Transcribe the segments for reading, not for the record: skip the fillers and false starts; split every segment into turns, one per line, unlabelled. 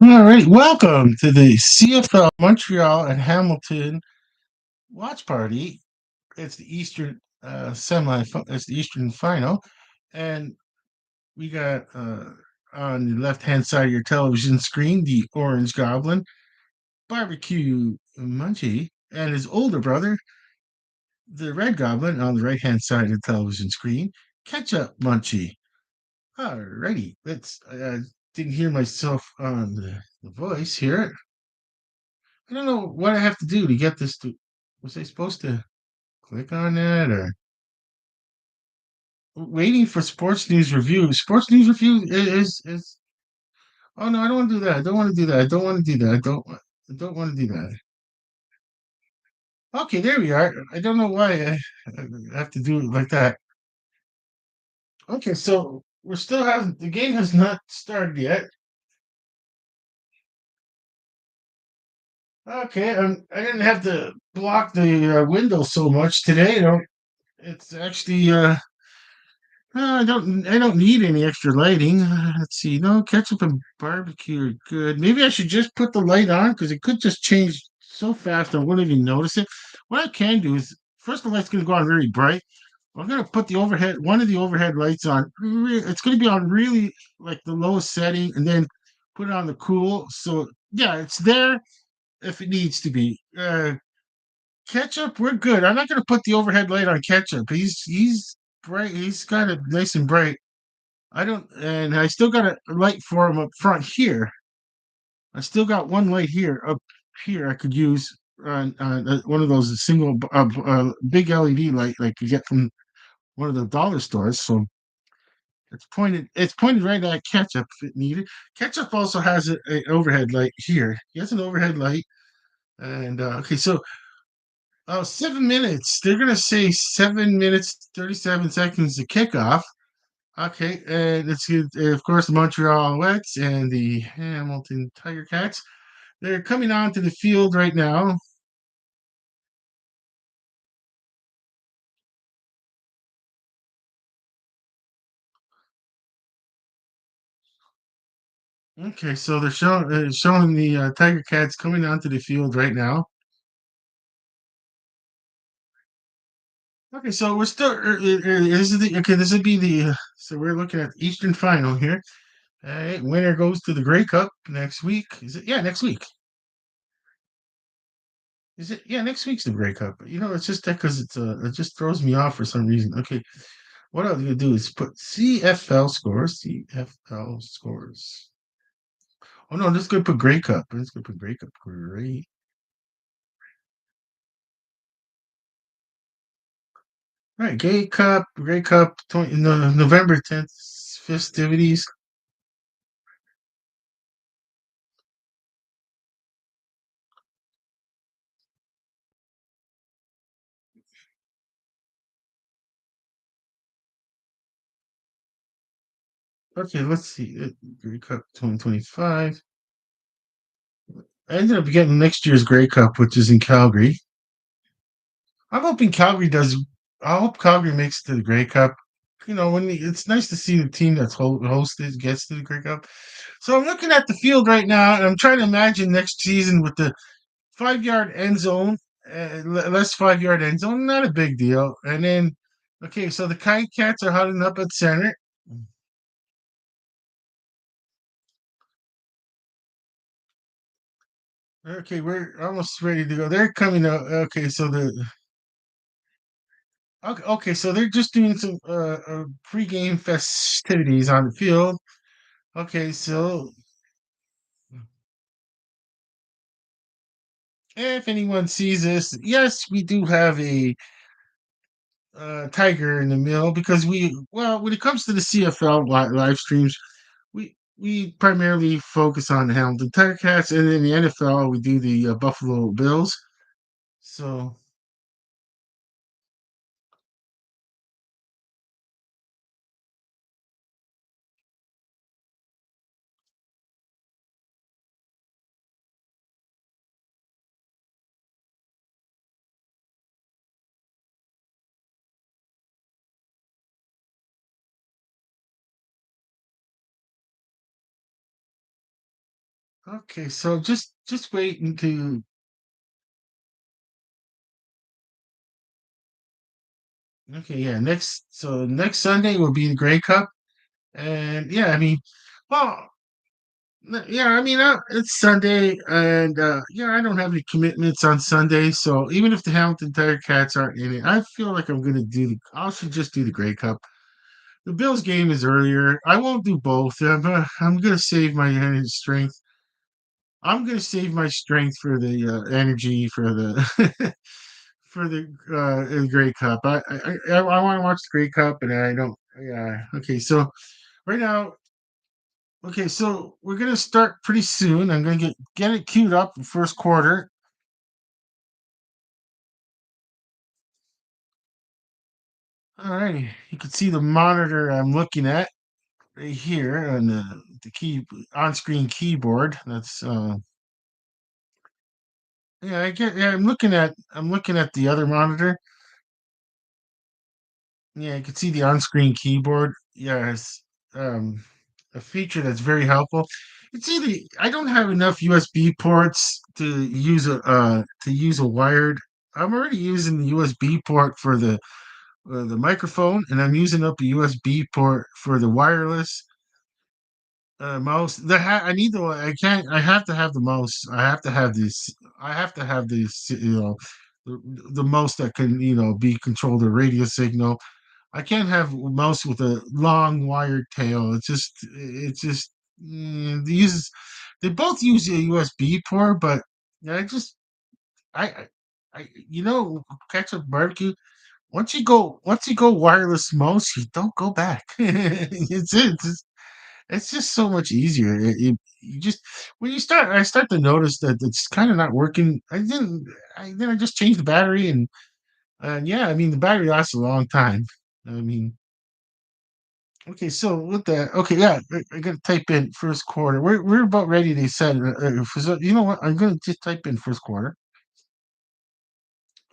All right, welcome to the CFL Montreal and Hamilton watch party. It's the Eastern it's the Eastern final, and we got on the left-hand side of your television screen the Orange Goblin, Barbecue Munchie, and his older brother, the Red Goblin, on the right-hand side of the television screen, Ketchup Munchie. Alrighty, let's. Didn't hear myself on the voice here. I don't know what I have to do to get this to. Was I supposed to click on that or waiting for sports news review? Sports news review is. Oh no, I don't want to do that. I don't want to do that. I don't want to do that. I don't want to do that. Okay, there we are. I don't know why I have to do it like that. Okay, so we're still hasn't the game has not started yet. Okay, I didn't have to block the window so much today. It's actually I don't need any extra lighting. Let's see. No, ketchup and barbecue are good. Maybe I should just put the light on because it could just change so fast I wouldn't even notice it. What I can do is first the light's going to go on really bright. I'm going to put one of the overhead lights on. It's going to be on really like the lowest setting, and then put it on the cool. So yeah, it's there if it needs to be. Ketchup, we're good. I'm not going to put the overhead light on ketchup. He's bright. He's kind of nice and bright. I don't, and I still got a light for him up front here. I still got one light here up here I could use on one of those big LED light like you get from one of the dollar stores. So it's pointed right at ketchup if it needed. Ketchup also has a overhead light here. He has an overhead light, and okay, so 7 minutes. They're gonna say 7 minutes 37 seconds to kickoff. Okay, and of course, the Montreal Alouettes and the Hamilton Tiger Cats. They're coming onto the field right now. Okay, so they're showing the Tiger Cats coming onto the field right now. Okay, so we're still. This would be the. So we're looking at the Eastern Final here. All right, winner goes to the Grey Cup next week. Is it? Yeah, next week. Is it? Yeah, next week's the Grey Cup. It's just that because it just throws me off for some reason. Okay, what I'm gonna do is put CFL scores. CFL scores. Oh no, let's go put Grey Cup. Let's go put Grey Cup. Great. All right, Grey Cup, no, November 10th festivities. Okay, let's see. Grey Cup 2025. I ended up getting next year's Grey Cup, which is in Calgary. I'm hoping Calgary does. I hope Calgary makes it to the Grey Cup. It's nice to see the team that's hosted gets to the Grey Cup. So I'm looking at the field right now, and I'm trying to imagine next season with the 5 yard end zone, less 5 yard end zone, not a big deal. And then, okay, so the Kite Cats are huddling up at center. Okay, we're almost ready to go. They're coming out. Okay, so they're just doing some pregame festivities on the field. Okay, so if anyone sees this, yes, we do have a tiger in the middle because when it comes to the CFL live streams, we primarily focus on the Hamilton Tiger Cats, and in the NFL we do the Buffalo Bills. So Okay, so just wait until okay, yeah, next Sunday will be the Grey Cup, and yeah, I mean, well, yeah, I mean, it's Sunday, and yeah, I don't have any commitments on Sunday, so even if the Hamilton Tiger Cats aren't in it, I feel like I'm gonna do the. I should just do the Grey Cup. The Bills game is earlier. I won't do both. I'm gonna save my strength. I'm gonna save my strength for the energy for the for the Grey Cup. I want to watch the Grey Cup, and I don't. Yeah. Okay. So right now, okay. So we're gonna start pretty soon. I'm gonna get it queued up in first quarter. All righty. You can see the monitor I'm looking at right here on the key on-screen keyboard. That's yeah. I get. Yeah. I'm looking at the other monitor. Yeah, you can see the on-screen keyboard. Yes, a feature that's very helpful. It's either I don't have enough USB ports to use a wired. I'm already using the USB port for the microphone, and I'm using up a USB port for the wireless mouse. I need the I can't. I have to have the mouse. I have to have this. I have to have this. The, the mouse that can be controlled a radio signal. I can't have a mouse with a long wired tail. They both use a USB port, but I just I ketchup barbecue. Once you go wireless mouse, you don't go back. It's just so much easier. You just when I start to notice that it's kind of not working. Then I just changed the battery and yeah, I mean the battery lasts a long time. I mean, okay, so with that, okay, yeah, I gotta type in first quarter. We're about ready. They said, you know what? I'm gonna just type in first quarter,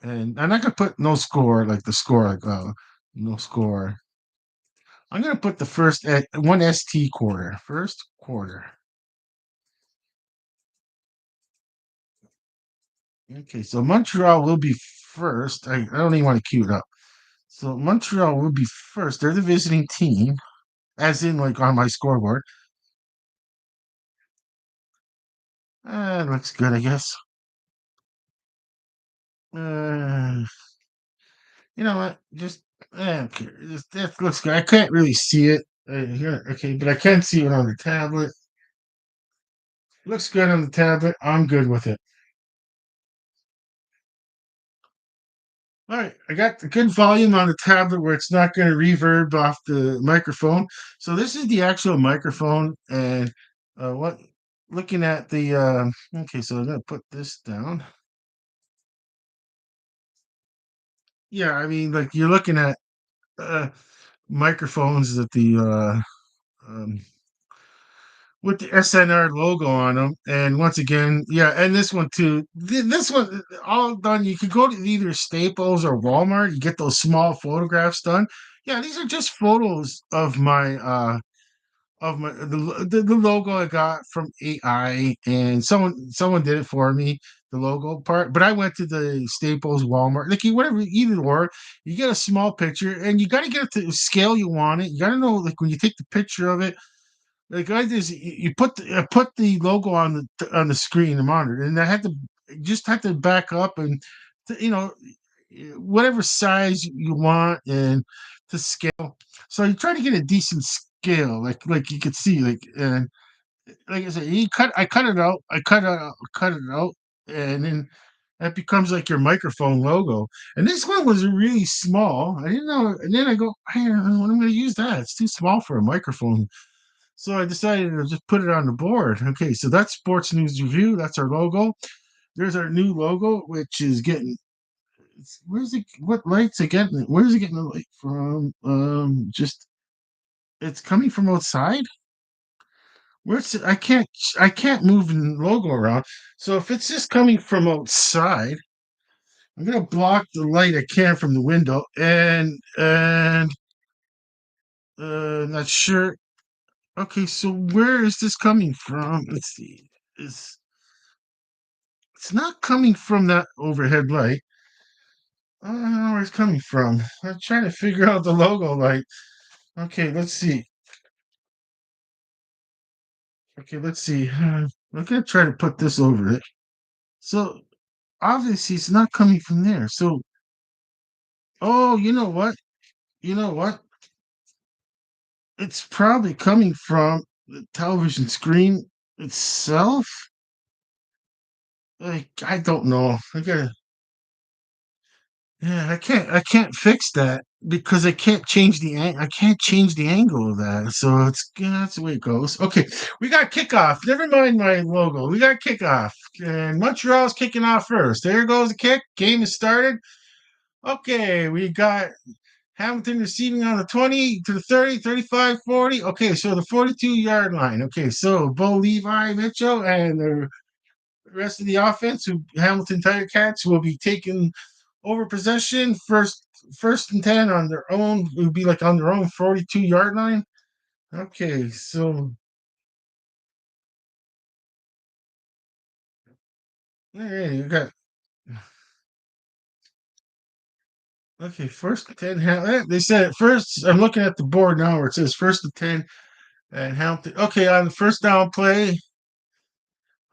and I'm not gonna put no score like the score, like no score. I'm gonna put the first at one ST quarter, first quarter. Okay, so Montreal will be first. I don't even want to queue it up. So Montreal will be first. They're the visiting team, as in like on my scoreboard. It looks good, I guess. Uh, You know what? Just okay. That looks good. I can't really see it here. Okay, but I can see it on the tablet. Looks good on the tablet. I'm good with it. All right, I got the good volume on the tablet where it's not going to reverb off the microphone. So this is the actual microphone, and what? Looking at the okay, so I'm gonna put this down. Yeah, I mean, like you're looking at uh, microphones that um, with the SNR logo on them. And once again, yeah, and this one too. This one all done. You could go to either Staples or Walmart. You get those small photographs done. Yeah, these are just photos of my the logo I got from AI, and someone did it for me, the logo part. But I went to the Staples, Walmart, like whatever, either or. You get a small picture, and you got to get it to the scale you want it. You got to know, like when you take the picture of it, like I just you put the logo on the screen, the monitor, and I had to back up and whatever size you want and to scale. So you try to get a decent scale, like you could see, and like I said, I cut it out, cut it out, and then that becomes like your microphone logo. And this one was really small. I didn't know, and then I go, I don't know what I'm going to use that. It's too small for a microphone. So I decided to just put it on the board. Okay, so that's Sports News Review. That's our logo. There's our new logo, which is getting. Where's it? What light's it getting? Where's it getting the light from? Just it's coming from outside. Where's it? I can't move the logo around. So if it's just coming from outside, I'm gonna block the light I can from the window, and not sure. Okay, so where is this coming from? Let's see. is it's not coming from that overhead light. I don't know where it's coming from. I'm trying to figure out the logo light. Okay, let's see. Okay, let's see. I'm gonna try to put this over it. So obviously it's not coming from there. So, oh, you know what? You know what? It's probably coming from the television screen itself. Like, I don't know. I gotta, yeah, I can't fix that because I can't change the angle of that. So it's yeah, that's the way it goes. Okay, we got kickoff. Never mind my logo. We got kickoff. And Montreal's kicking off first. There goes the kick. Game is started. Okay, we got Hamilton receiving on the 20 to the 30, 35, 40. Okay, so the 42-yard line. Okay, so Bo Levi Mitchell and the rest of the offense, who Hamilton Tiger Cats, will be taking over possession. First and 10 on their own. It would be like on their own 42-yard line. Okay, so yeah, you got okay, first and 10. They said first. I'm looking at the board now where it says first and 10 and Hamilton. Okay, on the first down play.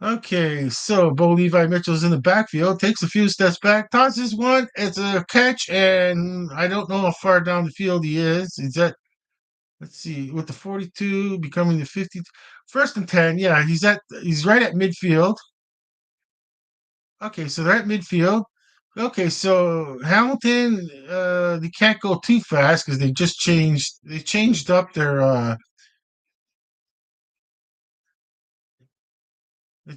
Okay, so Bo Levi Mitchell's in the backfield, takes a few steps back, tosses one. It's a catch, and I don't know how far down the field he is. Is that let's see, with the 42 becoming the 50, first and 10. Yeah, he's right at midfield. Okay, so they're at midfield. Okay, so Hamilton, they can't go too fast because they changed up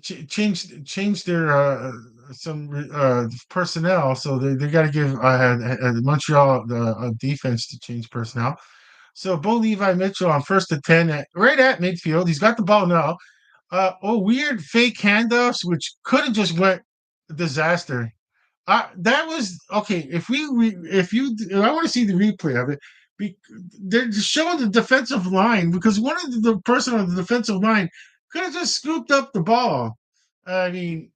changed their some personnel, so they got to give Montreal the defense to change personnel. So Bo Levi Mitchell on first and 10, right at midfield. He's got the ball now. Weird fake handoffs, which could have just went disaster. That was okay. I want to see the replay of it. Be, they're showing the defensive line because one of the person on the defensive line could have just scooped up the ball. I mean,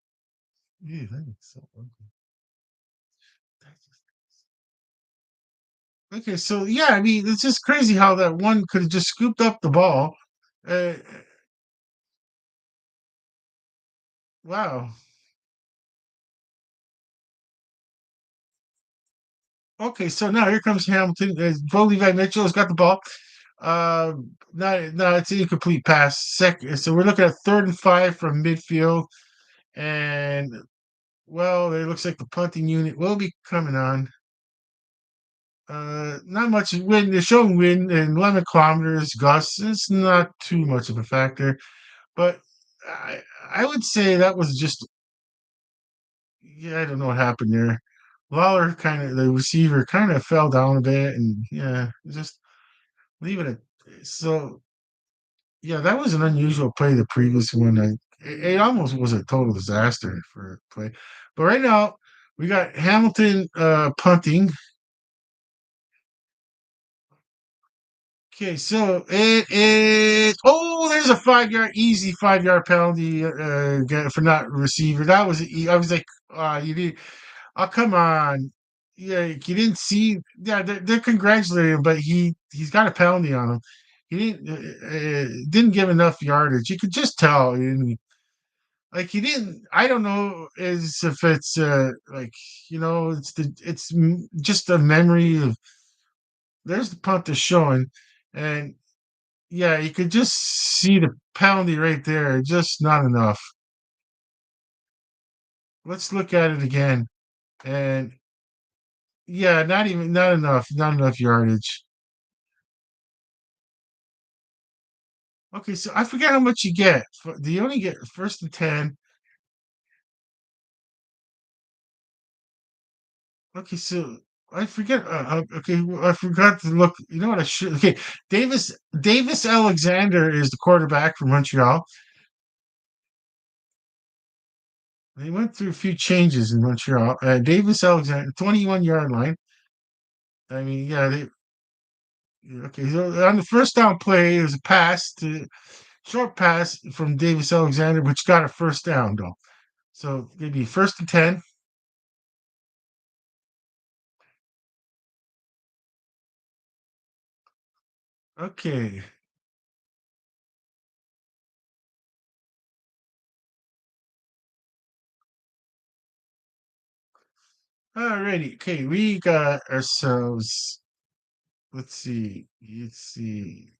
yeah, that is so ugly. Okay, so yeah, I mean, it's just crazy how that one could have just scooped up the ball. Uh, wow. Okay, so now here comes Hamilton. Bo Levi Mitchell has got the ball. No, it's an incomplete pass. Second, so we're looking at third and 5 from midfield, and well, it looks like the punting unit will be coming on. Not much wind. They're showing wind and 11 kilometers gusts. It's not too much of a factor, but I I would say that was just yeah. I don't know what happened there. Lawler the receiver kind of fell down a bit, and yeah, just leave it at so. Yeah, that was an unusual play. The previous one, it almost was a total disaster for a play. But right now, we got Hamilton punting. Okay, so it is. Oh, there's a 5 yard, easy 5 yard penalty for not receiver. That was. I was like, you did. Oh, come on. Yeah, you didn't see. Yeah, they're congratulating him, but he's got a penalty on him. He didn't give enough yardage. You could just tell. Like he didn't. I don't know is if it's like just a memory of. There's the punt is showing, and yeah, you could just see the penalty right there. Just not enough. Let's look at it again, and yeah, not enough yardage. Okay, so I forget how much you get. Do you only get first and 10? Okay, so I forget. Okay, I forgot to look. You know what I should? Okay, Davis Alexander is the quarterback for Montreal. They went through a few changes in Montreal. Davis Alexander, 21-yard line. I mean, yeah, they okay. So on the first down play, it was a pass to. short pass from Davis Alexander, which got a first down though. So maybe 1st and 10. Okay. Alrighty. Okay, we got ourselves. Let's see. Let's see.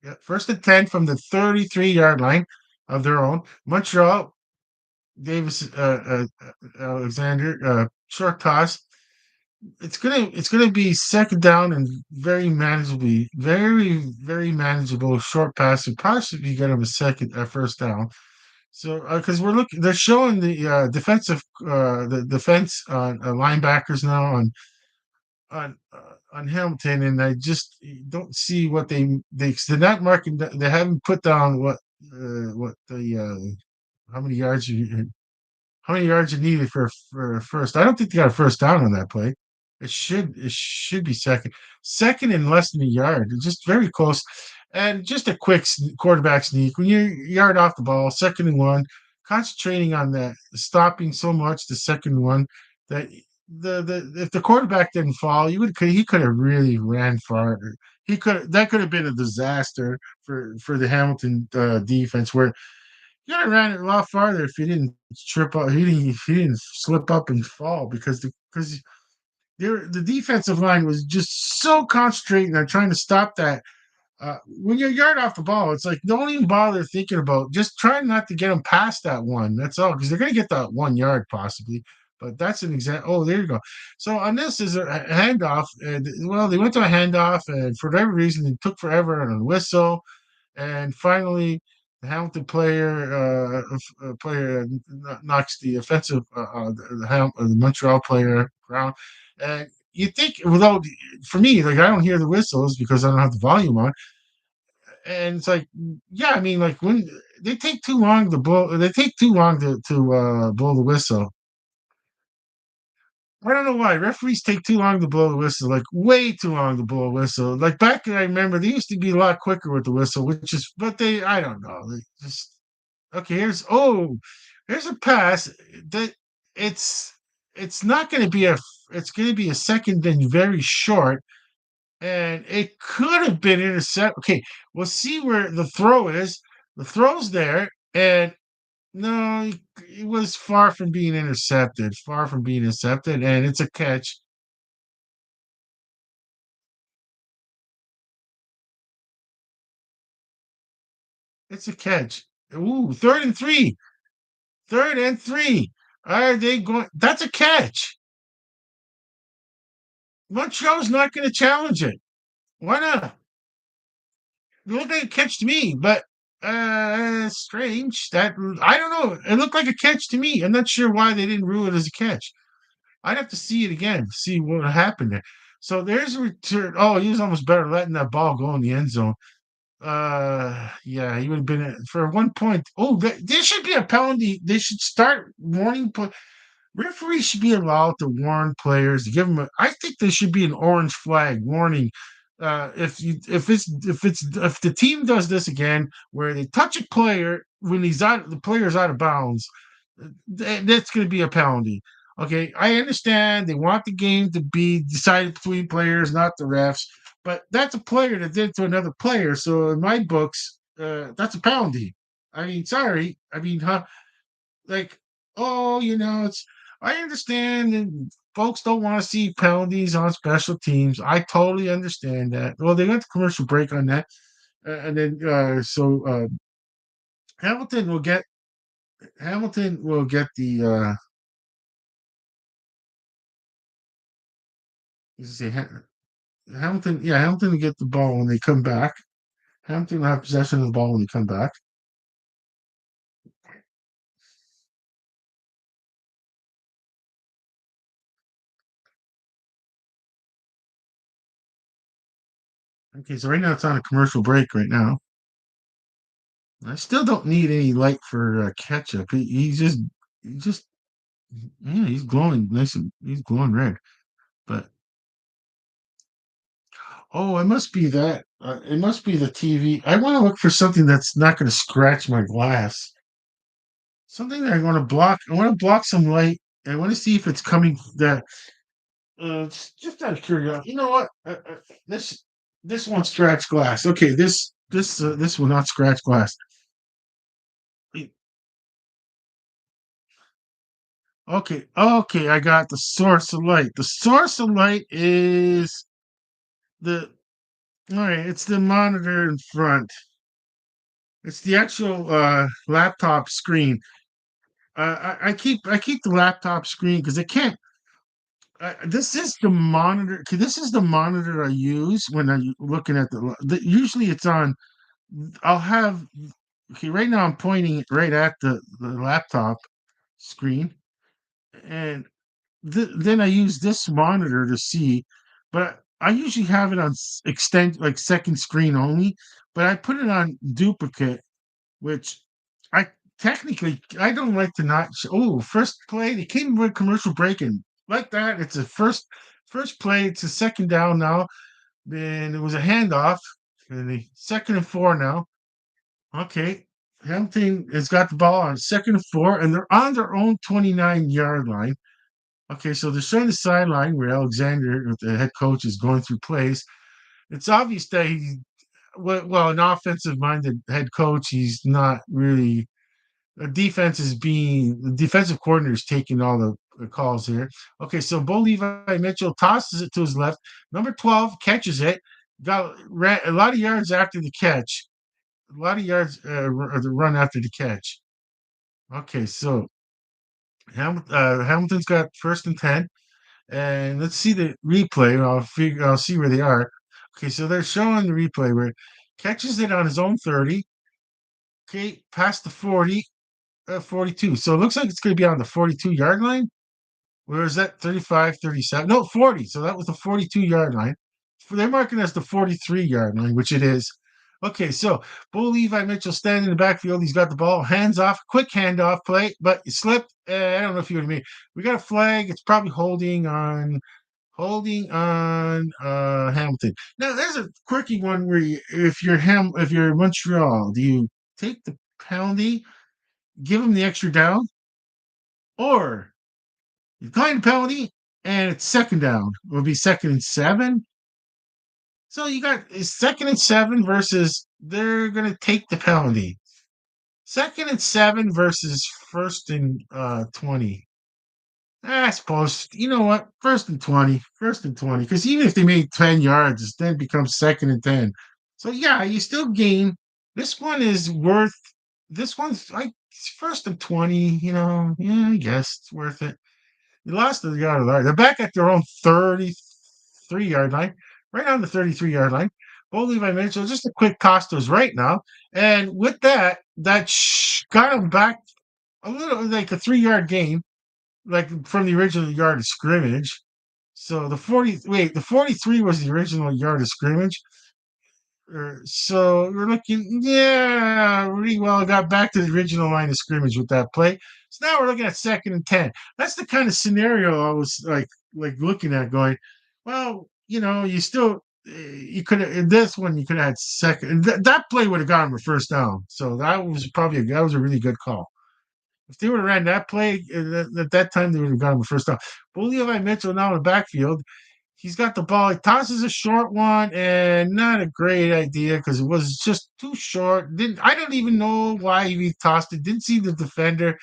Yeah, 1st and 10 from the 33-yard line of their own. Montreal, Davis Alexander, short toss. It's gonna be second down and very manageable short pass and possibly get them a first down. So because we're looking, they're showing the defense linebackers now on Hamilton, and I just don't see what they're not marking. They haven't put down what the how many yards you how many yards you needed for a first. I don't think they got a first down on that play. It should be second and less than a yard. It's just very close, and just a quick quarterback sneak when you're yard off the ball, 2nd and 1, concentrating on that, stopping so much the 2nd and 1 that the if the quarterback didn't fall, he could have really ran farther. That could have been a disaster for the Hamilton defense where you could have ran it a lot farther if he didn't trip up. He didn't slip up and fall because the defensive line was just so concentrating on trying to stop that. When you're a yard off the ball, it's like don't even bother thinking about. Just try not to get them past that one. That's all because they're going to get that 1 yard possibly. But that's an example. Oh, there you go. So on this is a handoff. Well, they went to a handoff, and for whatever reason, it took forever on a whistle. And finally, the Hamilton player knocks the offensive the Montreal player around. And you think without for me, like I don't hear the whistles because I don't have the volume on. And it's like, yeah, I mean, like when they take too long to blow the whistle. I don't know why referees take too long to blow the whistle, like way too long to blow a whistle. Like back then, I remember they used to be a lot quicker with the whistle, but I don't know, they just okay. Here's a pass that it's it's not going to be a it's going to be a second and very short, and it could have been intercept. Okay, we'll see where the throw is. The throw's there, and no, it was far from being intercepted. Far from being intercepted, and it's a catch. It's a catch. Ooh, 3rd and 3. 3rd and 3. Are they going? That's a catch. Montreal's not going to challenge it. Why not? It looked like a catch to me, but strange. That I don't know. It looked like a catch to me. I'm not sure why they didn't rule it as a catch. I'd have to see it again, see what happened there. So there's a return. Oh, he was almost better letting that ball go in the end zone. Yeah, he would have been for 1 point. Oh, there should be a penalty. They should start warning. Referees should be allowed to warn players. To give them. I think there should be an orange flag warning. If the team does this again, where they touch a player when the player's out of bounds, that's going to be a penalty. Okay, I understand they want the game to be decided between players, not the refs, but that's a player that did to another player. So in my books, that's a penalty. I mean, sorry. I mean, huh? Like, oh, it's. I understand that folks don't want to see penalties on special teams. I totally understand that. Well, they went to commercial break on that, and then Hamilton will get Hamilton will get the let's see, Hamilton. Yeah, Hamilton will get the ball when they come back. Hamilton will have possession of the ball when they come back. Okay, so right now it's on a commercial break right now. I still don't need any light for ketchup. He just yeah, he's glowing nice and he's glowing red. But Oh, it must be that. It must be the TV. I want to look for something that's not going to scratch my glass. Something that I want to block. I want to block some light. I want to see if it's coming that. Just out of curiosity, you know what? This this won't scratch glass. Okay, this will not scratch glass. Eh, Okay, okay, I got the source of light. The source of light is the all right. It's the monitor in front. It's the actual laptop screen. I keep the laptop screen because it can't. This is the monitor. 'Kay, this is the monitor I use when I'm looking at usually it's on. I'll have okay. Right now I'm pointing right at the laptop screen, and then I use this monitor to see. But I usually have it on extend like second screen only. But I put it on duplicate, which I technically I don't like to not oh, first play, they came with commercial break and like that, it's a first play, it's a second down now, then it was a handoff, and the second and 4 now. Okay, Hamilton has got the ball on second and 4, and they're on their own 29-yard line. Okay, so they're showing the sideline where Alexander, the head coach, is going through plays. It's obvious that well, an offensive-minded head coach, he's not really the defensive coordinator is taking all the calls here. Okay, so Bo Levi Mitchell tosses it to his left. Number 12 catches it. Ran a lot of yards after the catch. A lot of yards the run after the catch. Okay, so Hamilton's got first and 10. And let's see the replay. I'll see where they are. Okay, so they're showing the replay where catches it on his own 30. Okay, past the 40, 42. So it looks like it's going to be on the 42-yard line. Where is that? 35, 37? No, 40. So that was the 42-yard line. They're marking as the 43-yard line, which it is. Okay, so Bo Levi Mitchell standing in the backfield. He's got the ball, hands off, quick handoff play, but it slipped. I don't know if you would have made. We got a flag. It's probably holding on Hamilton. Now there's a quirky one where if you're Montreal, do you take the penalty, give them the extra down, or you decline the penalty and it's second down? It will be second and 7. So you got second and 7 versus they're gonna take the penalty. Second and 7 versus first and 20. I suppose you know what? First and 20. First and 20. Because even if they made 10 yards, it then becomes second and 10. So yeah, you still gain. This one is worth this one's like first and 20, yeah, I guess it's worth it. You lost the yard line. They're back at their own 33-yard line, right on the 33-yard line. Bo Levi Mitchell, just a quick Costos right now. And with that, got them back a little like a 3-yard gain, like from the original yard of scrimmage. So the 43 was the original yard of scrimmage. So we're looking, yeah, really well. Got back to the original line of scrimmage with that play. So now we're looking at second and 10. That's the kind of scenario I was like looking at, going, well, you still you could have in this one you could have had second. That play would have gotten the first down. So that was a really good call. If they would have ran that play at that time, they would have gotten the first down. But Levi Mitchell now in the backfield. He's got the ball. He tosses a short one, and not a great idea because it was just too short. I don't even know why he tossed it. Didn't see the defender.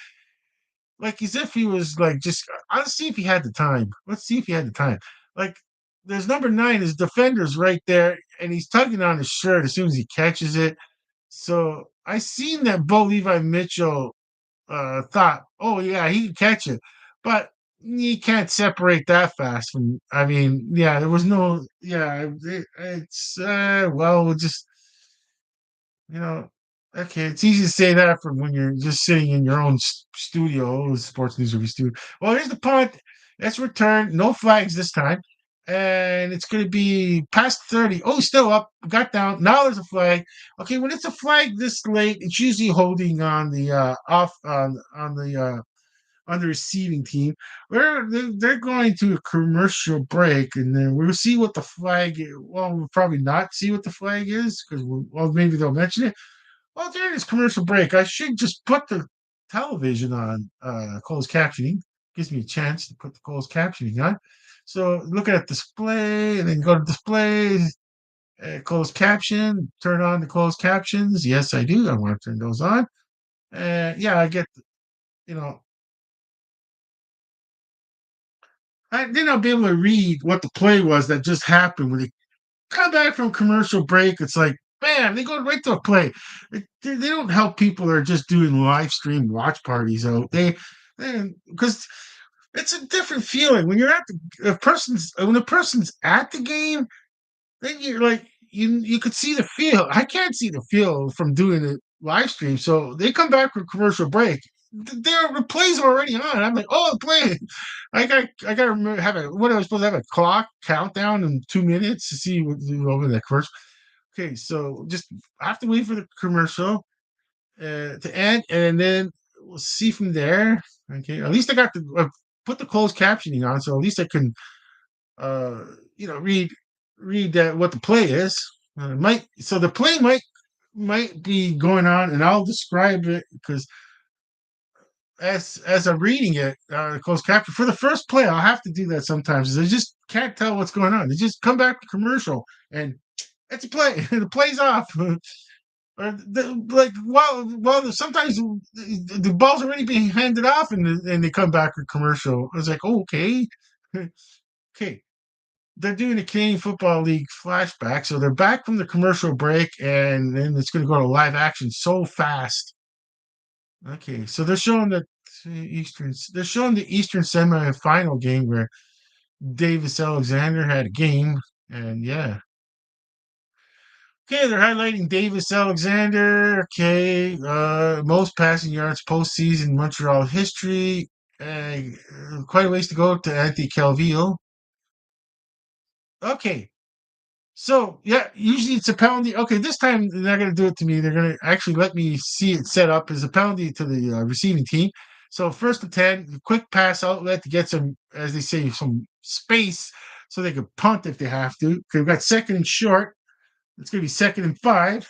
Like as if he was like just. Let's see if he had the time. Let's see if he had the time. Like there's number 9. His defender's right there, and he's tugging on his shirt as soon as he catches it. So I seen that Bo Levi Mitchell thought, oh yeah, he can catch it, but you can't separate that fast from. I mean, yeah, there was no, yeah, it's well, we'll just you know, okay, it's easy to say that from when you're just sitting in your own studio, sports news review studio. Well, here's the punt. Let's return. No flags this time. And it's going to be past 30. Oh, still up. Got down. Now there's a flag. Okay, when it's a flag this late, it's usually holding on the off on the on the receiving team. They're going to a commercial break, and then we'll see what the flag. Well, we'll probably not see what the flag is because well, maybe they'll mention it. Well, during this commercial break, I should just put the television on closed captioning. Gives me a chance to put the closed captioning on. So look at display, and then go to display, closed caption, turn on the closed captions. Yes, I do. I want to turn those on. Yeah, I get, you know, then I'll be able to read what the play was that just happened when they come back from commercial break. It's like, bam, they go right to a play. They don't help people that are just doing live stream watch parties out. Because it's a different feeling when you're at the a person's when a person's at the game. Then you're like you could see the feel. I can't see the feel from doing it live stream. So they come back from commercial break. The plays are already on. I'm like, oh, the play. I got to remember have a what I was supposed to have a clock countdown in 2 minutes to see what over the first. Okay, so just I have to wait for the commercial to end, and then we'll see from there. Okay, at least I got to put the closed captioning on, so at least I can uh, read that what the play is. Might so the play might be going on, and I'll describe it because as I'm reading it, closed caption for the first play, I'll have to do that sometimes. I just can't tell what's going on. They just come back to commercial, and it's a play. The play's off. Or like sometimes the ball's already being handed off, and they come back with commercial. I was like, oh, okay, okay. They're doing the Canadian Football League flashback, so they're back from the commercial break, and then it's going to go to live action so fast. Okay, so they're showing the Eastern. They're showing the Eastern semifinal game where Davis Alexander had a game, and yeah. Okay, they're highlighting Davis Alexander. Okay, most passing yards postseason Montreal history. Uh, Quite a ways to go to Anthony Calvillo. Okay, so yeah, usually it's a penalty. Okay, this time they're not going to do it to me. They're going to actually let me see it set up as a penalty to the receiving team. So first and 10, quick pass outlet to get some, as they say, some space so they can punt if they have to. Okay, we've got second and short. It's going to be second and 5.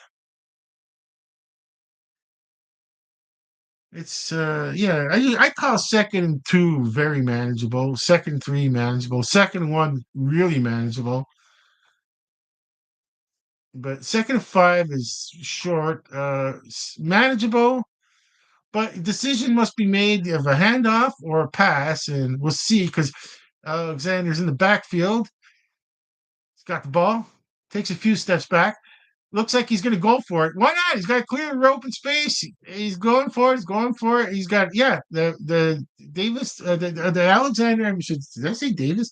It's yeah, I call second and 2 very manageable, second and 3 manageable, second and 1 really manageable, but second and 5 is short, manageable, but decision must be made of a handoff or a pass, and we'll see because Alexander's in the backfield. He's got the ball, takes a few steps back. Looks like he's going to go for it. Why not? He's got a clear open space. He's going for it. He's going for it. He's got the Davis the Alexander. Did I say Davis?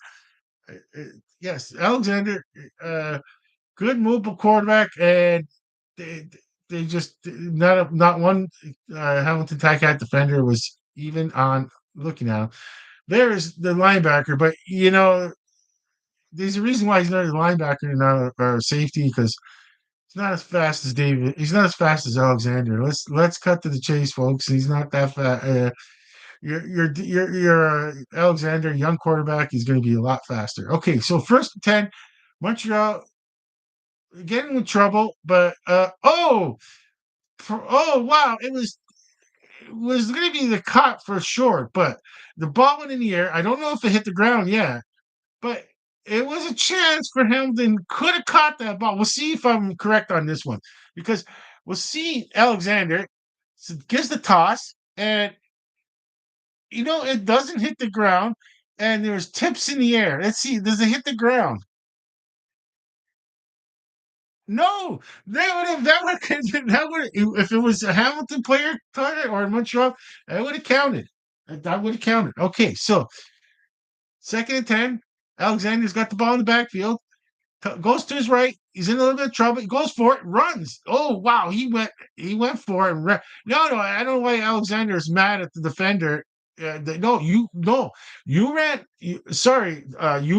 Yes, Alexander. Good mobile quarterback, and they, they just not one Hamilton Ticat defender was even on looking at him. There's the linebacker, but there's a reason why he's not a linebacker and not a safety because he's not as fast as David. He's not as fast as Alexander. Let's cut to the chase, folks. He's not that fast. Your Alexander, young quarterback. He's going to be a lot faster. Okay, so first and 10, Montreal getting in trouble, but oh wow, it was going to be the cut for sure, but the ball went in the air. I don't know if it hit the ground yet, but it was a chance for Hamilton could have caught that ball. We'll see if I'm correct on this one because we'll see Alexander gives the toss and it doesn't hit the ground and there's tips in the air. Let's see, does it hit the ground? No, that would if it was a Hamilton player target or a Montreal, that would have counted. That would have counted. Okay, so second and 10, Alexander's got the ball in the backfield. Goes to his right. He's in a little bit of trouble. He goes for it, runs. Oh wow, he went for it. No, I don't know why Alexander is mad at the defender. You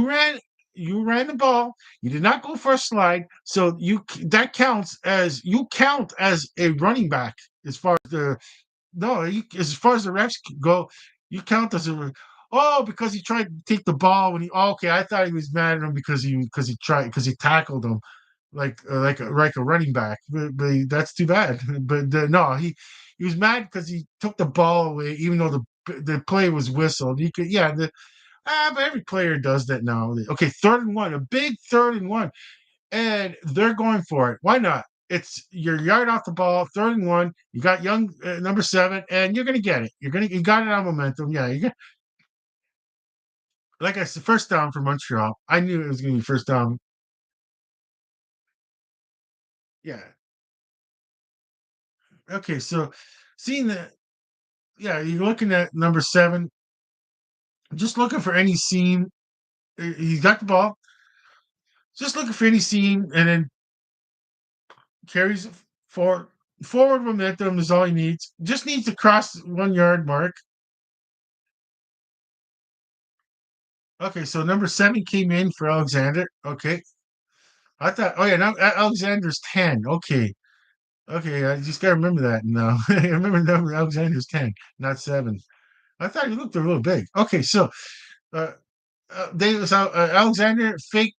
ran. You ran the ball. You did not go for a slide, so that counts as you count as a running back as far as the no, as far as the refs go. You count as a oh, because he tried to take the ball when he oh, okay, I thought he was mad at him because he tried because he tackled him like a running back, but that's too bad. But no, he was mad because he took the ball away, even though the play was whistled. He could, yeah, but every player does that now. Okay, 3rd and 1, a big 3rd and 1, and they're going for it. Why not? It's your yard off the ball, 3rd and 1. You got young number 7, and you're gonna get it. You got it on momentum. Yeah, like I said, first down for Montreal. I knew it was gonna be first down. Yeah. Okay, so seeing that, yeah, you're looking at number 7, just looking for any seam. He's got the ball, just looking for any seam, and then carries it for forward momentum is all he needs. Just needs to cross 1 yard mark. Okay, so number 7 came in for Alexander. Okay, I thought, oh yeah, now Alexander's 10. Okay, okay, I just gotta remember that now. I remember number Alexander's 10, not 7. I thought he looked a little big. Okay, so uh, Alexander faked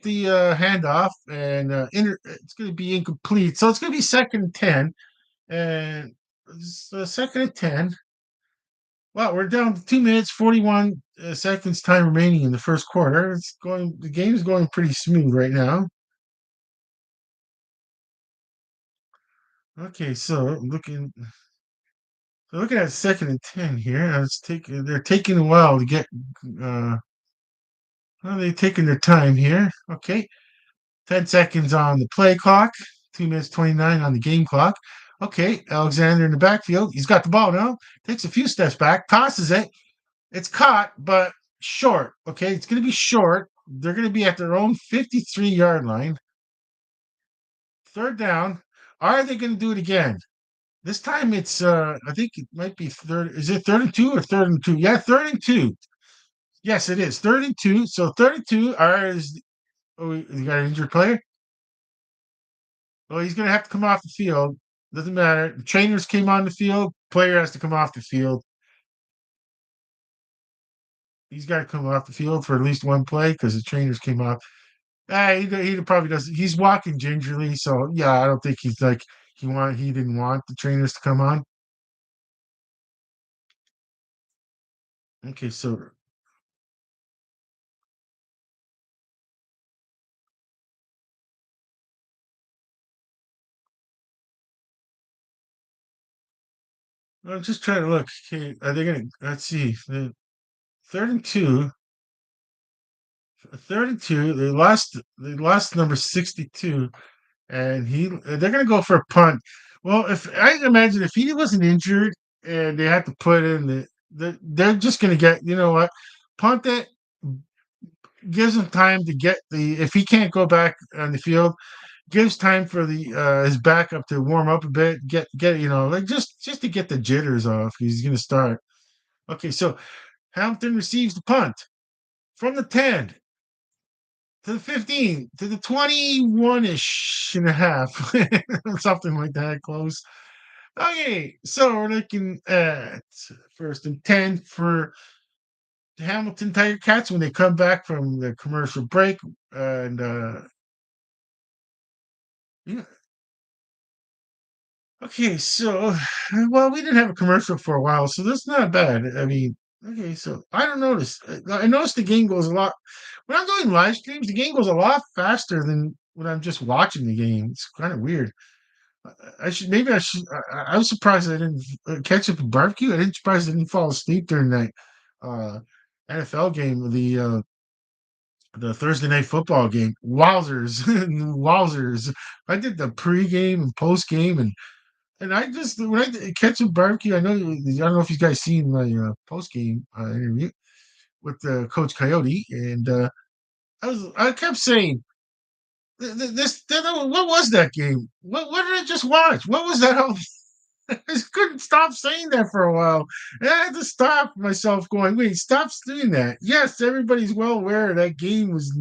the handoff, and it's going to be incomplete. So it's going to be 2nd and 10, and so 2nd and 10. Wow, we're down to 2 minutes 41 seconds time remaining in the first quarter. The game is going pretty smooth right now. Okay, looking at 2nd and 10 here. They're taking a while to get. Uh, well, they're taking their time here. Okay, 10 seconds on the play clock, 2 minutes 29 on the game clock. Okay, Alexander in the backfield. He's got the ball now. Takes a few steps back, tosses it. It's caught, but short. Okay, it's going to be short. They're going to be at their own 53-yard line. 3rd down. Are they going to do it again? This time I think it might be third. Is it 3rd and 2 or 3rd and 2? Yeah, 3rd and 2. Yes, it is 3rd and 2. So 3rd and 2 oh, you got an injured player? Well, he's going to have to come off the field. Doesn't matter. The trainers came on the field. Player has to come off the field. He's got to come off the field for at least one play because the trainers came off. He probably doesn't. He's walking gingerly, so yeah, I don't think he's like he didn't want the trainers to come on. Okay, so I'm just trying to look. Okay, are they gonna? Let's see. The 3rd and 2, 3rd and 2. They lost number 62, and they're gonna go for a punt. Well, if I imagine if he wasn't injured and they had to put in they're just gonna get, you know what, punt it, gives him time to get if he can't go back on the field, gives time for the his backup to warm up a bit, get like just to get the jitters off. He's gonna start. Okay, so Hamilton receives the punt from the 10 to the 15 to the 21-ish and a half, something like that, close. Okay, so we're looking at 1st and 10 for the Hamilton Tiger Cats when they come back from the commercial break. And yeah, okay, so well, we didn't have a commercial for a while, so that's not bad. I mean, okay, so I don't notice. I noticed the game goes a lot when I'm doing live streams. The game goes a lot faster than when I'm just watching the game. It's kind of weird. I should maybe I should. I was surprised I didn't catch up with barbecue. I didn't surprised I didn't fall asleep during that uh, NFL game, the Thursday night football game. Wowzers, wowzers! I did the pregame and postgame, and I just when I catch up barbecue. I don't know if you guys seen my postgame interview with Coach Coyote, and I kept saying what was that game? What did I just watch? What was that? I just couldn't stop saying that for a while. And I had to stop myself going, wait, stop doing that. Yes, everybody's well aware that game was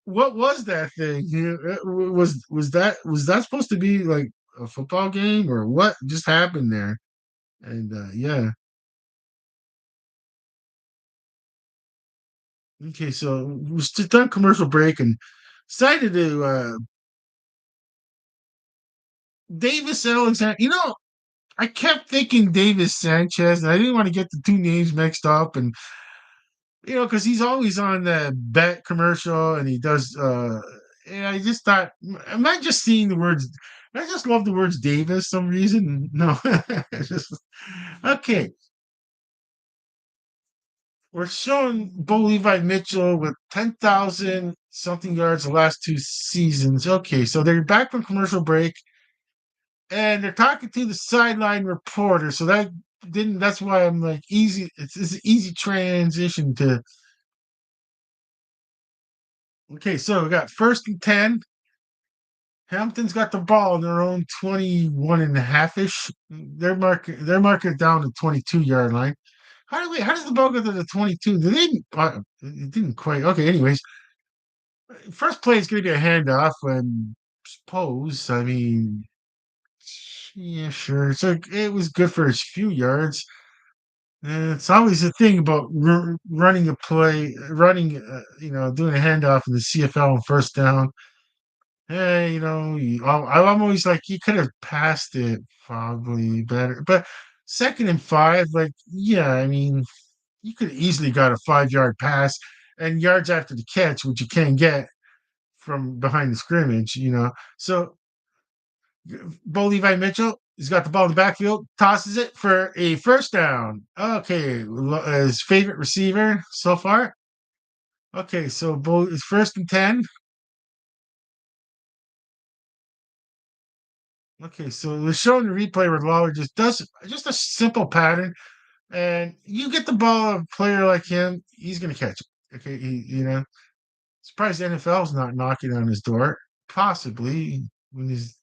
what was that thing? Was that supposed to be like a football game or what just happened there? And yeah. Okay, so we was just done commercial break and decided to Davis Alexander. I kept thinking Davis Sanchez, and I didn't want to get the two names mixed up. And because he's always on the bet commercial, and he does. And I just thought, am I just seeing the words? I just love the words Davis some reason. No, it's just okay. We're showing Bo Levi Mitchell with 10,000 something yards the last two seasons. Okay, so they're back from commercial break and they're talking to the sideline reporter. So that's why I'm like easy. It's an easy transition to. Okay, so we got first and 10. Hampton's got the ball on their own 21 and a half ish. They're marking it down to 22-yard line. How does the ball get to the 22? It didn't quite. Okay, anyways, first play is going to be a handoff and suppose. I mean, yeah, sure. So it was good for a few yards. And it's always the thing about running a play, doing a handoff in the CFL on first down. Hey, I'm always like, he could have passed it probably better. But second and five, like, yeah, I mean, you could easily got a 5-yard pass and yards after the catch, which you can't get from behind the scrimmage. So Bo Levi Mitchell, he's got the ball in the backfield, tosses it for a first down. Okay, his favorite receiver so far. Okay, so Bo is first and 10. Okay, so they're showing the replay where Lawler just does just a simple pattern, and you get the ball a player like him, he's gonna catch it. Okay, surprised the NFL's not knocking on his door. Possibly when he's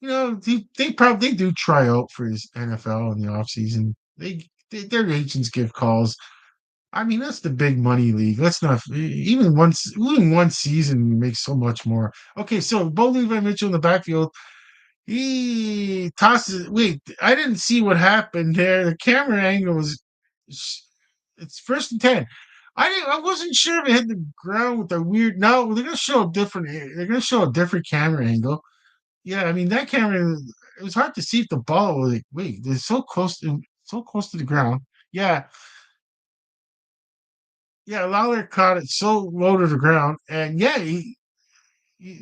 they probably they do try out for his NFL in the offseason. Their agents give calls. I mean, that's the big money league. Let's not even one season we make so much more. Okay, so Bo Levi Mitchell in the backfield, he tosses. Wait, I didn't see what happened there. The camera angle was. It's first and 10. I wasn't sure if it hit the ground with a weird. No, they're gonna show a different. They're gonna show a different camera angle. Yeah, I mean that camera. It was hard to see if the ball was like. Wait, they're so close to the ground. Yeah, yeah. Lawler caught it so low to the ground, and yeah,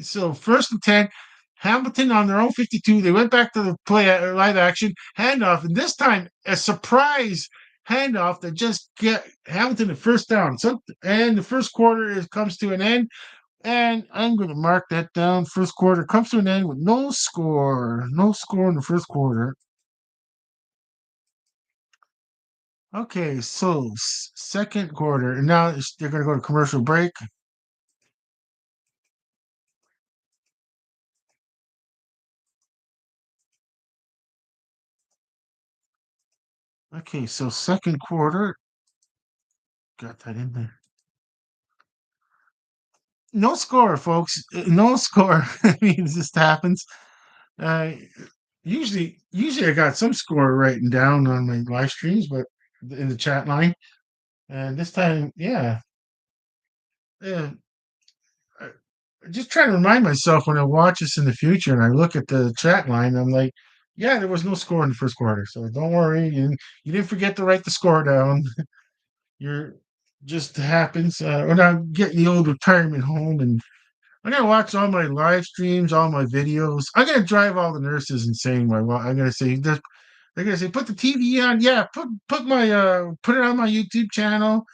so first and 10, Hamilton on their own 52. They went back to the play live action handoff, and this time a surprise handoff that just get Hamilton the first down. So and the first quarter comes to an end. And I'm going to mark that down. First quarter comes to an end with no score. No score in the first quarter. Okay, so second quarter. And now they're going to go to commercial break. Okay, so second quarter. Got that in there. No score, folks. No score. I mean, this just happens. Uh, usually I got some score written down on my live streams, but in the chat line. And this time, yeah, yeah. I just trying to remind myself when I watch this in the future and I look at the chat line, I'm like, yeah, there was no score in the first quarter, so don't worry. You didn't forget to write the score down. You're just happens. When I'm getting the old retirement home and I'm gonna watch all my live streams, all my videos. I'm gonna drive all the nurses insane. I'm gonna say this. They're gonna say, put the TV on. Yeah, put it on my YouTube channel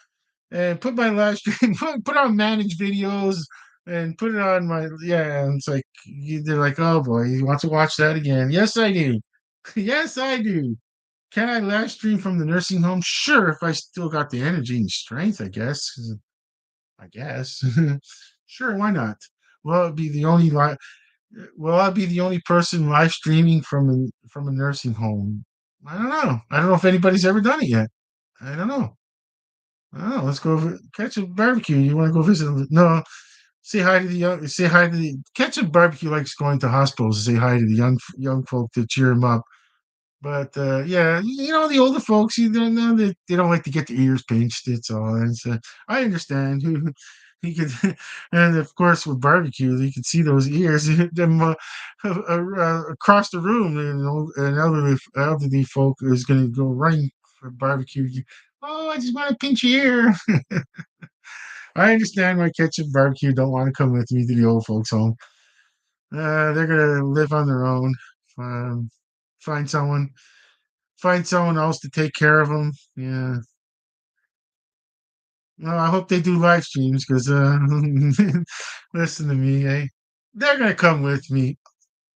and put my live stream. Put on managed videos and put it on my yeah. And it's like they're like, oh boy, you want to watch that again? Yes, I do. Yes, I do. Can I live stream from the nursing home? Sure, if I still got the energy and strength, I guess. I guess. Sure, why not? Well, it'd be the only live. Will I be the only person live streaming from a nursing home? I don't know. I don't know if anybody's ever done it yet. I don't know. I don't know. Let's go catch a barbecue. You want to go visit? No. Say hi to the young. Say hi to the catch a barbecue. Likes going to hospitals. Say hi to the young folk to cheer them up. But, yeah, the older folks, you know, they don't like to get their ears pinched, it's all, and so I understand. He could and, of course, with barbecue, you can see those ears, them, across the room, an elderly folk is gonna go running for barbecue. "Oh, I just wanna pinch your ear." I understand my Ketchup barbecue don't wanna come with me to the old folks' home. They're gonna live on their own, um, find someone find someone else to take care of them. Yeah. Well, I hope they do live streams because listen to me, eh? They're gonna come with me.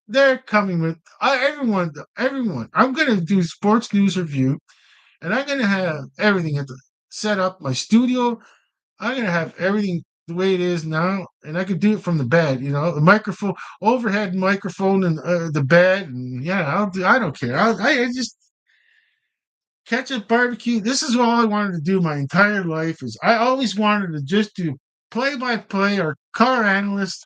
They're coming with everyone. I'm gonna do sports news review, and I'm gonna have everything set up. My studio. I'm gonna have everything the way it is now, and I could do it from the bed. The microphone, overhead microphone, and the bed, and yeah, I'll do. I don't care. I just Ketchup barbecue. This is all I wanted to do my entire life. Is I always wanted to just do play-by-play or car analyst,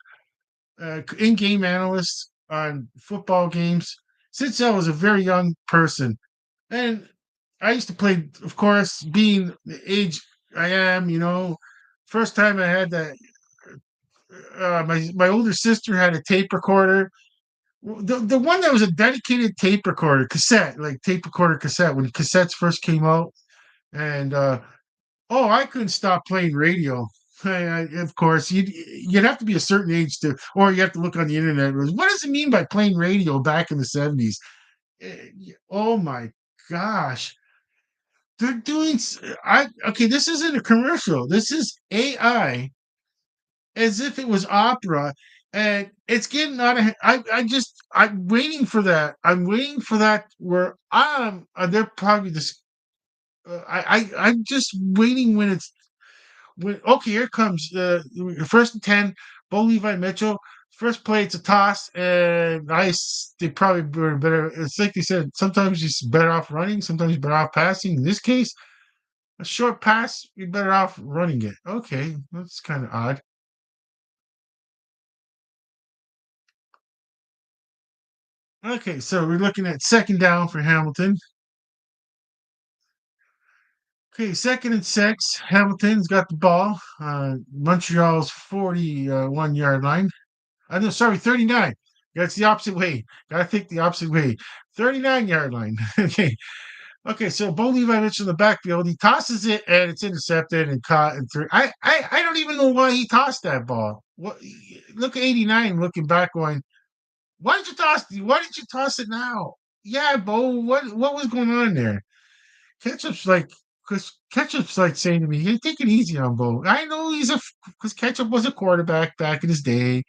in-game analyst on football games since I was a very young person. And I used to play, of course, being the age I am. First time I had that. My older sister had a tape recorder. The one that was a dedicated tape recorder cassette, like tape recorder cassette when cassettes first came out. And oh, I couldn't stop playing radio. Of course, you'd have to be a certain age to, or you have to look on the internet. What does it mean by playing radio back in the 70s? Oh my gosh, they're doing. I okay. This isn't a commercial. This is AI, as if it was opera, and it's getting out of. I'm waiting for that. I'm waiting for that. Where they're probably just. I'm just waiting okay, here comes first and 10, Bo Levi Mitchell. First play, it's a toss, and they probably were better. It's like they said, sometimes you're better off running, sometimes you're better off passing. In this case, a short pass, you're better off running it. Okay, that's kind of odd. Okay, so we're looking at second down for Hamilton. Okay, second and 6. Hamilton's got the ball. Montreal's 41-yard line. No, sorry, 39. That's the opposite way. Gotta think the opposite way. 39-yard line. Okay. Okay, so Bo Levi Mitchell in the backfield. He tosses it and it's intercepted and caught and three. I don't even know why he tossed that ball. What look at 89 looking back going, why did you toss it now? Yeah, Bo, what was going on there? Ketchup's like because Ketchup's like saying to me, "Hey, take it easy on Bo." I know because Ketchup was a quarterback back in his day.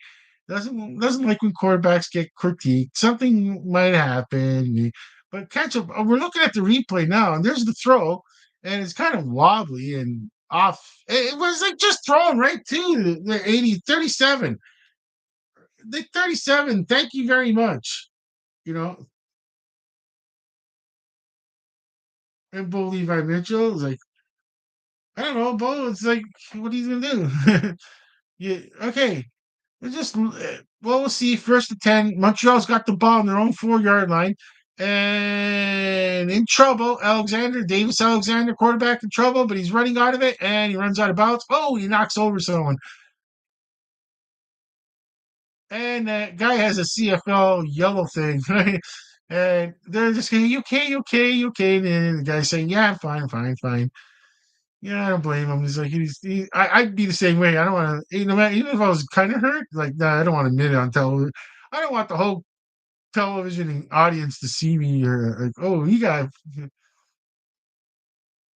Doesn't like when quarterbacks get critiqued. Something might happen. But Ketchup, we're looking at the replay now, and there's the throw, and it's kind of wobbly and off. It was like just thrown right to the 37. The 37. Thank you very much. You know, and Bo Levi Mitchell is like, I don't know, Bo. It's like, what are you gonna do? Yeah, okay. We'll see. First and 10. Montreal's got the ball on their own 4-yard line. And in trouble, Davis Alexander, quarterback in trouble, but he's running out of it and he runs out of bounds. Oh, he knocks over someone. And that guy has a CFL yellow thing, right? And they're just going, you okay, you okay, you okay. And then the guy's saying, yeah, I'm fine, fine, fine. Yeah, I don't blame him. He's like, I'd be the same way. I don't want to, even if I was kind of hurt, like, nah, I don't want to admit it on television. I don't want the whole television audience to see me or like, oh, he got,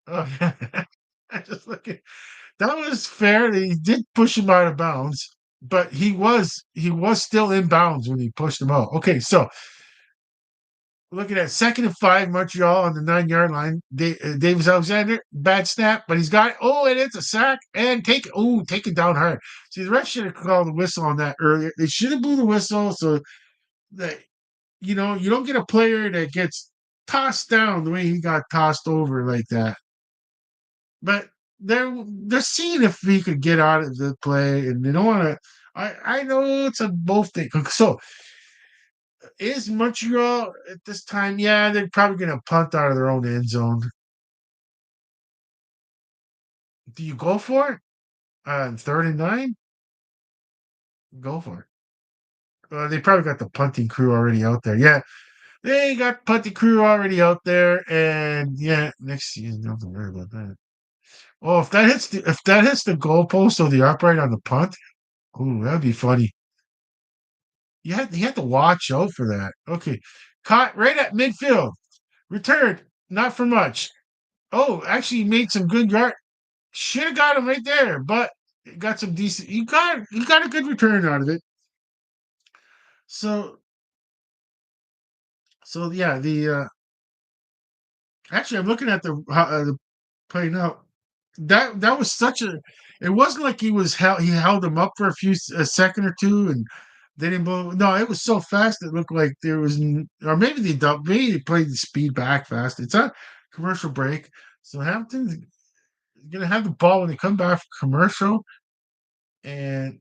oh, I just look at that was fair. He did push him out of bounds, but he was still in bounds when he pushed him out. Okay, so looking at second and 5, Montreal on the 9-yard line. Davis Alexander, bad snap, but he's got it. Oh, and it's a sack and take it down hard. See, the ref should have called the whistle on that earlier. They should have blew the whistle so that you don't get a player that gets tossed down the way he got tossed over like that. But they're seeing if he could get out of the play, and they don't want to. I know it's a both thing. So Is Montreal at this time? Yeah, they're probably going to punt out of their own end zone. Do you go for it? 3rd and 9? Go for it. They probably got the punting crew already out there. Yeah, they got punting crew already out there, and yeah, next season don't have to worry about that. Oh, if that hits the goalpost or the upright on the punt, ooh, that'd be funny. You had to watch out for that. Okay, caught right at midfield, returned, not for much. Oh, actually made some good yard. Should have got him right there, but got some decent. You got a good return out of it. So yeah, actually I'm looking at the play now. That was such a. It wasn't like he held him up for a second or two and they didn't blow. No, it was so fast it looked like there was or maybe they played the speed back fast. It's a commercial break, so Hamilton's gonna have the ball when they come back from commercial, and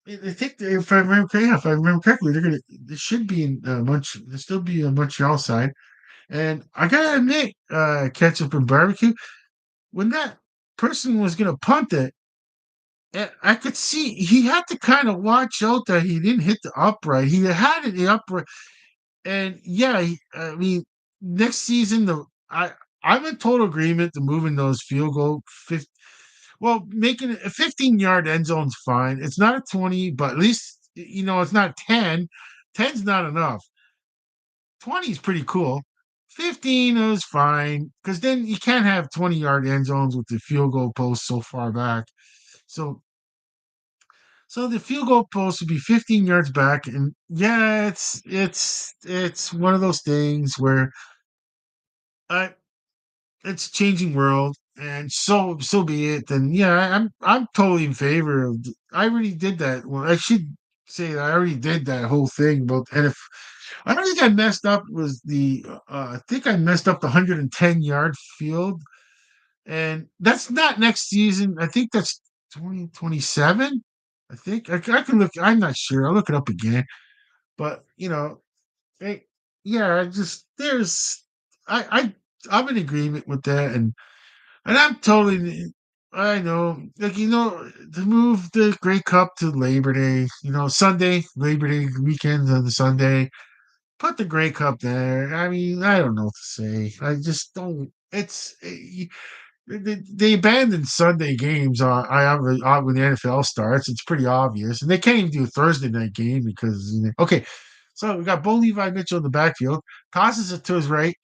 I think if I remember correctly, they should be in they still be on Montreal side. And I gotta admit, ketchup and barbecue, when that person was gonna punt it, I could see he had to kind of watch out that he didn't hit the upright. He had it the upright, and yeah, I mean, next season I'm in total agreement to moving those field goal 50. Well, making it a 15-yard end zone's fine. It's not a 20, but at least it's not 10. 10's not enough. 20 is pretty cool. 15 is fine because then you can't have 20-yard end zones with the field goal post so far back. So the field goal post would be 15 yards back, and yeah, it's one of those things where I it's changing world, and so be it. Then yeah, I'm totally in favor of. I already did that. Well, I should say that I already did that whole thing about. And if I don't think I messed up was I think I messed up the 110-yard field, and that's not next season. I think that's 2027. I think I can look. I'm not sure. I'll look it up again. But eh, yeah, I just there's I I'm in agreement with that, and I'm totally. I know, like to move the Grey Cup to Labor Day, Sunday, Labor Day weekend on the Sunday. Put the Grey Cup there. I mean, I don't know what to say. I just don't. They abandoned Sunday games. When the NFL starts, it's pretty obvious, and they can't even do a Thursday night game because okay. So we got Bo Levi Mitchell in the backfield, tosses it to his right.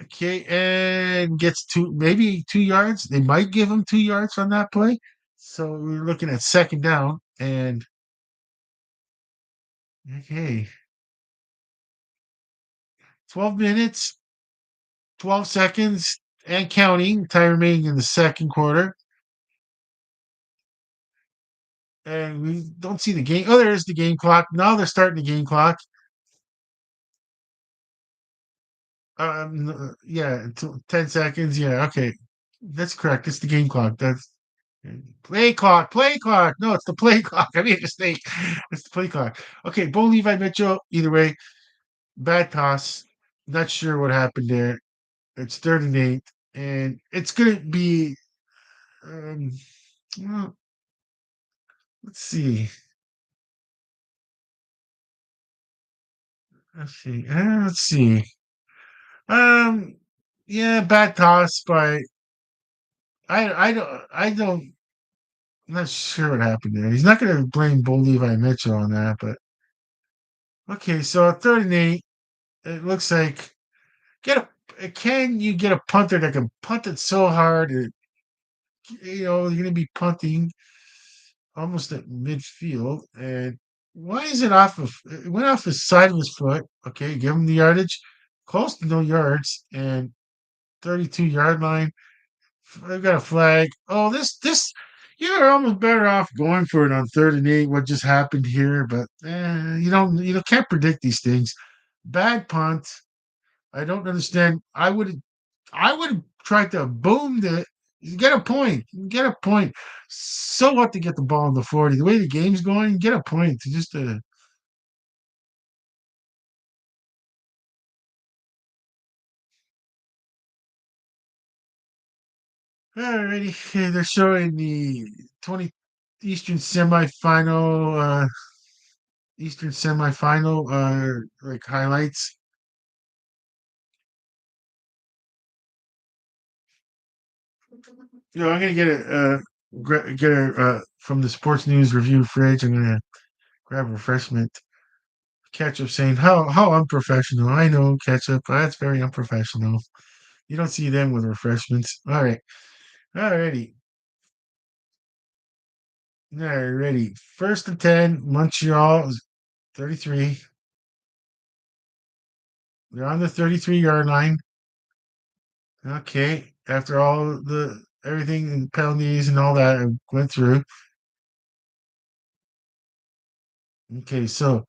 Okay, and gets maybe 2 yards. They might give him 2 yards on that play. So we're looking at second down, and okay, 12 minutes, 12 seconds, and counting. Time remaining in the second quarter, and we don't see the game. Oh, there is the game clock. Now they're starting the game clock. Yeah, 10 seconds. Yeah, okay, that's correct. It's the game clock. That's play clock. Play clock. No, it's the play clock. I made a mistake. It's the play clock. Okay, Bo Levi Mitchell. Either way, bad toss. Not sure what happened there. It's 38, and it's gonna be. Um, well, let's see. Let's see. Um, yeah, bad toss by. I don't. I'm not sure what happened there. He's not going to blame Bo Levi Mitchell on that, but okay. So at 38, it looks like get can you get a punter that can punt it so hard? You're going to be punting almost at midfield, and why is it off of? It went off the side of his foot. Okay, give him the yardage, close to no yards, and 32-yard line. I've got a flag. Oh, this you're almost better off going for it on 3rd and 8. What just happened here? But can't predict these things. Bad punt. I don't understand. I would have tried to boom You get a point. You get a point. So what to get the ball in the 40? The way the game's going, get a point. Just alrighty. Okay, they're showing the 20 Eastern semifinal Eastern semifinal like highlights. I'm gonna get it get it from the sports news review fridge. I'm gonna grab a refreshment. Ketchup saying, how unprofessional. I know, Ketchup. That's very unprofessional. You don't see them with refreshments. All right. Alrighty. Alrighty. First and 10, Montreal is 33. They're on the 33-yard line. Okay. After all the everything and penalties and all that I went through. Okay, so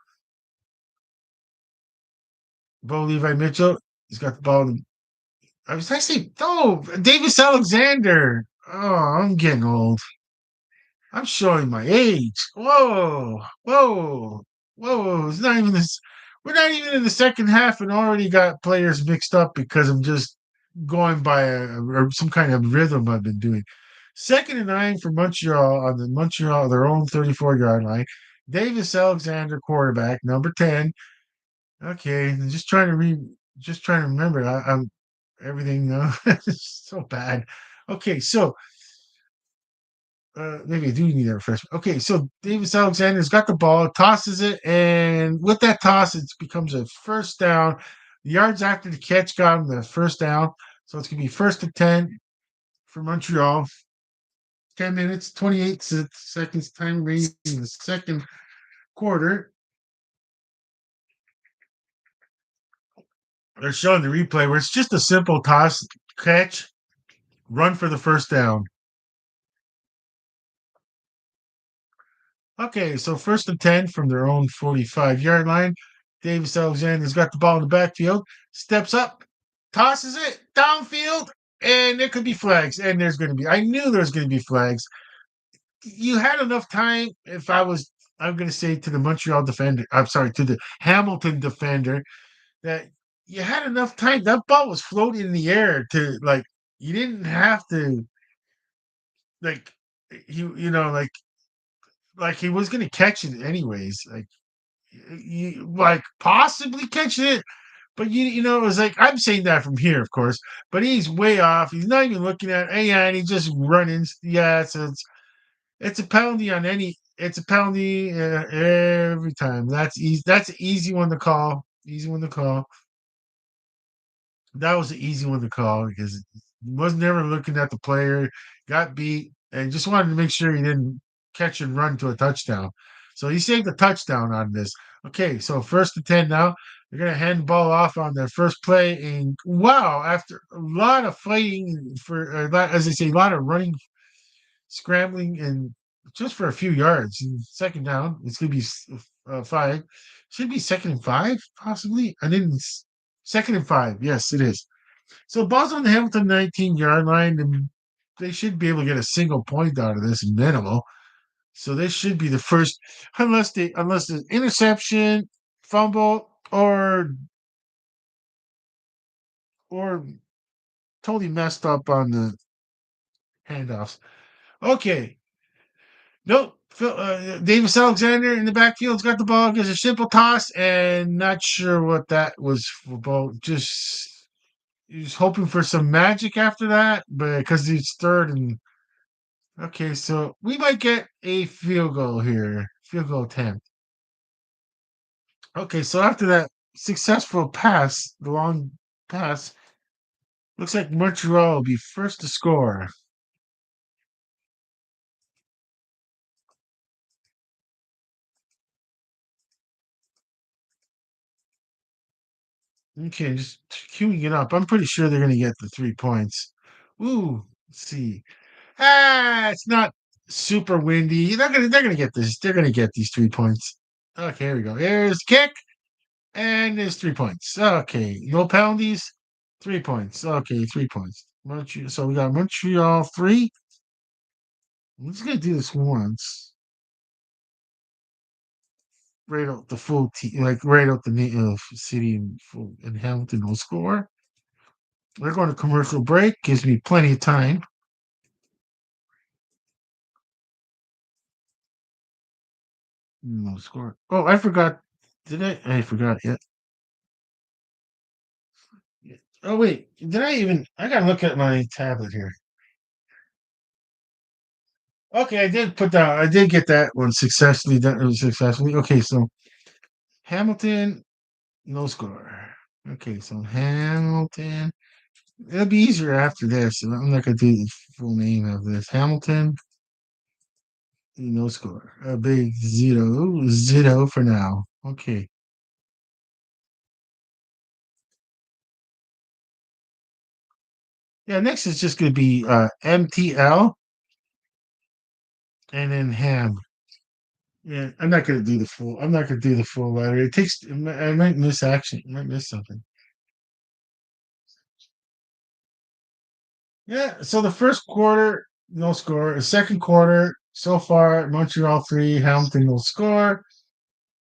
Bo Levi Mitchell, he's got the ball. I was actually no Davis Alexander. Oh, I'm getting old. I'm showing my age. Whoa, whoa, whoa! It's not even this. We're not even in the second half, and already got players mixed up because I'm just going by or some kind of rhythm I've been doing. Second and 9 for Montreal on the Montreal their own 34-yard line. Davis Alexander, quarterback, number 10. Okay, I'm just trying to remember. I'm everything. It's so bad. Okay, so maybe I do need a refreshment. Okay, so Davis Alexander's got the ball, tosses it, and with that toss, it becomes a first down. The yards after the catch got him the first down, so it's gonna be first and 10 for Montreal. 10 minutes, 28 seconds time remaining in the second quarter. They're showing the replay where it's just a simple toss, catch, run for the first down. Okay, so first and 10 from their own 45-yard line. Davis Alexander's got the ball in the backfield, steps up, tosses it downfield, and there could be flags. And there's going to be, I knew there was going to be flags. You had enough time. I'm going to say to the Montreal defender, I'm sorry, to the Hamilton defender, that you had enough time. That ball was floating in the air to, like, you didn't have to, like, like he was going to catch it anyways. You like possibly catching it, but it was like I'm saying that from here, of course, but he's way off. He's not even looking at it, yeah, and he's just running. Yeah, it's a penalty on any. It's a penalty every time. That's easy. That's an easy one to call. Easy one to call. That was an easy one to call because he was never looking at the player, got beat, and just wanted to make sure he didn't catch and run to a touchdown. So he saved a touchdown on this. Okay, so first and 10 now. They're going to hand the ball off on their first play. And wow, after a lot of fighting as they say, a lot of running, scrambling, and just for a few yards. And second down, it's going to be 5. Should be second and 5, possibly. I didn't. Second and 5. Yes, it is. So ball's on the Hamilton 19-yard line, and they should be able to get a single point out of this minimal. So this should be the first, unless there's interception, fumble, or totally messed up on the handoffs. Okay, nope. Davis Alexander in the backfield's got the ball, gives a simple toss, and not sure what that was about. Just he's hoping for some magic after that, but because he's third and okay, so we might get a field goal here. Field goal attempt. Okay, so after that successful pass, the long pass, looks like Montreal will be first to score. Okay, just queuing it up. I'm pretty sure they're going to get the 3 points. Ooh, let's see. It's not super windy. They're gonna get this. They're gonna get these 3 points. Okay, here we go. Here's kick. And there's 3 points. Okay. No penalties. 3 points. Okay, 3 points. Montreal. So we got Montreal 3. I'm just gonna do this once. Right out the full team, like right out the city and full and Hamilton will score. We're going to commercial break. Gives me plenty of time. No score. Oh, I forgot. Did I? I forgot. Yeah. Oh wait, did I even? I gotta look at my tablet here. Okay, I did put down. I did get that one successfully. That was successfully. Okay, so Hamilton, no score. Okay, so Hamilton. It'll be easier after this. I'm not gonna do the full name of this. Hamilton, no score. A big zero, zero for now. Okay. Yeah, next is just gonna be MTL and then Ham. Yeah, I'm not gonna do the full. I'm not gonna do the full letter. It takes. I might miss action. I might miss something. Yeah. So the first quarter, no score. The second quarter, so far, Montreal 3, Hamilton no score.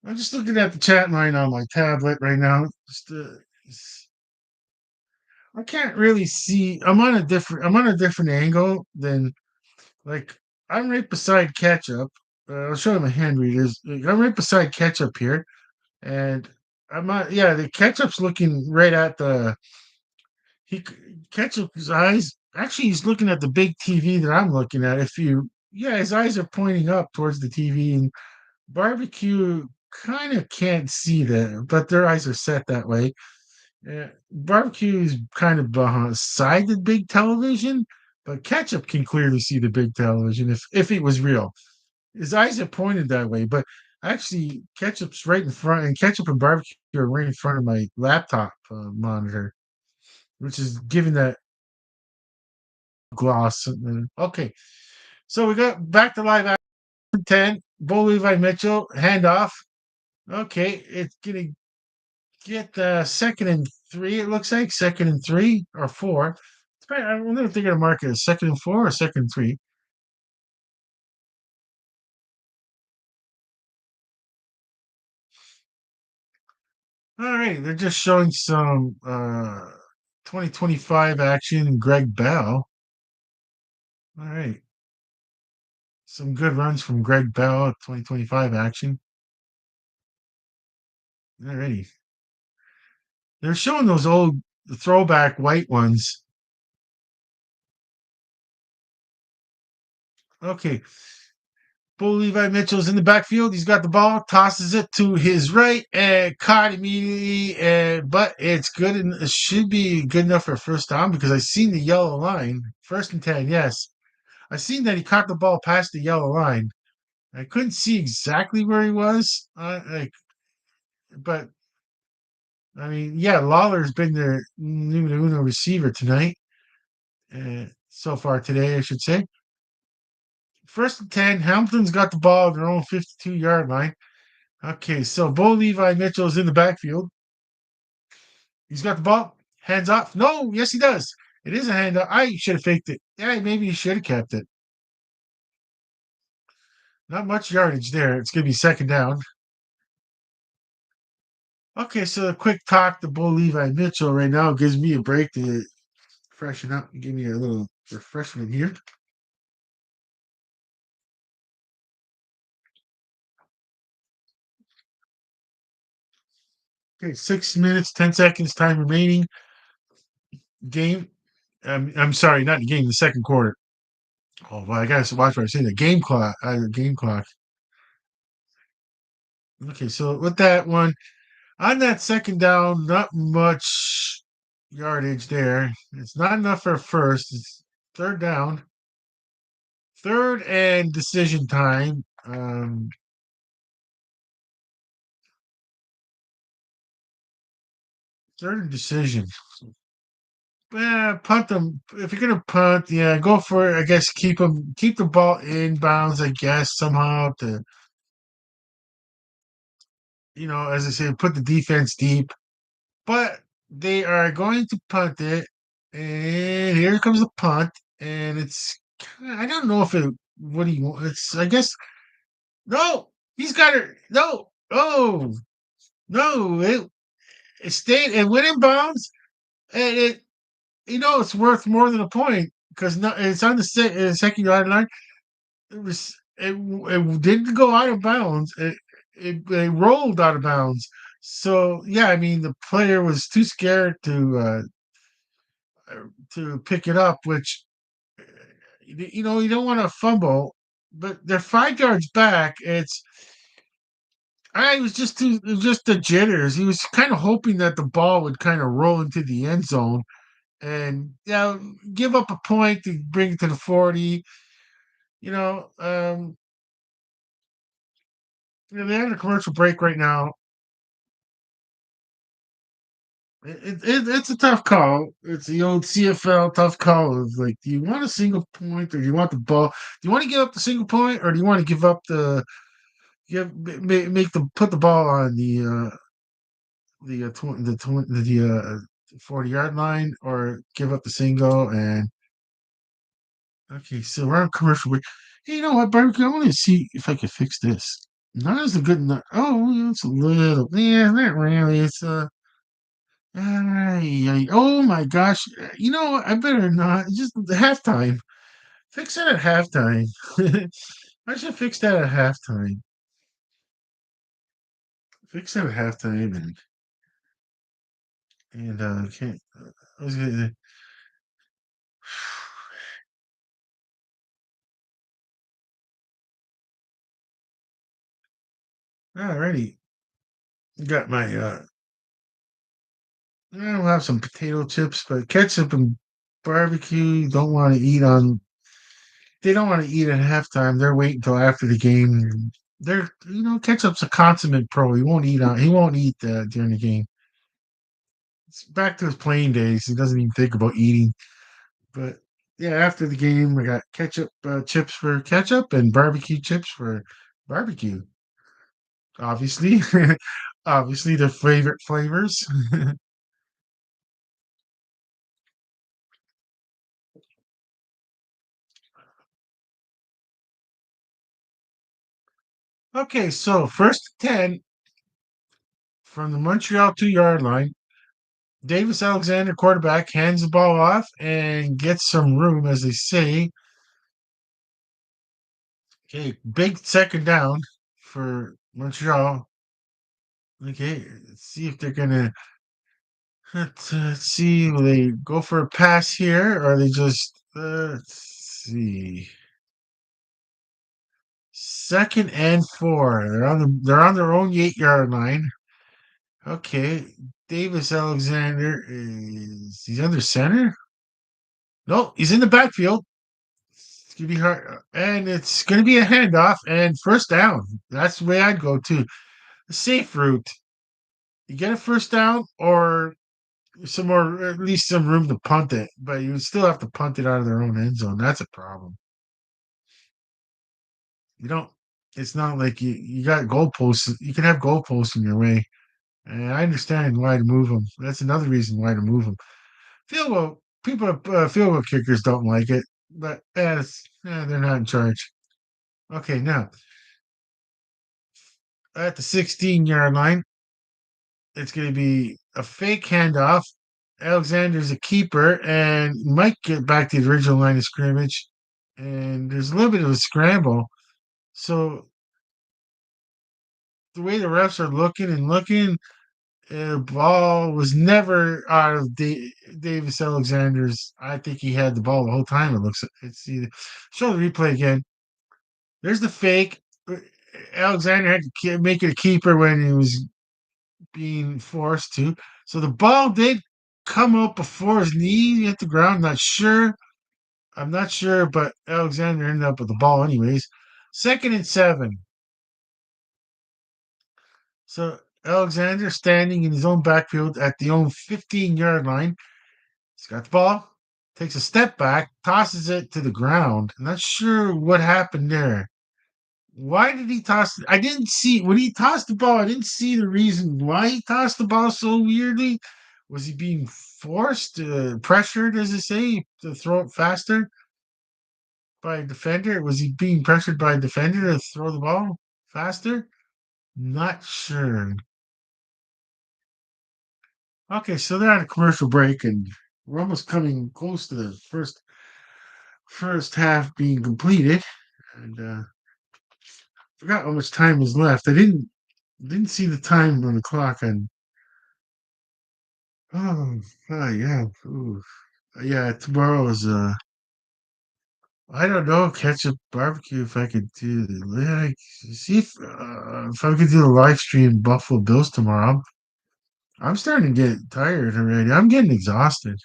I'm just looking at the chat line on my tablet right now. I can't really see. I'm on a different angle than like. I'm right beside Ketchup. I'll show you my hand readers. I'm right beside Ketchup here, and I'm not. Yeah, the Ketchup's looking right at the he Ketchup's eyes. Actually, he's looking at the big TV that I'm looking at. If you, yeah, his eyes are pointing up towards the TV, and barbecue kind of can't see that, but their eyes are set that way. Barbecue is kind of beside the big television, but Ketchup can clearly see the big television if it was real. His eyes are pointed that way, but actually, Ketchup's right in front, and Ketchup and Barbecue are right in front of my laptop monitor, which is giving that gloss. Okay, so we got back to live action 10. Bo Levi Mitchell, handoff. Okay, it's gonna get second and three. It looks like second and three or four. I wonder if they're gonna mark it as second and four or second and three. All right, they're just showing some 2025 action. Greg Bell. All right, some good runs from Greg Bell. 2025 action. All right, they're showing those old throwback white ones. Okay, Bo Levi Mitchell's in the backfield. He's got the ball, tosses it to his right, and caught immediately. But it's good, and it should be good enough for a first down because I seen the yellow line. First and 10, yes. I seen that he caught the ball past the yellow line. I couldn't see exactly where he was, but I mean, yeah, Lawler's been their numero uno receiver tonight. So far today, I should say. First and 10, Hamilton's got the ball at their own 52-yard line. Okay, so Bo Levi Mitchell is in the backfield. He's got the ball. Hands off. No, yes, he does. It is a hand off. I should have faked it. Yeah, maybe he should have kept it. Not much yardage there. It's going to be second down. Okay, so a quick talk to Bo Levi Mitchell right now gives me a break to freshen up and give me a little refreshment here. Okay, 6 minutes, 10 seconds, time remaining. Game. I'm sorry, not the game, the second quarter. Oh, well, I got to watch what I say. The game clock. Game clock. Okay, so with that one, on that second down, not much yardage there. It's not enough for a first. It's third down. Third and decision time. Third and decision. Punt them. If you're gonna punt, yeah, go for it. I guess keep the ball in bounds. I guess somehow to, as I say, put the defense deep. But they are going to punt it, and here comes the punt, and I don't know if it what he wa it's I guess no, he's got it. No, oh, no, it stayed, it went in bounds, and it's worth more than a point because no, it's on the second yard line. It didn't go out of bounds. It rolled out of bounds. So yeah, I mean the player was too scared to pick it up, which you don't want to fumble, but they're 5 yards back. I was just too it was just the jitters. He was kind of hoping that the ball would kind of roll into the end zone and yeah, give up a point to bring it to the 40. You know, um, they're having a commercial break right now. It's a tough call. It's the old CFL tough call of like, do you want a single point or do you want the ball? Do you want to give up the single point or do you want to give up make the put the ball on the 40-yard line or give up the single and okay, so we're on commercial break. Hey, you know what, barbecue? I want to see if I can fix this. Not as a good. Oh, it's a little. Yeah, not really. It's oh my gosh! You know what? I better not. Just the halftime. Fix it at halftime. I should fix that at halftime. Fix it at halftime and can't. I was gonna. Alrighty, got my. I'll have some potato chips, but ketchup and barbecue don't want to eat on. They don't want to eat at halftime. They're waiting until after the game. Ketchup's a consummate pro. He won't eat on. He won't eat during the game. It's back to his playing days. He doesn't even think about eating. But yeah, after the game, we got ketchup chips for ketchup and barbecue chips for barbecue. Obviously, obviously their favorite flavors. Okay, so first 10 from the Montreal 2-yard line. Davis Alexander, quarterback, hands the ball off and gets some room, as they say. Okay, big second down for Montreal. Okay, let's see if they're gonna let's see. Will they go for a pass here, or are they just let's see. Second and 4. They're on their own 8-yard line. Okay, Davis Alexander he's under center? No, he's in the backfield. It's gonna be hard, and it's gonna be a handoff and first down. That's the way I'd go too. The safe route. You get a first down or some more, at least some room to punt it, but you still have to punt it out of their own end zone. That's a problem. You don't. It's not like you got goalposts. You can have goalposts in your way, and I understand why to move them. That's another reason why to move them. Field goal people, field goal kickers don't like it, but they're not in charge. Okay, now at the 16-yard line, it's going to be a fake handoff. Alexander's a keeper and might get back to the original line of scrimmage. And there's a little bit of a scramble. So the way the refs are looking and looking, ball was never out of Davis Alexander's. I think he had the ball the whole time. It looks. It's either, show the replay again. There's the fake. Alexander had to make it a keeper when he was being forced to. So the ball did come up before his knee hit the ground. Not sure. I'm not sure, but Alexander ended up with the ball anyways. Second and 7. So Alexander standing in his own backfield at the own 15-yard line. He's got the ball, takes a step back, tosses it to the ground. I'm not sure what happened there. Why did he toss it? I didn't see when he tossed the ball. I didn't see the reason why he tossed the ball so weirdly. Was he being forced, pressured, as they say, to throw it faster by a defender? Was he being pressured by a defender to throw the ball faster? Not sure. Okay, so they're on a commercial break, and we're almost coming close to the first half being completed. And forgot how much time is left. I didn't see the time on the clock. And yeah, ooh, yeah. Tomorrow is I don't know, ketchup barbecue. If I could do like see if I could do the live stream Buffalo Bills tomorrow. I'm starting to get tired already. I'm getting exhausted.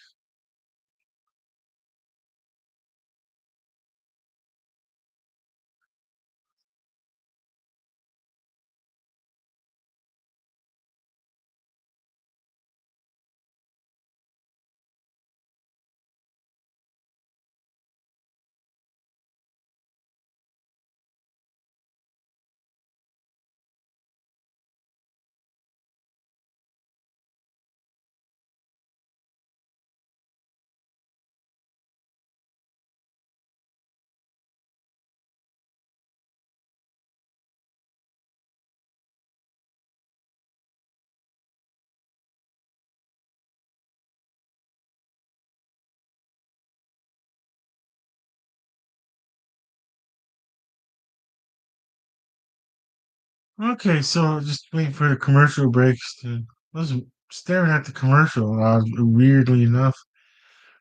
Okay, so just waiting for the commercial breaks to. I was staring at the commercial, weirdly enough.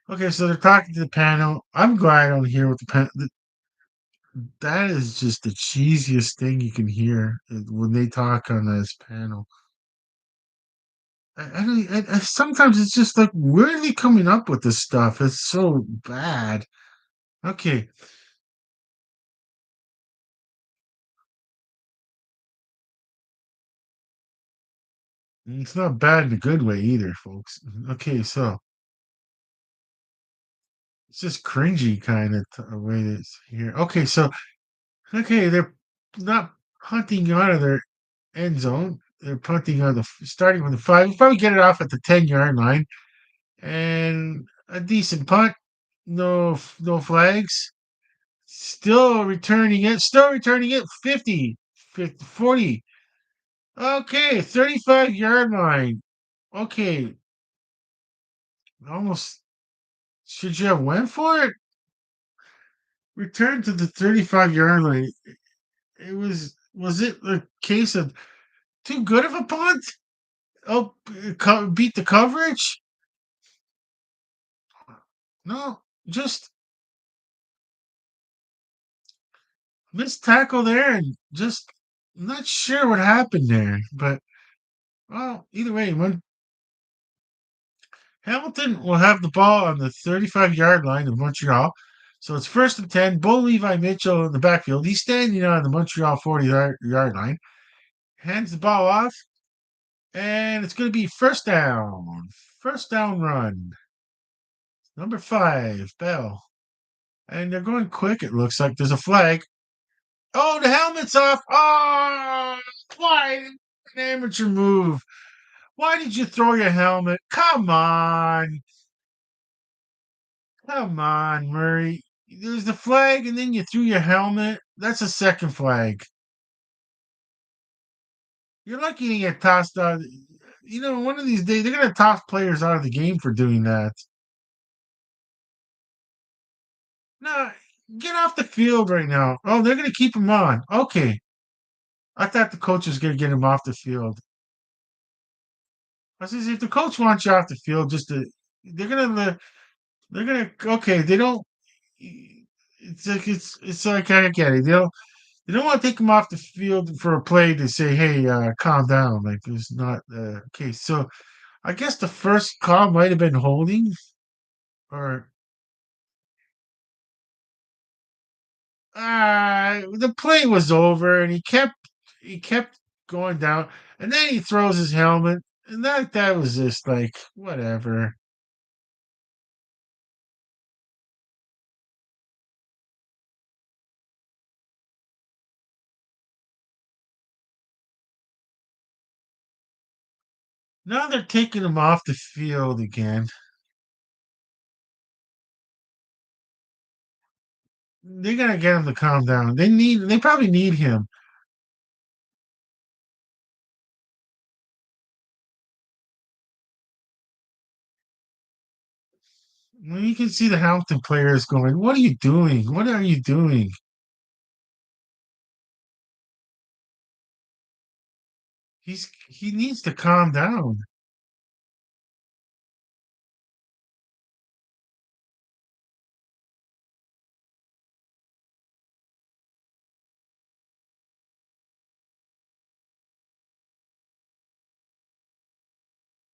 Okay, so they're talking to the panel. I'm glad I don't hear what the that is just the cheesiest thing you can hear when they talk on this panel. Sometimes it's just like, where are they coming up with this stuff? It's so bad. Okay, it's not bad in a good way either, folks. Okay, so it's just cringy kind of way that's here. Okay, so okay, they're not punting out of their end zone. They're punting on starting from the five. You probably get it off at the 10-yard line, and a decent punt. No flags. Still returning it 50, 40. Okay, 35-yard line. Okay, almost. Should you have went for it? Return to the 35-yard line. Was it a case of too good of a punt? Oh, beat the coverage? No, just missed tackle there, and just not sure what happened there. But well, either way, when Hamilton will have the ball on the 35-yard line of Montreal. So it's first and 10. Bo Levi Mitchell in the backfield. He's standing on the Montreal 40-yard line. Hands the ball off, and it's going to be first down. First down run. Number 5, Bell. And they're going quick, it looks like. There's a flag. Oh, the helmet's off. Oh, why? An amateur move. Why did you throw your helmet? Come on. Come on, Murray. There's the flag, and then you threw your helmet. That's a second flag. You're lucky to get tossed out. You know, one of these days, they're going to toss players out of the game for doing that. No, get off the field right now. Oh, they're going to keep him on. Okay. I thought the coach was going to get him off the field. I says, if the coach wants you off the field, they're gonna, they're gonna, okay, they don't, it's like, I get it. They don't want to take him off the field for a play to say, hey, calm down. Like, it's not, okay. So I guess the first call might have been holding, or, the play was over, and he kept going down, and then he throws his helmet, and that was just like, whatever. Now they're taking him off the field again. They gotta get him to calm down. They probably need him. Well, you can see the Hamilton players going, "What are you doing? What are you doing?" He needs to calm down.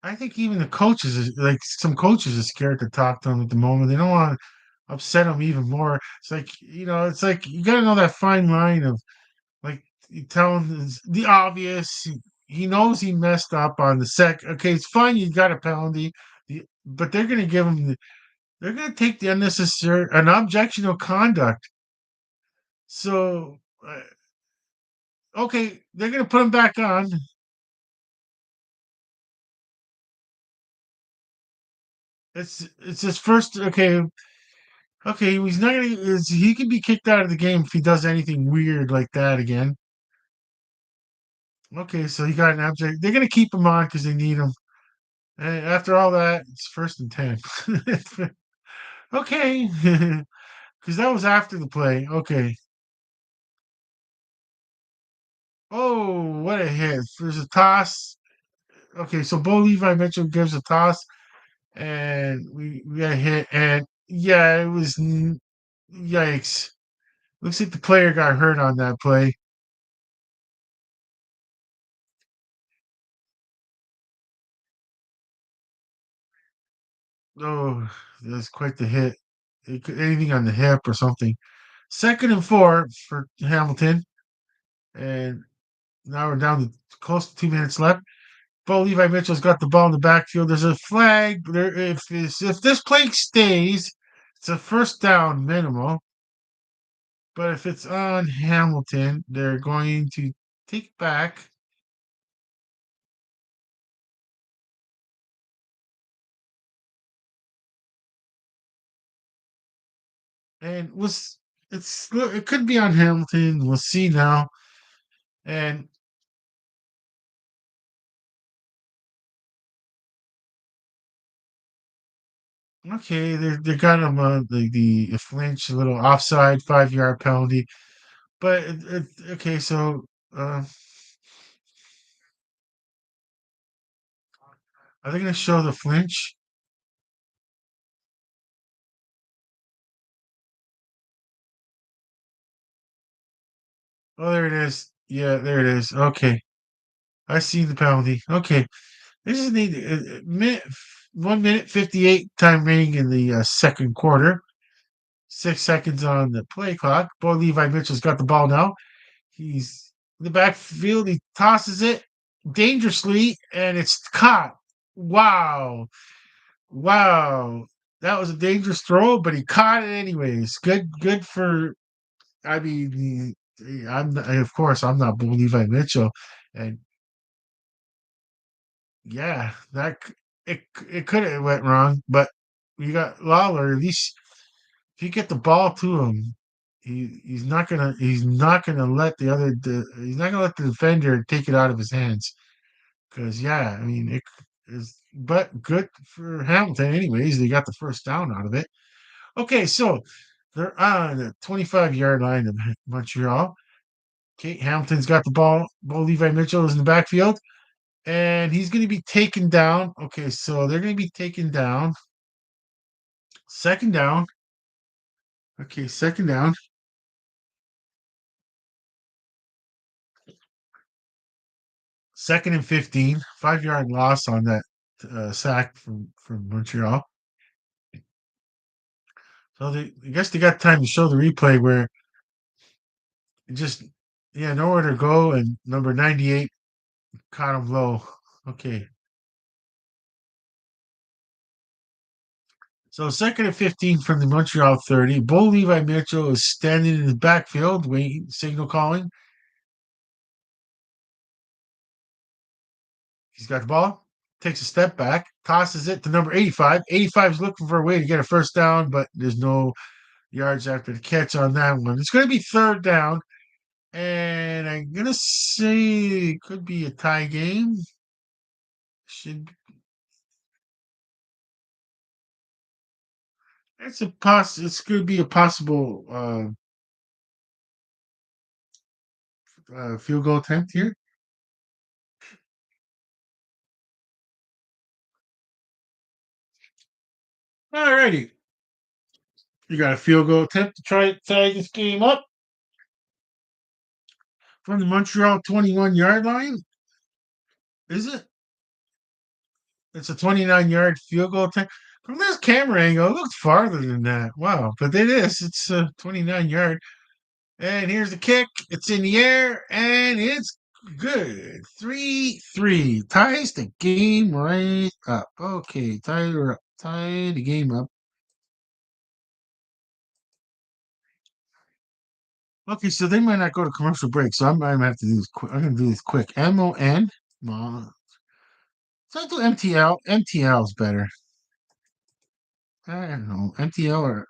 I think even the coaches, like some coaches, are scared to talk to him at the moment. They don't want to upset him even more. It's like it's like you got to know that fine line of like you tell him the obvious. He knows he messed up on the sec. Okay, it's fine. You got a penalty, but they're going to give him. They're going to take the unnecessary an objectionable conduct. So okay, they're going to put him back on. It's his first. Okay, okay, he's not gonna. He can be kicked out of the game if he does anything weird like that again. Okay, so he got an object. They're gonna keep him on because they need him. And after all that, it's 1st and 10. Okay, because that was after the play. Okay. Oh, what a hit! There's a toss. Okay, so Bo Levi Mitchell gives a toss, and we got a hit, and yeah, it was yikes. Looks like the player got hurt on that play. Oh, that's quite the hit. Anything on the hip or something. 2nd and 4 for Hamilton, and now we're down to close to 2 minutes left. Bo Levi Mitchell's got the ball in the backfield. There's a flag. If this play stays, it's a first down minimal. But if it's on Hamilton, they're going to take back. And it could be on Hamilton. We'll see now. And okay, they got him the flinch, a little offside 5-yard penalty. But okay, so are they going to show the flinch? Oh, there it is. Yeah, there it is. Okay, I see the penalty. Okay, this is the 1 minute 58 time remaining in the second quarter. 6 seconds on the play clock. Bo Levi Mitchell's got the ball now. He's in the backfield. He tosses it dangerously, and it's caught. Wow. Wow. That was a dangerous throw, but he caught it anyways. Good for, I mean, of course, I'm not Bo Levi Mitchell. And yeah, it could have went wrong, but you got Lawler. At least if you get the ball to him, he's not gonna let he's not gonna let the defender take it out of his hands. Because yeah, I mean it is, but good for Hamilton anyways. They got the first down out of it. Okay, so they're on the 25-yard line of Montreal. Okay, Hamilton's got the ball. Bo Levi Mitchell is in the backfield, and he's going to be taken down. Okay, so they're going to be taken down. 2nd down. Okay, 2nd down. 2nd and 15. 5-yard loss on that sack from Montreal. So I guess they got time to show the replay where it just yeah nowhere to go, and number 98 caught him low. Okay, so 2nd and 15 from the Montreal 30. Bo Levi Mitchell is standing in the backfield, waiting, signal calling. He's got the ball. takes a step back, tosses it to number 85. 85 is looking for a way to get a first down, but there's no yards after the catch on that one. It's going to be third down, and I'm going to say it could be a tie game. Should It's going to be a possible field goal attempt here. Alrighty, you got a field goal attempt to try to tie this game up from the Montreal 21-yard line. Is it? It's a 29-yard field goal attempt. From this camera angle, it looks farther than that. Wow, but it is. It's a 29-yard. And here's the kick. It's in the air, and it's good. 3-3. Ties the game right up. Okay, tie the game up. Okay, so they might not go to commercial break, so I might have to do this quick. I'm gonna do this quick. MON. So I do MTL. MTL is better. I don't know. MTL or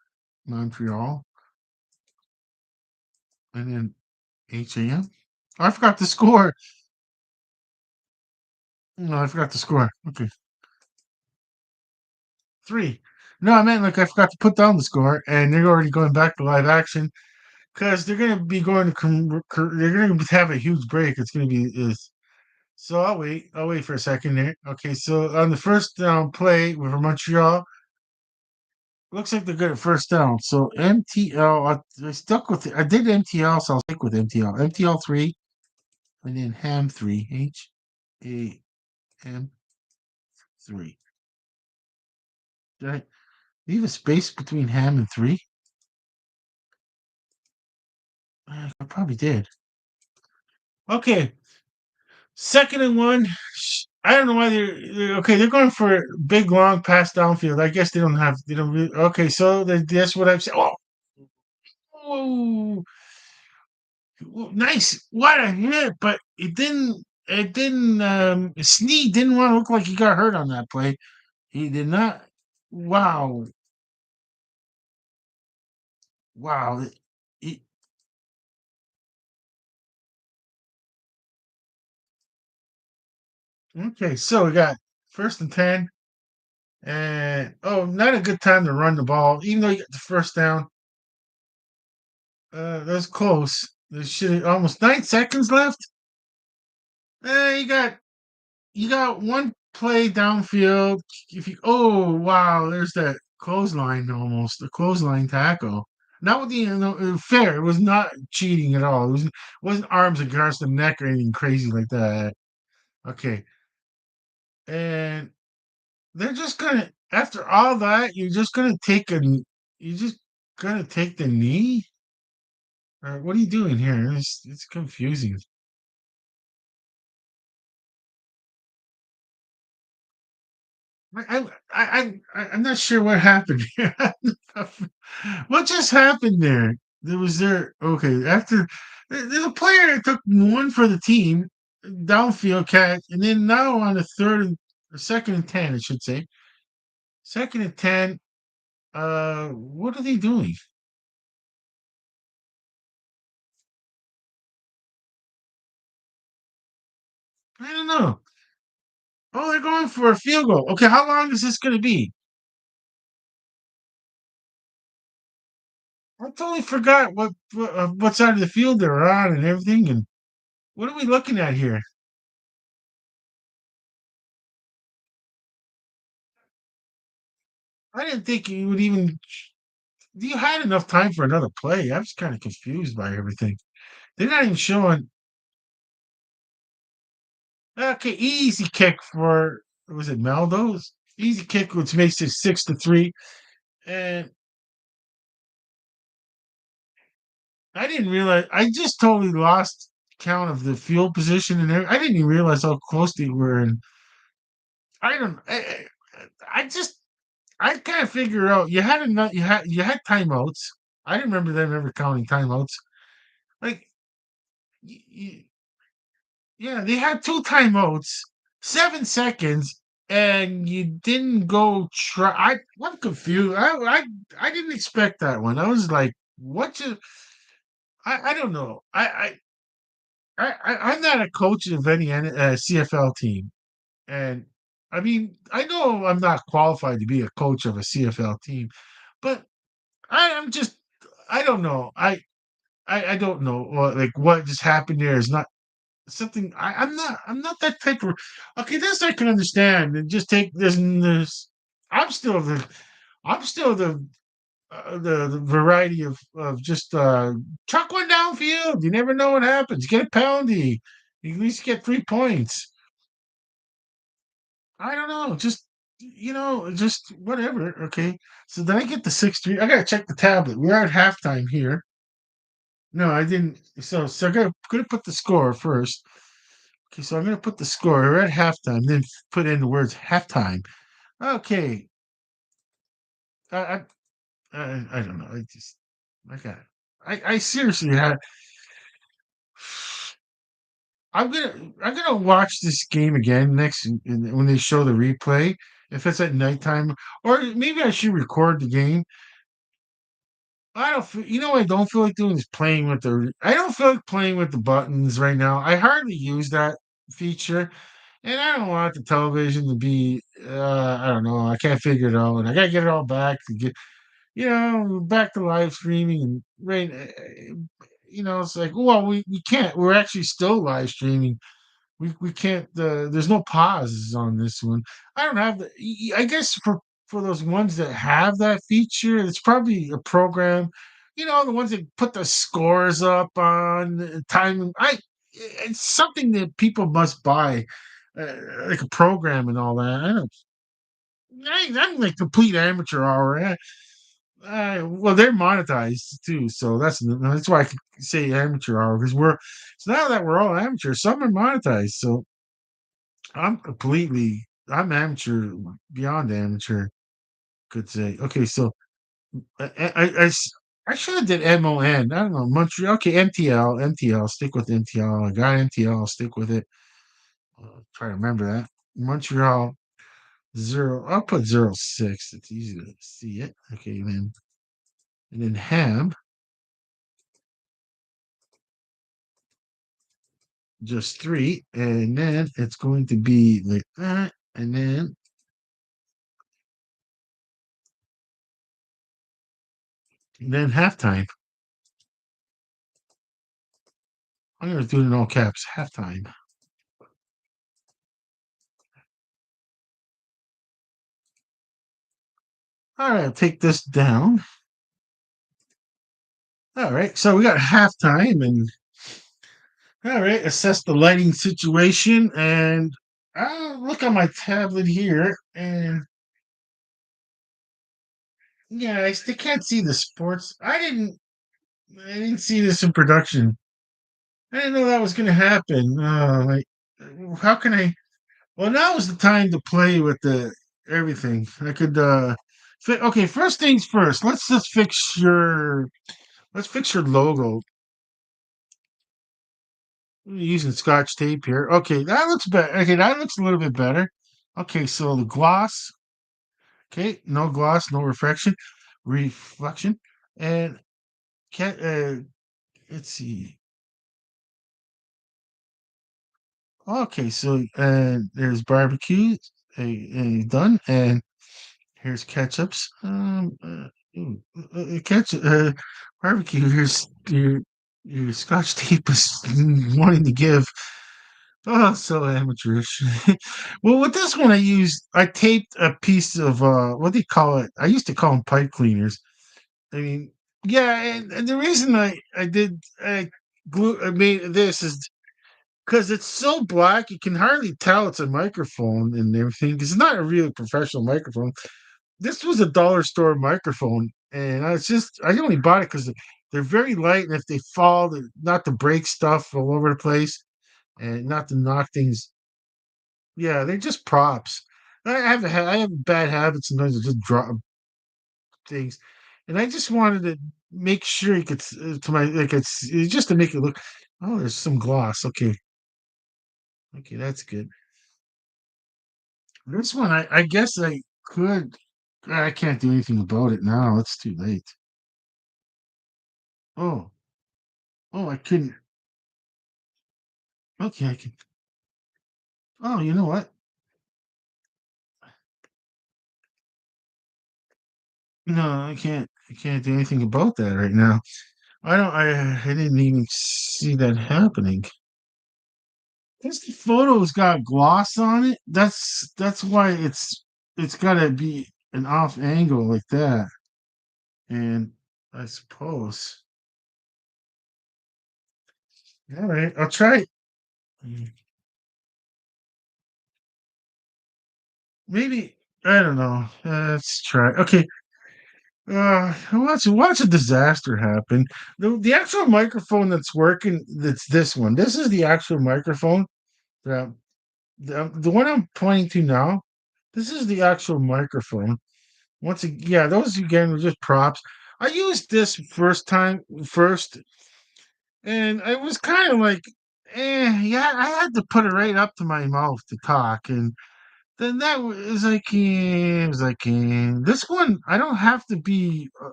Montreal. And then HAM. I forgot the score. No, I forgot the score. Okay. 3. No, I meant like I forgot to put down the score, and they're already going back to live action because they're going to be going to they're going to have a huge break. It's going to be is so I'll wait. I'll wait for a second there. Okay, so on the first down play with Montreal, looks like they're good at first down. So MTL, I stuck with it. I did MTL, so I'll stick with MTL. MTL 3, and then Ham 3. HAM 3. Did I leave a space between Ham and 3? I probably did. Okay, second and one. I don't know why they're okay. They're going for a big long pass downfield. I guess they don't really, okay. So that's what I've said. Oh, whoa, nice. What a hit, but it didn't Snead didn't want to look like he got hurt on that play. He did not. Wow. Wow. He- okay, so we got first and 10. And oh, not a good time to run the ball, even though you got the first down. That's close. There should almost 9 seconds left. You got one play downfield. If you wow, there's that clothesline almost a clothesline tackle. Not with the fair. It was not cheating at all. Wasn't arms across the neck or anything crazy like that. Okay, and they're just gonna after all that, you're just gonna take the knee. What are you doing here? It's confusing. I'm not sure what happened here. What just happened there? Okay after there's a player that took one for the team downfield catch, and then now on the second and 10, I should say, second and 10. What are they doing? I don't know. Oh, they're going for a field goal. Okay, how long is this going to be? I totally forgot what side of the field they're on and everything. And what are we looking at here? I didn't think you would even. You had enough time for another play. I was kind of confused by everything. They're not even showing. Okay, easy kick for was it Maldo's? Easy kick, which makes it 6-3. And I didn't realize. I just totally lost count of the field position and I didn't even realize how close they were. And I don't. I just I can't figure out. You had timeouts. I didn't remember them ever counting timeouts. Like, y- y- yeah, they had two timeouts, 7 seconds. and you didn't go try. I'm confused. I didn't expect that one. I was like, what? I don't know. I'm not a coach of any CFL team, and I mean, I know I'm not qualified to be a coach of a CFL team, but I'm just, I don't know. I don't know. Like what just happened there is not something. I'm not that type of. Okay, this I can understand. And just take this. I'm still the. I'm still the variety of just chuck one downfield. You never know what happens. Get a penalty. You at least get 3 points. I don't know. Just just whatever. Okay. So then I get the 6-3. I gotta check the tablet. We're at halftime here. No, I didn't. So I'm gonna put the score first. Okay, so I'm gonna put the score. We're at halftime. Then put in the words halftime. Okay. I I I don't know. I got. I seriously had. I'm gonna watch this game again when they show the replay. If it's at nighttime, or maybe I should record the game. I don't. What I don't feel like doing is playing with the. I don't feel like playing with the buttons right now. I hardly use that feature, and I don't want the television to be. I don't know. I can't figure it out, and I gotta get it all back to get. Back to live streaming and right. It's like, well, we can't. We're actually still live streaming. We can't. There's no pauses on this one. I don't have the. I guess for those ones that have that feature, it's probably a program. The ones that put the scores up on time. It's something that people must buy, like a program and all that. I don't. I'm like complete amateur already. Well, they're monetized too, so that's why I can say amateur hour because we're. So now that we're all amateur, some are monetized. So I'm amateur beyond amateur, could say. Okay, so I should have did MON. I don't know, Montreal. Okay, MTL. Stick with MTL. I got MTL. I'll stick with it. Try to remember that. Montreal 0. I'll put 06. It's easy to see it. Okay, and then Ham, just 3, and then it's going to be like that, and then halftime. I'm gonna do it in all caps. Halftime. All right, I'll take this down. All right, so we got halftime, and all right, assess the lighting situation, and I'll look on my tablet here, and yeah, I still can't see the sports. I didn't see this in production. I didn't know that was going to happen. How can I? Well, now is the time to play with the everything. I could. Okay, first things first. Let's fix your logo using Scotch tape here. Okay, that looks better. Okay, that looks a little bit better. Okay, so the gloss. Okay, no gloss, no reflection, and can let's see. Okay, so there's barbecue, done, and here's ketchups. Ketchup, barbecue. Here's your Scotch tape is wanting to give. Oh, so amateurish. Well, with this one, I taped a piece of what do you call it? I used to call them pipe cleaners. I mean, yeah, and the reason I made this is because it's so black, you can hardly tell it's a microphone and everything. Because it's not a real professional microphone. This was a dollar store microphone, and I only bought it because they're very light, and if they fall, not to break stuff all over the place and not to knock things. Yeah, they're just props. I have a bad habit sometimes to just drop things, and I just wanted to make sure you could to my like it's just to make it look. Oh, there's some gloss. Okay, okay, that's good. This one, I guess I could. I can't do anything about it now. It's too late. Oh, oh, I couldn't. Okay, I can. Oh, you know what? No, I can't. I can't do anything about that right now. I don't. I didn't even see that happening. This photo's got gloss on it. That's why it's got to be an off angle like that. And I suppose. All right, I'll try it. Maybe I don't know. Let's try. Okay. Watch a disaster happen. The actual microphone that's working. That's this one. This is the actual microphone. The the one I'm pointing to now. This is the actual microphone. Once again, yeah, those again were just props. I used this first, and I was kind of like, yeah, I had to put it right up to my mouth to talk, and then that was like, this one, I don't have to be I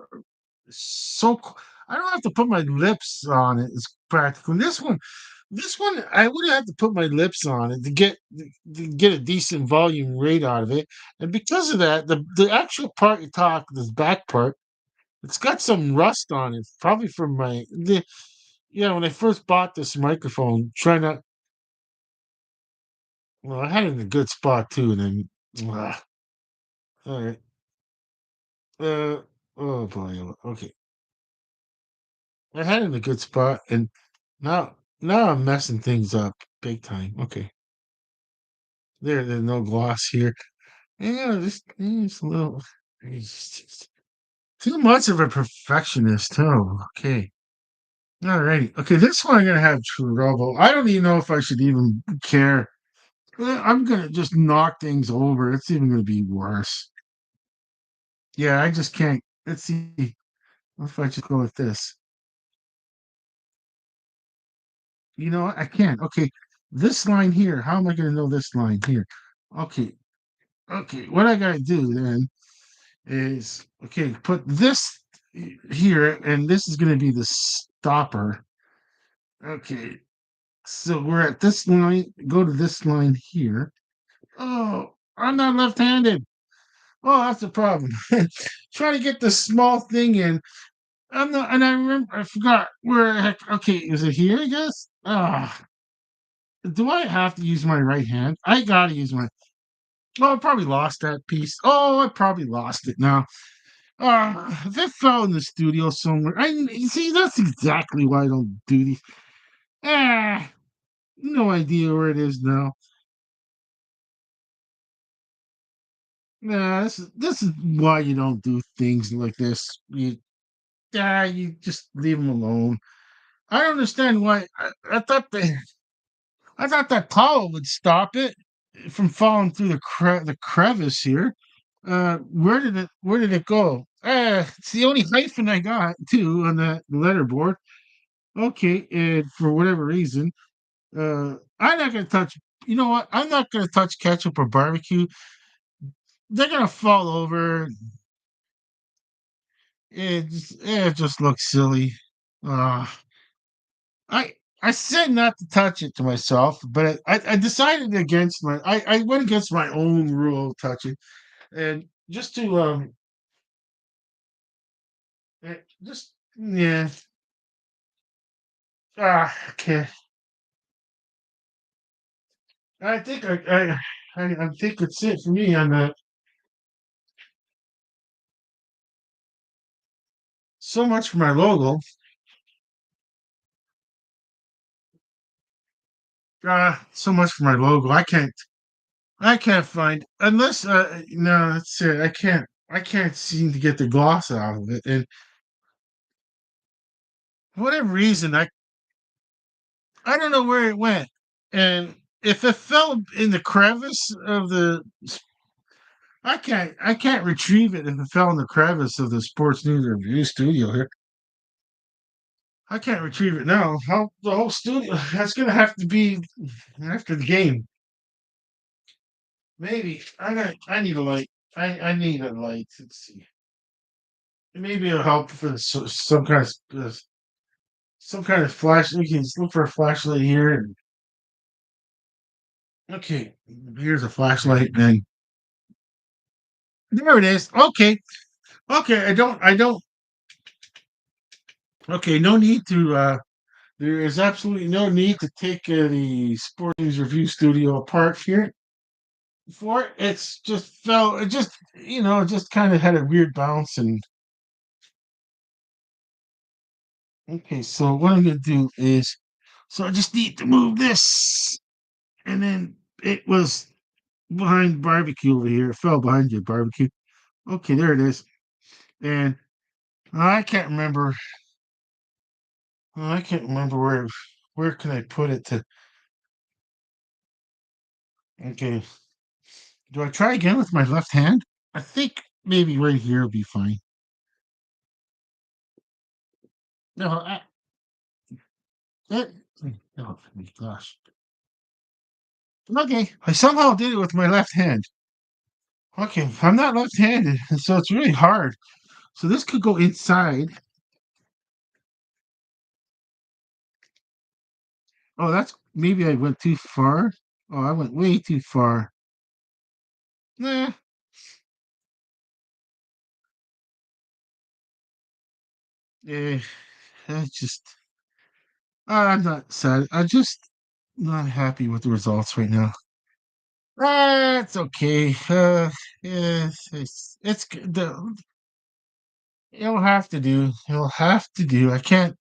don't have to put my lips on it. It's practical. This one, I would have had to put my lips on it to get a decent volume rate out of it, and because of that, the actual part you talk, this back part, it's got some rust on it, probably from yeah, when I first bought this microphone, trying to, well, I had it in a good spot too, and then, all right, oh boy, okay, I had it in a good spot, and now I'm messing things up big time. Okay, there's no gloss here. Yeah, just a little, it's too much of a perfectionist. Oh, okay. All right. Okay, this one I'm gonna have trouble. I don't even know if I should even care. I'm gonna just knock things over. It's even gonna be worse. Yeah, I just can't. Let's see. What if I just go with this? You know what? I can't. Okay, this line here. How am I gonna know this line here? Okay, okay. What I gotta do then is okay. Put this here, and this is gonna be the stopper. Okay, so we're at this line. Go to this line here. Oh, I'm not left-handed. Oh, that's the problem. Trying to get the small thing in. I'm not, and I remember I forgot where. Okay, is it here? I guess. Ah, do I have to use my right hand? I gotta use my. Oh, I probably lost that piece. Oh, I probably lost it now. If it fell in the studio somewhere, I you see. That's exactly why I don't do these. Ah, no idea where it is now. Nah, this is why you don't do things like this. You just leave them alone. I don't understand why. I thought that towel would stop it from falling through the crevice here. Where did it go? It's the only hyphen I got too on that letterboard. Okay, and for whatever reason, I'm not gonna touch. You know what? I'm not gonna touch ketchup or barbecue. They're gonna fall over. It just looks silly. Uh, I said not to touch it to myself, but I decided against I went against my own rule of touching, and just to just yeah, okay. I think I think it's it for me on that. So much for my logo. So much for my logo. I can't find unless no, that's it. I can't seem to get the gloss out of it, and for whatever reason I don't know where it went. And if it fell in the crevice of I can't retrieve it if it fell in the crevice of the Sports News Review studio here. I can't retrieve it now. How the whole studio that's gonna have to be after the game. Maybe I need a light. I need a light. Let's see. Maybe it'll help for some kind of flash. We can look for a flashlight here. And okay, here's a flashlight. Then there it is. Okay, okay. I don't. Okay, no need to. There is absolutely no need to take the Sports News Review Studio apart here. For it, it's just fell. It just it just kind of had a weird bounce. And okay, so what I'm gonna do is, so I just need to move this, and then it was behind barbecue over here. It fell behind your barbecue. Okay, there it is. And I can't remember. I can't remember where can I put it to. Okay, do I try again with my left hand? I think maybe right here will be fine. No, that, oh my gosh. Okay, I somehow did it with my left hand. Okay, I'm not left-handed, so it's really hard. So this could go inside. Oh, that's maybe I went too far. Oh, I went way too far. Nah, eh, I just I'm not sad. I'm just not happy with the results right now. That's okay. It'll have to do. It'll have to do. I can't.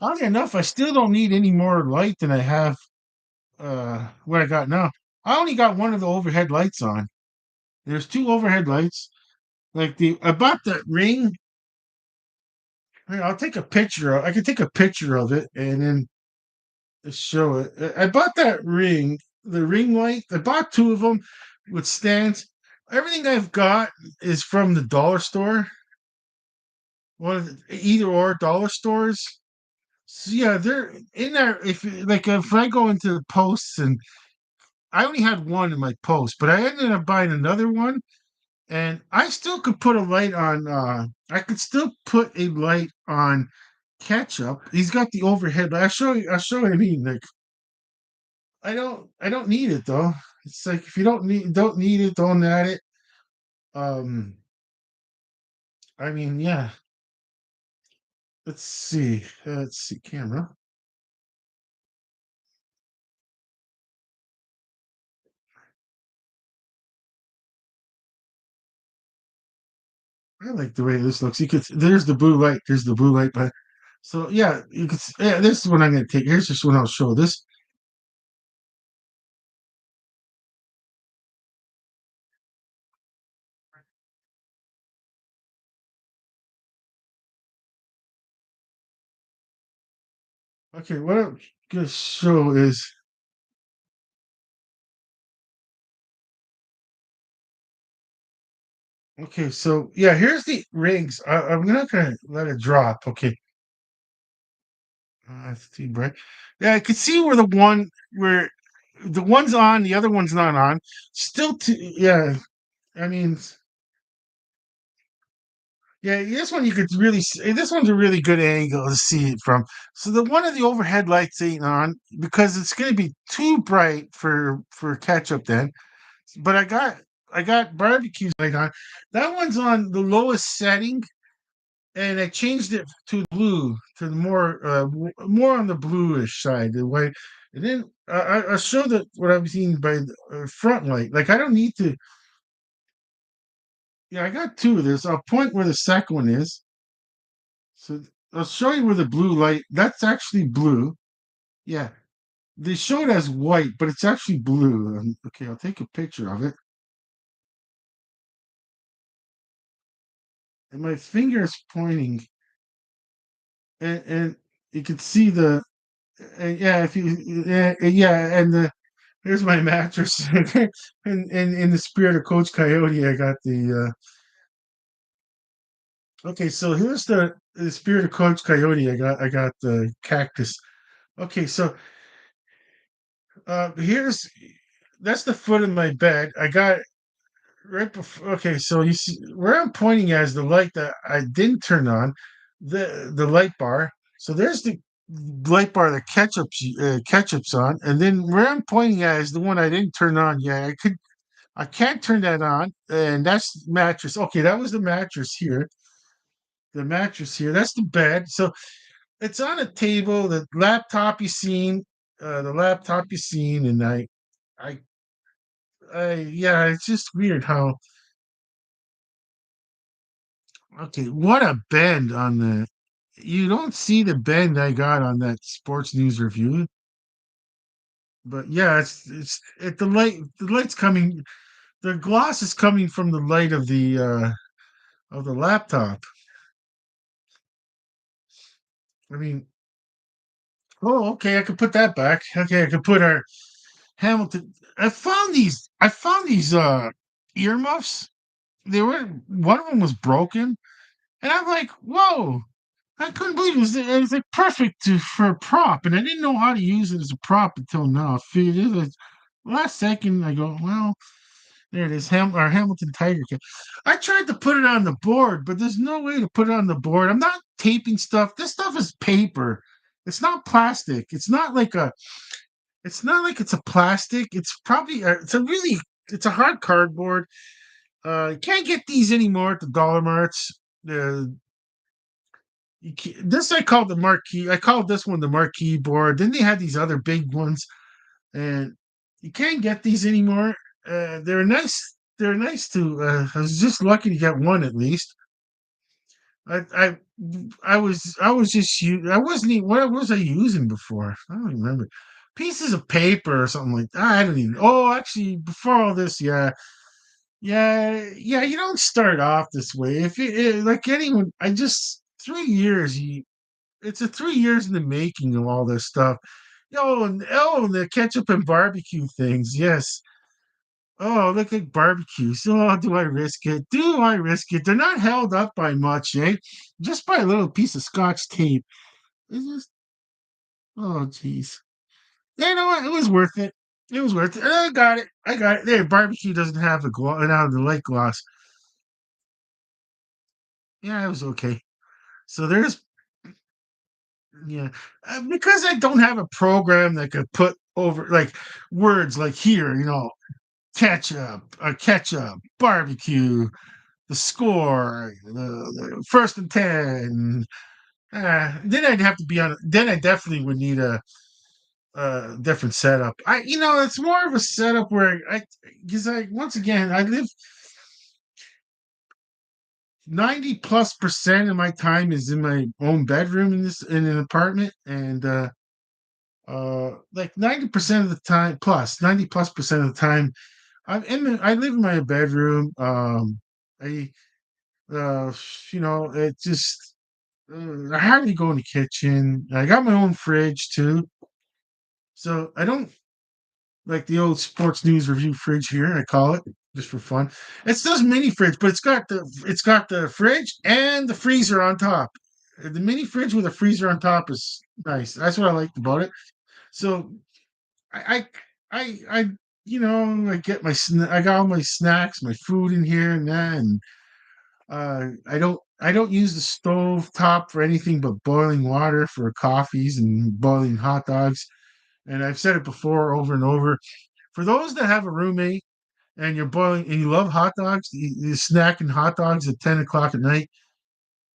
Oddly enough, I still don't need any more light than I have. What I got now. I only got one of the overhead lights on. There's two overhead lights. Like I bought the ring. Here, I'll take a picture. I can take a picture of it and then show it. I bought that ring, the ring light. I bought two of them with stands. Everything I've got is from the dollar store. One of either or dollar stores. So yeah, they're in there. If I go into the posts, and I only had one in my post, but I ended up buying another one. And I still could put a light on. I could still put a light on Ketchup. He's got the overhead. But I'll show you what I mean. Like I don't need it though. It's like if you don't need it, don't add it. Um, I mean, yeah. Let's see. Let's see. Camera. I like the way this looks. You could. There's the blue light. There's the blue light. But so yeah, you could. Yeah, this is what I'm gonna take. Here's just one I'll show. This. Okay, what I'm gonna show is. Okay, so yeah, here's the rings. I'm not gonna let it drop. Okay, that's too bright. Yeah, I could see where the one's on, the other one's not on. Still, yeah. I mean, yeah, this one you could really see. This one's a really good angle to see it from. So the one of the overhead lights ain't on because it's gonna be too bright for ketchup then. But I got barbecue light on. That one's on the lowest setting and I changed it to blue, to the more on the bluish side, the white. And then I showed that what I was seeing by the front light. Like I don't need to. Yeah, I got two of this. I'll point where the second one is. So I'll show you where the blue light. That's actually blue. Yeah, they show it as white, but it's actually blue. Okay, I'll take a picture of it. And my finger is pointing, and you can see the. Yeah, if you yeah, and the here's my mattress. And in the spirit of Coach Coyote, I got the okay, so here's the spirit of Coach Coyote. I got the cactus. Okay, so here's that's the foot of my bed. I got right before. Okay, so you see where I'm pointing at is the light that I didn't turn on, the light bar. So there's the light bar that ketchup's on, and then where I'm pointing at is the one I didn't turn on yet. I can't turn that on, and that's mattress. Okay, that was the mattress here. The mattress here. That's the bed. So it's on a table. The laptop you seen, and I, yeah, it's just weird how. Okay, what a bend on the. You don't see the bend I got on that sports news review, but yeah, the light's coming. The gloss is coming from the light of the laptop. I mean, oh, okay, I could put that back. Okay, I could put our Hamilton. I found these earmuffs. They were one of them was broken, and I'm like, whoa! I couldn't believe it was like perfect for a prop, and I didn't know how to use it as a prop until now. I figured it was last second. I go, well, there it is. Our Hamilton Tiger Cat. I tried to put it on the board, but there's no way to put it on the board. I'm not taping stuff. This stuff is paper. It's not plastic. It's not like it's a plastic. It's probably it's a hard cardboard. You can't get these anymore at the Dollar Marts. The this I called the marquee. I called this one the marquee board. Then they had these other big ones, and you can't get these anymore. They're nice. They're nice to. I was just lucky to get one at least. I I I was I wasn't even, what was I using before? I don't remember. Pieces of paper or something like that. I don't even. Oh, actually, before all this, yeah, yeah. You don't start off this way. If like anyone, I just 3 years. It's a 3 years in the making of all this stuff. And the ketchup and barbecue things. Yes. Oh, look at barbecues. Oh, do I risk it? Do I risk it? They're not held up by much, eh? Just by a little piece of scotch tape. It's just, oh, jeez. You know what? It was worth it. It was worth it. I got it. I got it. There, barbecue doesn't have the gloss, now the light gloss. Yeah, it was okay. So there's, yeah, because I don't have a program that could put over like words like here, ketchup, barbecue, the score, the first and 10. Then I'd have to be on. Then I definitely would need a different setup. It's more of a setup where because once again, I live 90+% of my time is in my own bedroom in an apartment, and like 90% of the time, plus 90+% of the time, I live in my bedroom. I uh, it just I hardly go in the kitchen. I got my own fridge too, so I don't like the old sports news review fridge here. I call it just for fun. It's those mini fridge, but it's got the fridge and the freezer on top. The mini fridge with a freezer on top is nice. That's what I liked about it. So I I I get I got all my snacks, my food in here and that, and I don't use the stove top for anything but boiling water for coffees and boiling hot dogs. And I've said it before over and over. For those that have a roommate and you're boiling and you love hot dogs, you're snacking hot dogs at 10 o'clock at night,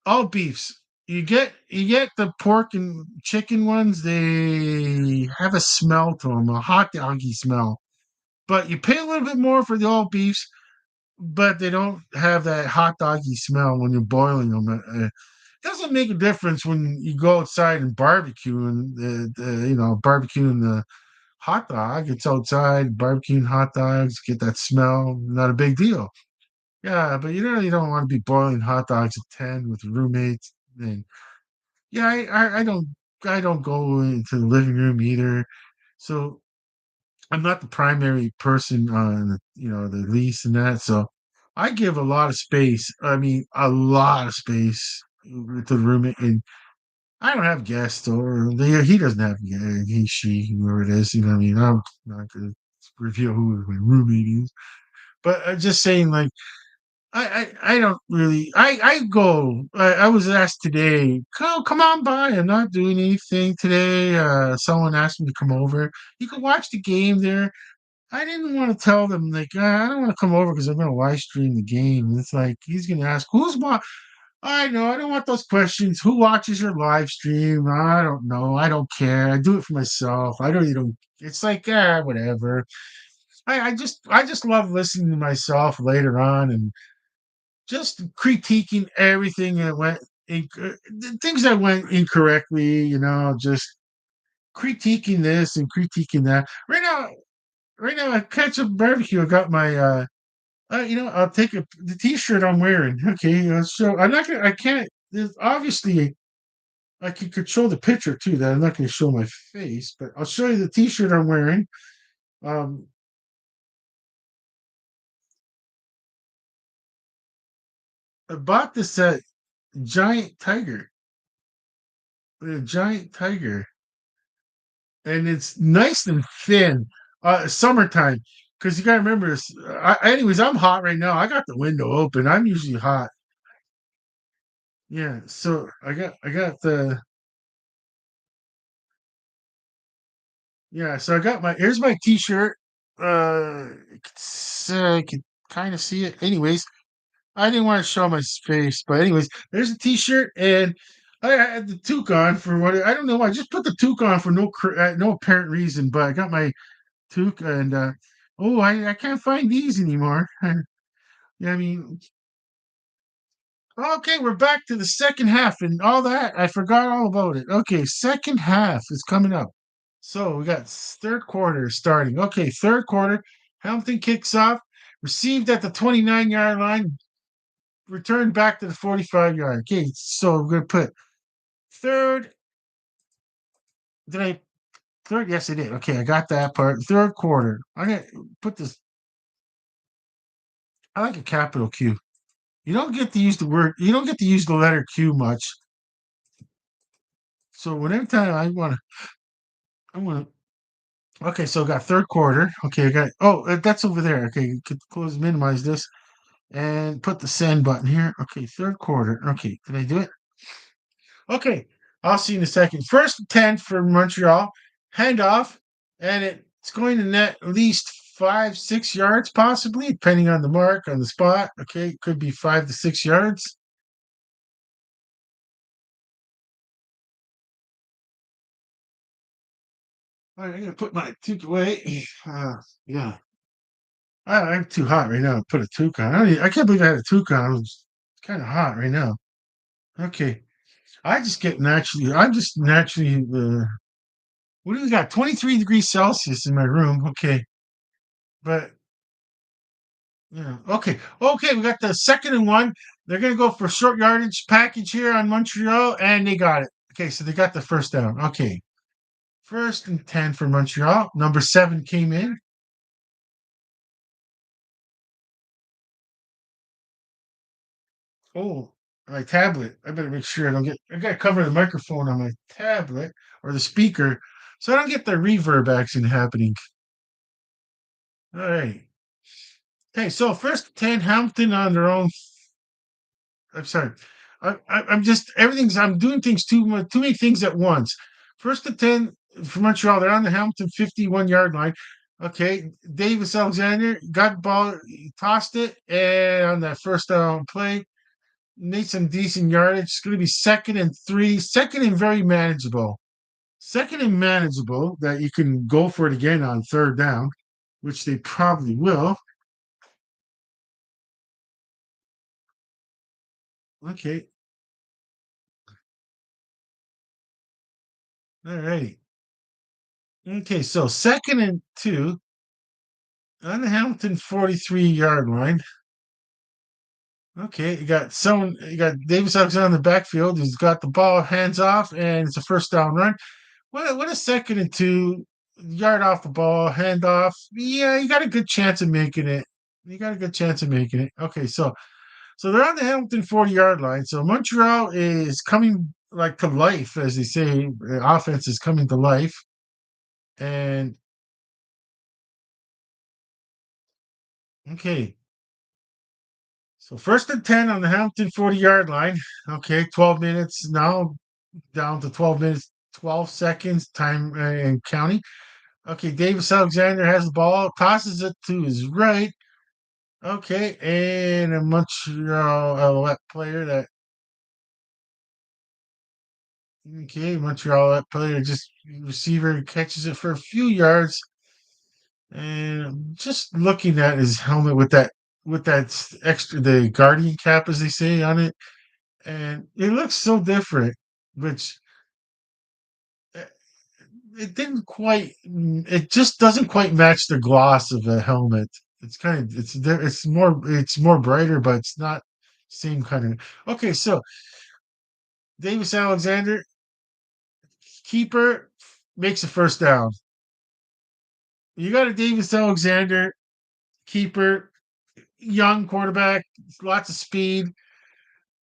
all beefs. You get the pork and chicken ones, they have a smell to them, a hot doggy smell. But you pay a little bit more for the all beefs, but they don't have that hot doggy smell when you're boiling them. Doesn't make a difference when you go outside and barbecue and barbecuing the hot dog. It's outside barbecuing hot dogs, get that smell. Not a big deal. Yeah, but you don't want to be boiling hot dogs at 10 with roommates. And yeah, I don't go into the living room either. So I'm not the primary person on the lease and that. So I give a lot of space. I mean, a lot of space to the roommate, and I don't have guests, or he doesn't have he, she, whoever it is. You know what I mean? I'm not good. reveal who my roommate is. But I'm just saying, like, I don't really. I go. I was asked today. Come on by. I'm not doing anything today. Someone asked me to come over. You can watch the game there. I didn't want to tell them like I don't want to come over because I'm going to live stream the game. It's like he's going to ask who's what. I know. I don't want those questions. Who watches your live stream? I don't know. I don't care. I do it for myself. I don't even. It's like whatever. I just love listening to myself later on and just critiquing everything that went things that went incorrectly. Just critiquing this and critiquing that. Right now, at Ketchup Barbecue, I got my I'll take the T-shirt I'm wearing. Okay, so I'm not gonna. I can't. Obviously, I can control the picture too. That I'm not going to show my face, but I'll show you the T-shirt I'm wearing. Um, I bought this at Giant Tiger, Giant Tiger, and it's nice and thin. Summertime, because you got to remember. Anyways, I'm hot right now. I got the window open. I'm usually hot. Yeah, so I got the yeah. So I got my here's my T-shirt. I can kind of see it. Anyways, I didn't want to show my face, but anyways, there's a T-shirt, and I had the toque on for what I don't know. I just put the toque on for no apparent reason, but I got my toque, and oh, I can't find these anymore. Yeah, I mean, okay, we're back to the second half and all that. I forgot all about it. Okay, second half is coming up. So we got third quarter starting. Okay, third quarter. Hamilton kicks off, received at the 29-yard line, returned back to the 45-yard. Okay, so we're gonna put third. Did I third? Yes, I did. Okay, I got that part. Third quarter. I'm gonna put this. I like a capital Q. You don't get to use the word. You don't get to use the letter Q much. So whenever time I want to. Okay, so I got third quarter. Okay, I got. Oh, that's over there. Okay, could close, minimize this, and put the send button here. Okay, third quarter. Okay, did I do it? Okay, I'll see you in a second. First and 10 for Montreal. Handoff, and it's going to net at least 5, 6 yards, possibly, depending on the mark, on the spot. Okay, it could be 5 to 6 yards. All right, I'm going to put my toque away. Yeah. I'm too hot right now to put a toque on. I can't believe I had a toque on. It's kind of hot right now. Okay. I'm just naturally, what do we got? 23 degrees Celsius in my room. Okay. But yeah. Okay. Okay. We got the second and one. They're going to go for short yardage package here on Montreal, and they got it. Okay. So they got the first down. Okay. First and 10 for Montreal. Number 7 came in. Oh, my tablet. I better make sure I don't get, I got to cover the microphone on my tablet or the speaker so I don't get the reverb action happening. All right. Okay. So first 10, Hamilton on their own. I'm sorry. I'm just everything's. I'm doing things too much, too many things at once. First and 10 for Montreal. They're on the Hamilton 51-yard line. Okay, Davis Alexander got the ball, he tossed it, and on that first down play, made some decent yardage. It's going to be second and 3, second and very manageable. Second and manageable that you can go for it again on third down, which they probably will. Okay, all right. Okay, so second and 2 on the Hamilton 43-yard line. Okay, you got Davis Alexander in the backfield who's got the ball hands off, and it's a first down run. What a second and 2 yard off the ball, hand off. Yeah, you got a good chance of making it. You got a good chance of making it. Okay, so they're on the Hamilton 40-yard line. So Montreal is coming like to life, as they say. The offense is coming to life. And Okay. So first and 10 on the Hamilton 40-yard line. Okay, 12 minutes now, down to 12 minutes, 12 seconds, time and counting. Okay, Davis Alexander has the ball, passes it to his right. Okay, and a Montreal player that Montreal player just receiver catches it for a few yards, and I'm just looking at his helmet with that extra the guardian cap as they say on it, and it looks so different, which uh, it didn't quite. It just doesn't quite match the gloss of the helmet. It's kind of it's there. It's more brighter, but it's not same kind of. Okay, so Davis Alexander keeper makes a first down. You got a Davis Alexander keeper, young quarterback, lots of speed.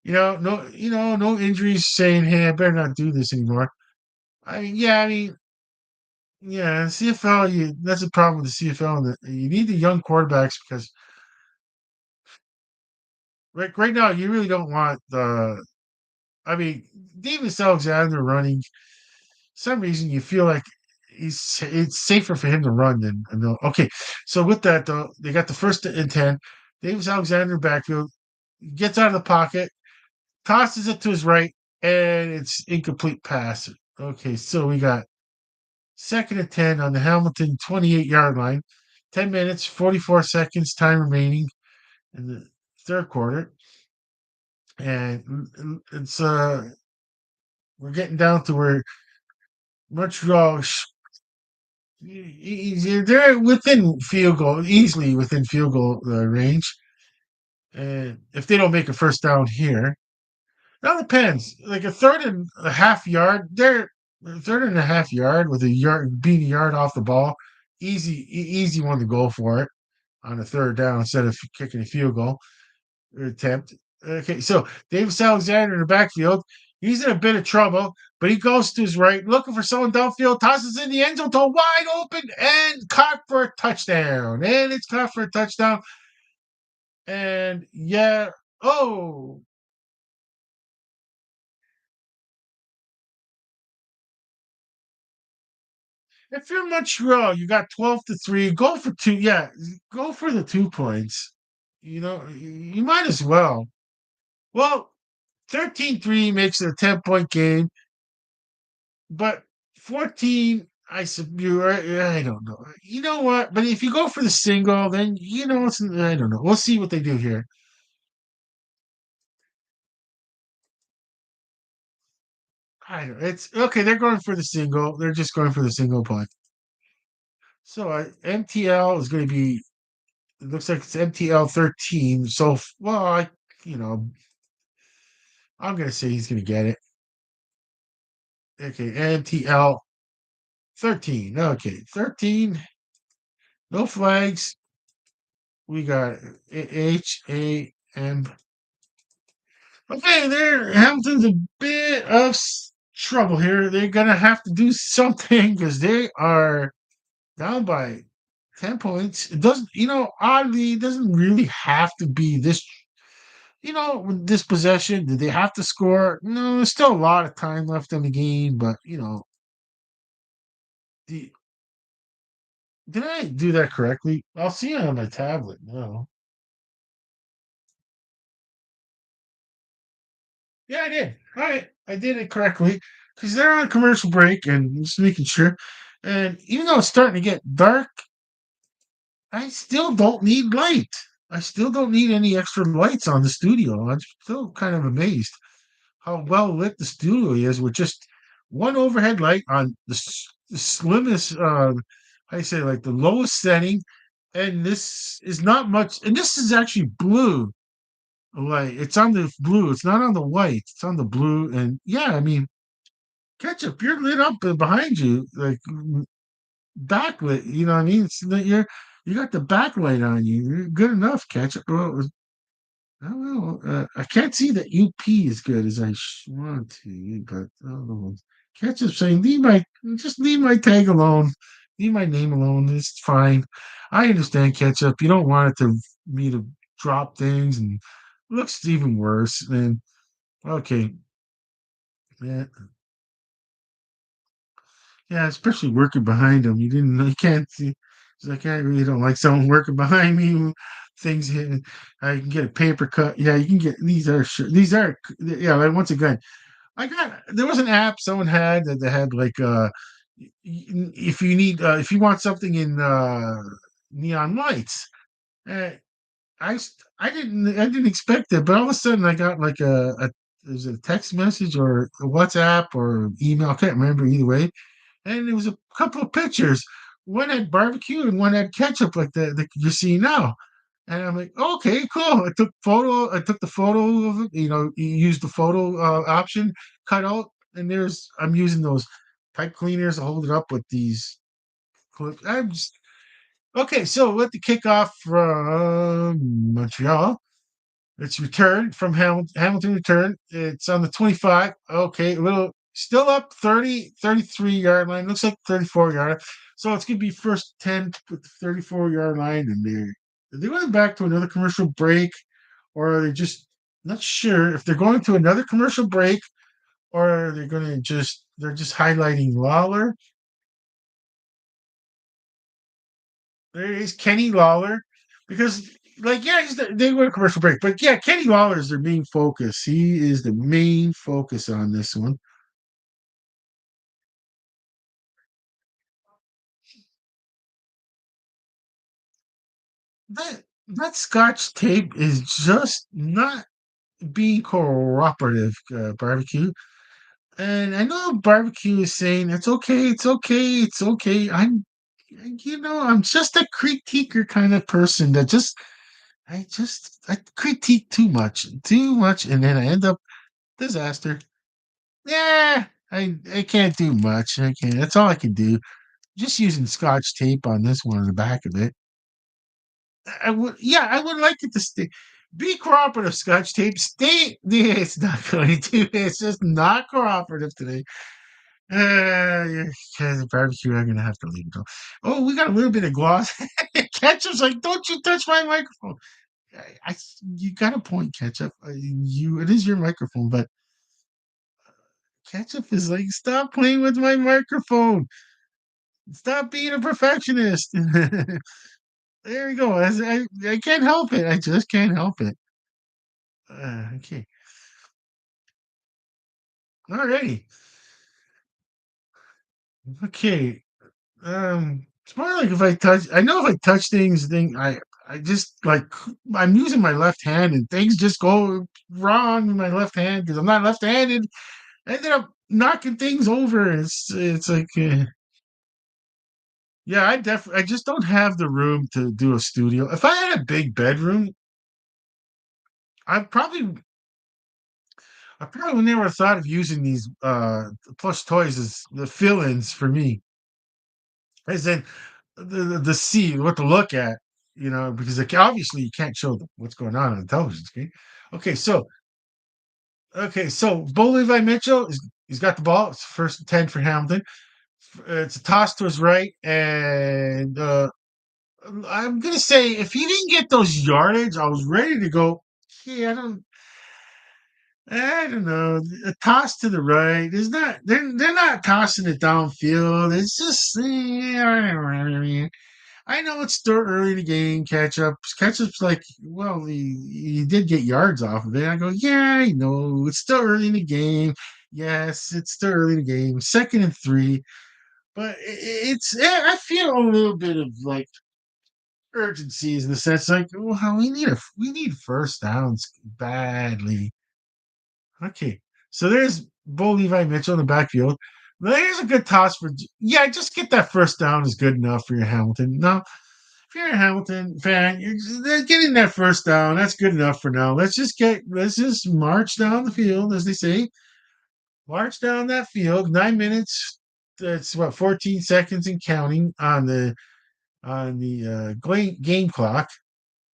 No injuries saying, "Hey, I better not do this anymore." I mean, yeah, CFL. That's a problem with the CFL. That you need the young quarterbacks because right now you really don't want the. I mean, Davis Alexander running. Some reason you feel like it's safer for him to run than no. Okay, so with that though, they got the first and 10. Davis Alexander backfield gets out of the pocket, tosses it to his right, and it's incomplete pass. Okay, so we got second and 10 on the Hamilton 28-yard line. 10 minutes, 44 seconds, time remaining in the third quarter. And it's we're getting down to where Montreal they're within field goal, easily within field goal range. And if they don't make a first down here, that depends. Like a third and a half yard, they're a third and a half yard with a yard being a yard off the ball. Easy one to go for it on a third down instead of kicking a field goal or attempt. Okay, so Davis Alexander in the backfield, he's in a bit of trouble, but he goes to his right, looking for someone downfield, tosses in the end zone to a wide open and caught for a touchdown. And it's caught for a touchdown. And yeah, oh, if you're Montreal, you got 12-3. Go for two. Yeah, go for the 2 points. You might as well. Well, 13-3 makes it a 10-point game, but 14, I don't know. You know what? But if you go for the single, then I don't know. We'll see what they do here. I don't. It's okay. They're going for the single. They're just going for the single point. So MTL is going to be. It looks like it's MTL 13. So well, you know, I'm going to say he's going to get it. Okay, MTL 13. Okay, 13. No flags. We got HAM. Okay, there. Hamilton's a bit of trouble here. They're going to have to do something because they are down by 10 points. It doesn't, oddly, it doesn't really have to be this, with this possession. Did they have to score? No, there's still a lot of time left in the game, but, the, did I do that correctly? I'll see it on my tablet now. Yeah, I did. All right. I did it correctly because they're on commercial break and just making sure. And even though it's starting to get dark, I still don't need light. I still don't need any extra lights on the studio. I'm still kind of amazed how well lit the studio is with just one overhead light on the slimmest, I say like the lowest setting. And this is not much. And this is actually blue light. It's on the blue. It's not on the white. It's on the blue. And yeah, I mean, Ketchup, you're lit up behind you, like backlit. You know what I mean? It's that you got the backlight on you. You're good enough, Ketchup. Well, I don't know. I can't see the UP as good as I want to, but I don't know. Ketchup saying, just leave my tag alone. Leave my name alone. It's fine. I understand, Ketchup. You don't want it to. me to drop things and looks even worse. And okay, yeah, yeah, especially working behind him. You didn't know you can't see. It's like I really don't like someone working behind me. Things hit. I can get a paper cut. Yeah, you can get these are these are yeah. Like once again, I got there was an app someone had that they had like if you need if you want something in neon lights. Uh, I didn't expect it, but all of a sudden I got like a there's a text message or a WhatsApp or email. I can't remember either way, and there was a couple of pictures. One had barbecue and one had ketchup, like the you see now. And I'm like, okay, cool. I took the photo of it. You know, you use the photo option, cut out, and there's I'm using those pipe cleaners to hold it up with these clips. I'm just okay. So let the kickoff from Montreal. It's returned from Hamilton return. It's on the 25. Okay, a little still up 33 yard line. Looks like 34 yard. So it's gonna be first 10 with the 34 yard line, and they're going back to another commercial break, or are they just not sure if they're going to another commercial break, or they're gonna just they're just highlighting Lawler. There is Kenny Lawler, because like yeah, they went a commercial break, but yeah, Kenny Lawler is their main focus. He is the main focus on this one. That Scotch tape is just not being cooperative, barbecue. And I know barbecue is saying it's okay, it's okay, it's okay. I'm just a critiquer kind of person that I critique too much, and then I end up disaster. Yeah, I can't do much. I can't. That's all I can do. Just using Scotch tape on this one on the back of it. I would, yeah, I would like it to stay. Be cooperative, Scotch tape. Stay. Yeah, it's not going to. It's just not cooperative today. Yeah, the barbecue. I'm gonna have to leave it. Though. Oh, we got a little bit of gloss. Ketchup's like, don't you touch my microphone. You got a point, Ketchup. It is your microphone, but Ketchup is like, stop playing with my microphone. Stop being a perfectionist. There we go. I can't help it. I just can't help it. Okay. Alrighty. Okay. It's more like if I touch. I know if I touch things, I just like I'm using my left hand and things just go wrong with my left hand because I'm not left-handed. I ended up knocking things over. It's like yeah, I just don't have the room to do a studio. If I had a big bedroom, I probably I probably never thought of using these plush toys as the fill-ins for me. As in the see what to look at, because like obviously you can't show what's going on the television screen. Okay, so Bo Levi Mitchell he's got the ball. It's first and 10 for Hamilton. It's a toss to his right, and I'm gonna say if he didn't get those yardage, I was ready to go. Yeah, I don't know. A toss to the right. There's not. They're not tossing it downfield. It's just. I know it's still early in the game. Ketchup's like, well, he did get yards off of it. I go, yeah, I know. It's still early in the game. Yes, it's still early in the game. Second and 3. But I feel a little bit of like urgencies in the sense like, well, we need first downs badly. Okay, so there's Bo Levi Mitchell in the backfield. There's a good toss for yeah. Just get that first down is good enough for your Hamilton. Now, if you're a Hamilton fan, they're getting that first down. That's good enough for now. Let's just march down the field, as they say. March down that field. 9 minutes. That's what 14 seconds and counting on the game clock.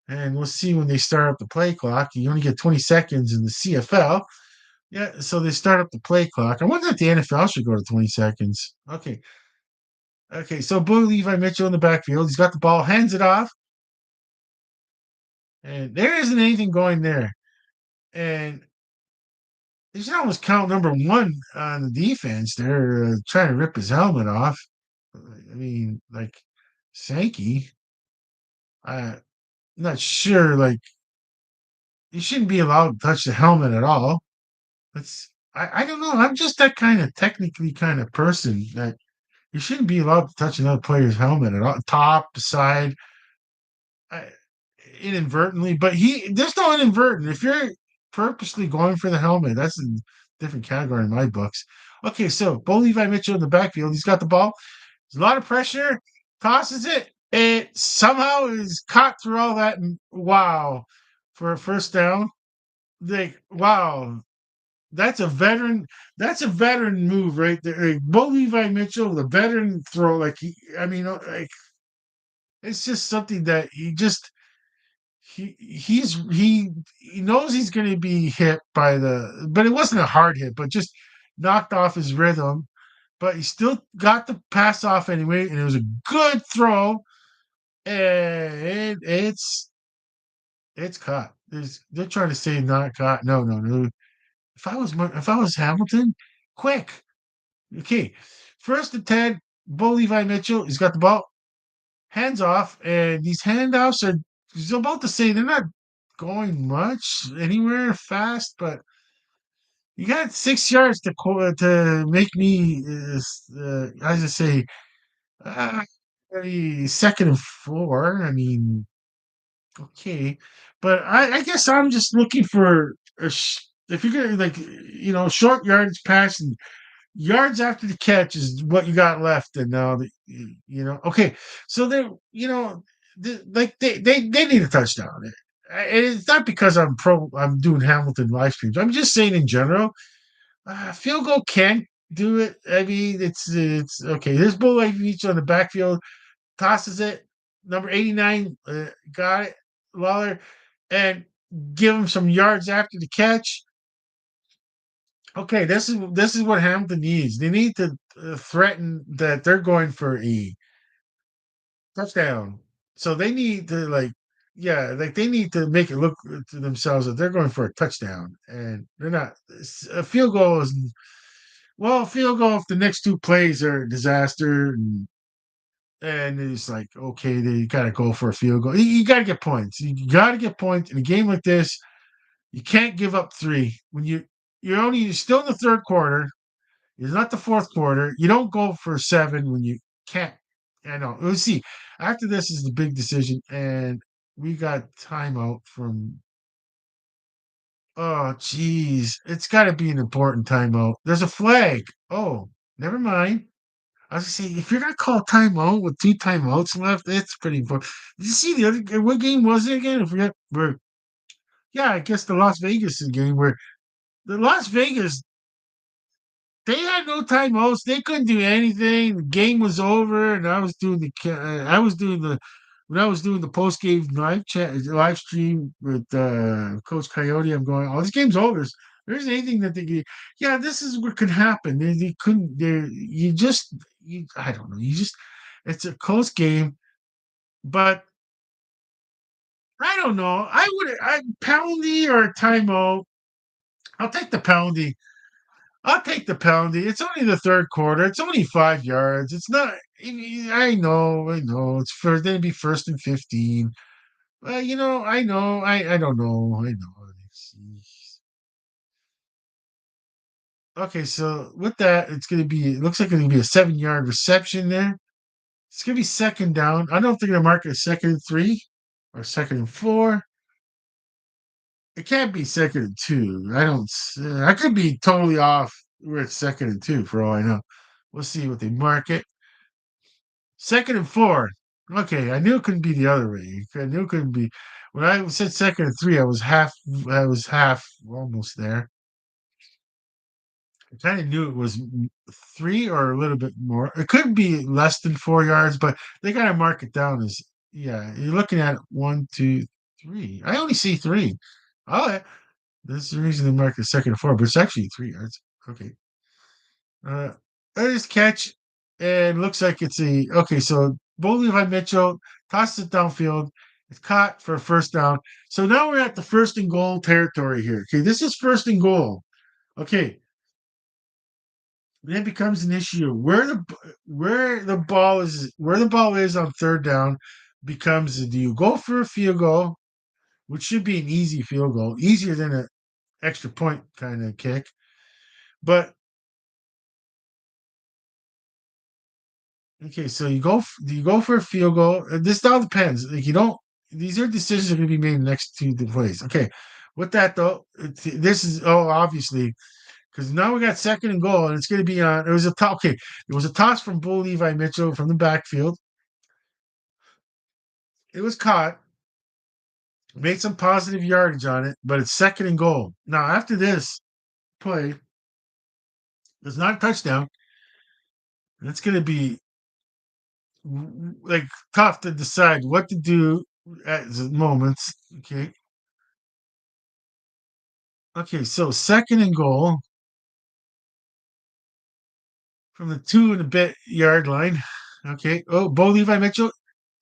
And we'll see when they start up the play clock. You only get 20 seconds in the CFL. Yeah, so they start up the play clock. I wonder if the NFL should go to 20 seconds. Okay. Okay, so Bo Levi Mitchell in the backfield. He's got the ball, hands it off. and there isn't anything going there. And you should almost count number one on the defense. They're trying to rip his helmet off. I mean, like Sankey. I'm not sure. Like you shouldn't be allowed to touch the helmet at all. I don't know. I'm just that kind of technically kind of person that you shouldn't be allowed to touch another player's helmet at all, top, side, I, inadvertently. But there's no inadvertent. If you're purposely going for the helmet, that's a different category in my books. Okay, so Bo Levi Mitchell in the backfield. He's got the ball. There's a lot of pressure. Tosses it. It somehow is caught through all that. And wow, for a first down. Like wow, that's a veteran. That's a veteran move right there. Like, Bo Levi Mitchell, the veteran throw. Like I mean, like it's just something that he knows he's going to be hit by but it wasn't a hard hit, but just knocked off his rhythm. But he still got the pass off anyway, and it was a good throw. And it's caught. They're trying to say not caught. No, no, no. If I was Hamilton, quick. Okay, first and 10. Bo Levi Mitchell. He's got the ball. Hands off, and these handoffs are. I was about to say they're not going much anywhere fast, but you got 6 yards to make me. I just say, uh, second and four. I mean, okay, but I guess I'm just looking for if you're gonna like short yards passing yards after the catch is what you got left, and now okay, so they they need a touchdown. And it's not because I'm doing Hamilton live streams. I'm just saying in general, field goal can't do it. I mean, it's okay. There's Bo Leach on the backfield, tosses it. Number 89 got it, Lawler, and give him some yards after the catch. Okay, this is what Hamilton needs. They need to threaten that they're going for a touchdown. So they need to yeah, like they need to make it look to themselves that they're going for a touchdown, and they're not. A field goal is well, a field goal if the next two plays are a disaster, and it's like okay, they got to go for a field goal. You got to get points. You got to get points in a game like this. You can't give up three when you're still in the third quarter. It's not the fourth quarter. You don't go for seven when you can't. I know. We'll see. After this is the big decision, and we got timeout from. Oh, geez, it's got to be an important timeout. There's a flag. Oh, never mind. I was gonna say if you're gonna call timeout with two timeouts left, it's pretty important. Did you see the other? What game was it again? I forget. Where? Yeah, I guess the Las Vegas game where the Las Vegas they had no timeouts. They couldn't do anything. The game was over, and I was doing the when I was doing the post game live stream with Coach Coyote. I'm going, oh, this game's over. There isn't anything that they could. Yeah, this is what could happen. They couldn't. I don't know. It's a close game, but I don't know. I penalty or a timeout. I'll take the penalty. I'll take the penalty. It's only the third quarter. It's only 5 yards. It's not. I know. I know. It's first. Then it'd be first and 15. I know. I don't know. I know. Let's see. Okay, so with that, it's gonna be. It looks like it's gonna be a 7 yard reception there. It's gonna be second down. I don't know if they're gonna mark it a second and three or second and four. It can't be second and two. I could be totally off where it's second and two for all I know. We'll see what they mark it. Second and four. Okay, I knew it couldn't be the other way. I knew it couldn't be. When I said second and three, I was half. I was half almost there. I kind of knew it was three or a little bit more. It could be less than 4 yards, but they got to mark it down as yeah. You're looking at one, two, three. I only see three. Oh, yeah. That's the reason they mark it second and four, but it's actually 3 yards. Okay. Uh, there's catch, and looks like it's a okay. So Bo Levi Mitchell tosses it downfield. It's caught for a first down. So now we're at the first and goal territory here. Okay, this is first and goal. Okay, then it becomes an issue where the ball is on third down becomes, do you go for a field goal, which should be an easy field goal, easier than an extra point kind of kick, but okay, so do you go for a field goal? This all depends. Like you don't. These are decisions that are going to be made next to the plays. Okay, with that though, this is obviously because now we got second and goal, and it's going to be on. It was a top. Okay, it was a toss from Bull Levi Mitchell from the backfield. It was caught, made some positive yardage on it, but it's second and goal. Now after this play, it's not a touchdown. It's going to be like tough to decide what to do at the moments. Okay, okay, so second and goal from the 2 and a bit yard line. Okay. Oh, Bo Levi Mitchell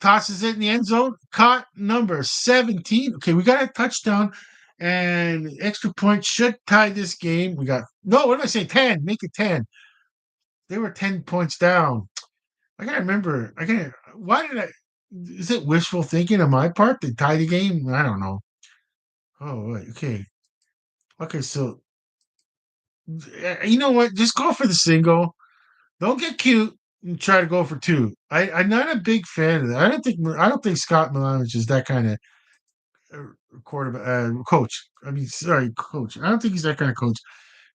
tosses it in the end zone. Caught number 17. Okay, we got a touchdown and extra point should tie this game. We got no, what did I say? 10. Make it 10. They were 10 points down. I gotta remember. I gotta why did I is it wishful thinking on my part to tie the game? I don't know. Oh, wait, okay. Okay, so you know what? Just go for the single. Don't get cute and try to go for two. I'm not a big fan of that. I don't think Scott Milanovich is that kind of quarterback coach. I mean, sorry, coach. I don't think he's that kind of coach.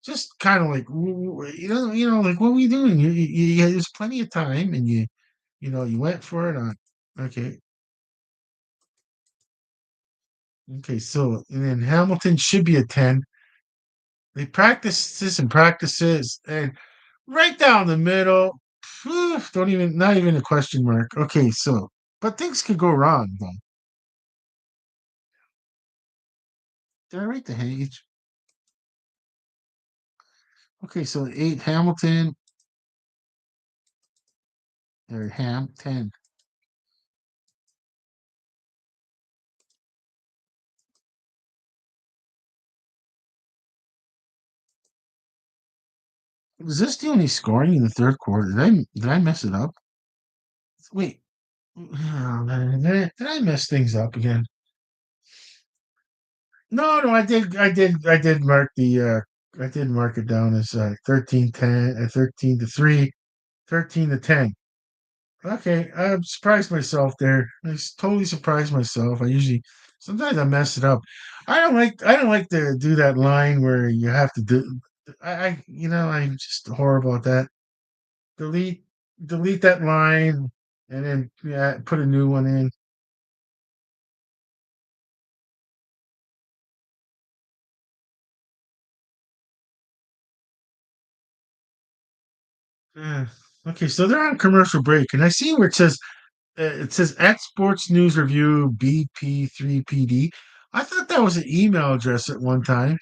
Just kind of like like what were you doing? There's plenty of time, and you went for it on. Okay, okay. So and then Hamilton should be a 10. They practice this and practices, and right down the middle. Don't even, not even a question mark. Okay, so, but things could go wrong though. Did I write the age? Okay, so 8 Hamilton or Ham 10. Was this the only scoring in the third quarter? Did I mess it up? Wait, oh, man, did I mess things up again? No, no, I did mark I did mark it down as 13-10, 13-3, 13-10. Okay, I surprised myself there. Totally surprised myself. Sometimes I mess it up. I don't like to do that line where you have to do. I'm just horrible at that. Delete delete that line and then yeah, put a new one in. Yeah. Okay, so they're on commercial break, and I see where it says at Sports News Review BP3PD. I thought that was an email address at one time.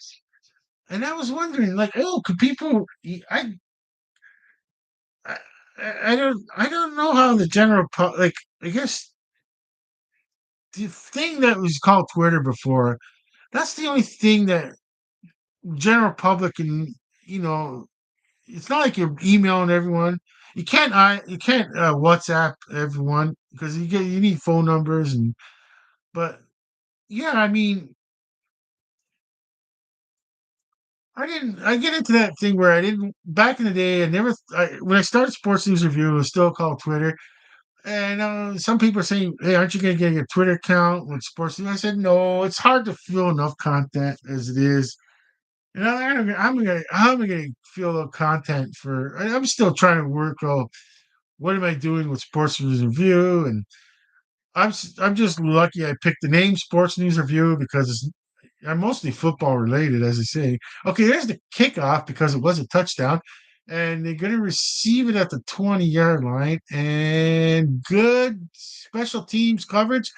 And I was wondering, like, oh, could people? I, I don't know how the general like. I guess the thing that was called Twitter before. That's the only thing that general public can. You know, it's not like you're emailing everyone. You can't WhatsApp everyone because you need phone numbers and. But yeah, I mean, I get into that thing where I didn't back in the day. When I started Sports News Review, it was still called Twitter. And some people are saying, "Hey, aren't you going to get a Twitter account with sports?" I said, "No, it's hard to fill enough content as it is." I'm gonna fill up content for. I'm still trying to work. Oh, what am I doing with Sports News Review? And I'm just lucky I picked the name Sports News Review because I'm mostly football related, as I say. Okay, there's the kickoff because it was a touchdown, and they're going to receive it at the 20-yard line. And good special teams coverage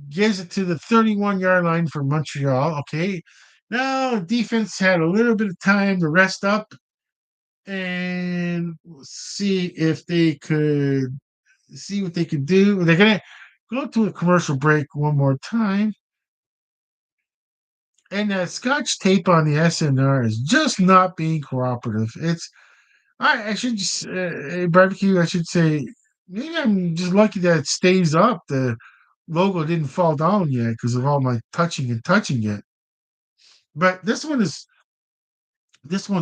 gives it to the 31-yard line for Montreal. Okay, now defense had a little bit of time to rest up and see if they could see what they could do. They're gonna go to a commercial break one more time. And that Scotch tape on the SNR is just not being cooperative. I should just barbecue. I should say maybe I'm just lucky that it stays up. The logo didn't fall down yet because of all my touching and touching it. But this one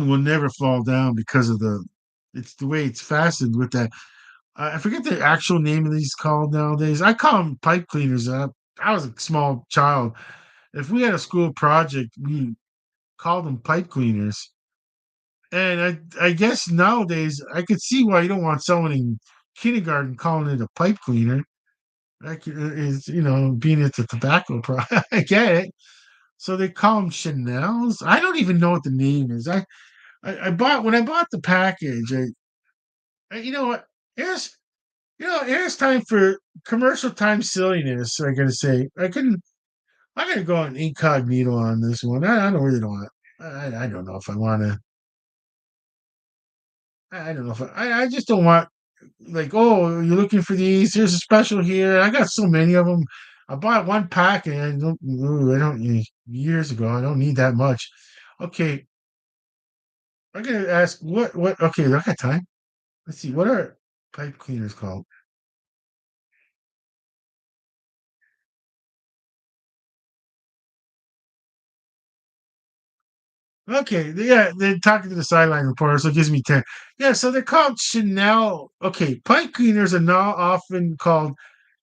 will never fall down because of it's the way it's fastened with that. I forget the actual name of these called nowadays. I call them pipe cleaners. I was a small child. If we had a school project, we called them pipe cleaners. And I guess nowadays I could see why you don't want someone in kindergarten calling it a pipe cleaner. Like is being it's a tobacco product. I get it. So they call them Chanel's. I don't even know what the name is. I bought when I bought the package. You know what? Here's here's time for commercial time silliness. I gotta say I couldn't. I'm gonna go on incognito on this one. I don't really don't want. I don't know if I want to. I don't know if I just don't want like, oh, you're looking for these. Here's a special here. I got so many of them. I bought one pack and I don't years ago. I don't need that much. Okay, I'm gonna ask what. Okay, I got time. Let's see. What are pipe cleaners called? Okay, yeah, they're talking to the sideline reporter, so it gives me 10. Yeah, so they're called Chanel. Okay, pipe cleaners are now often called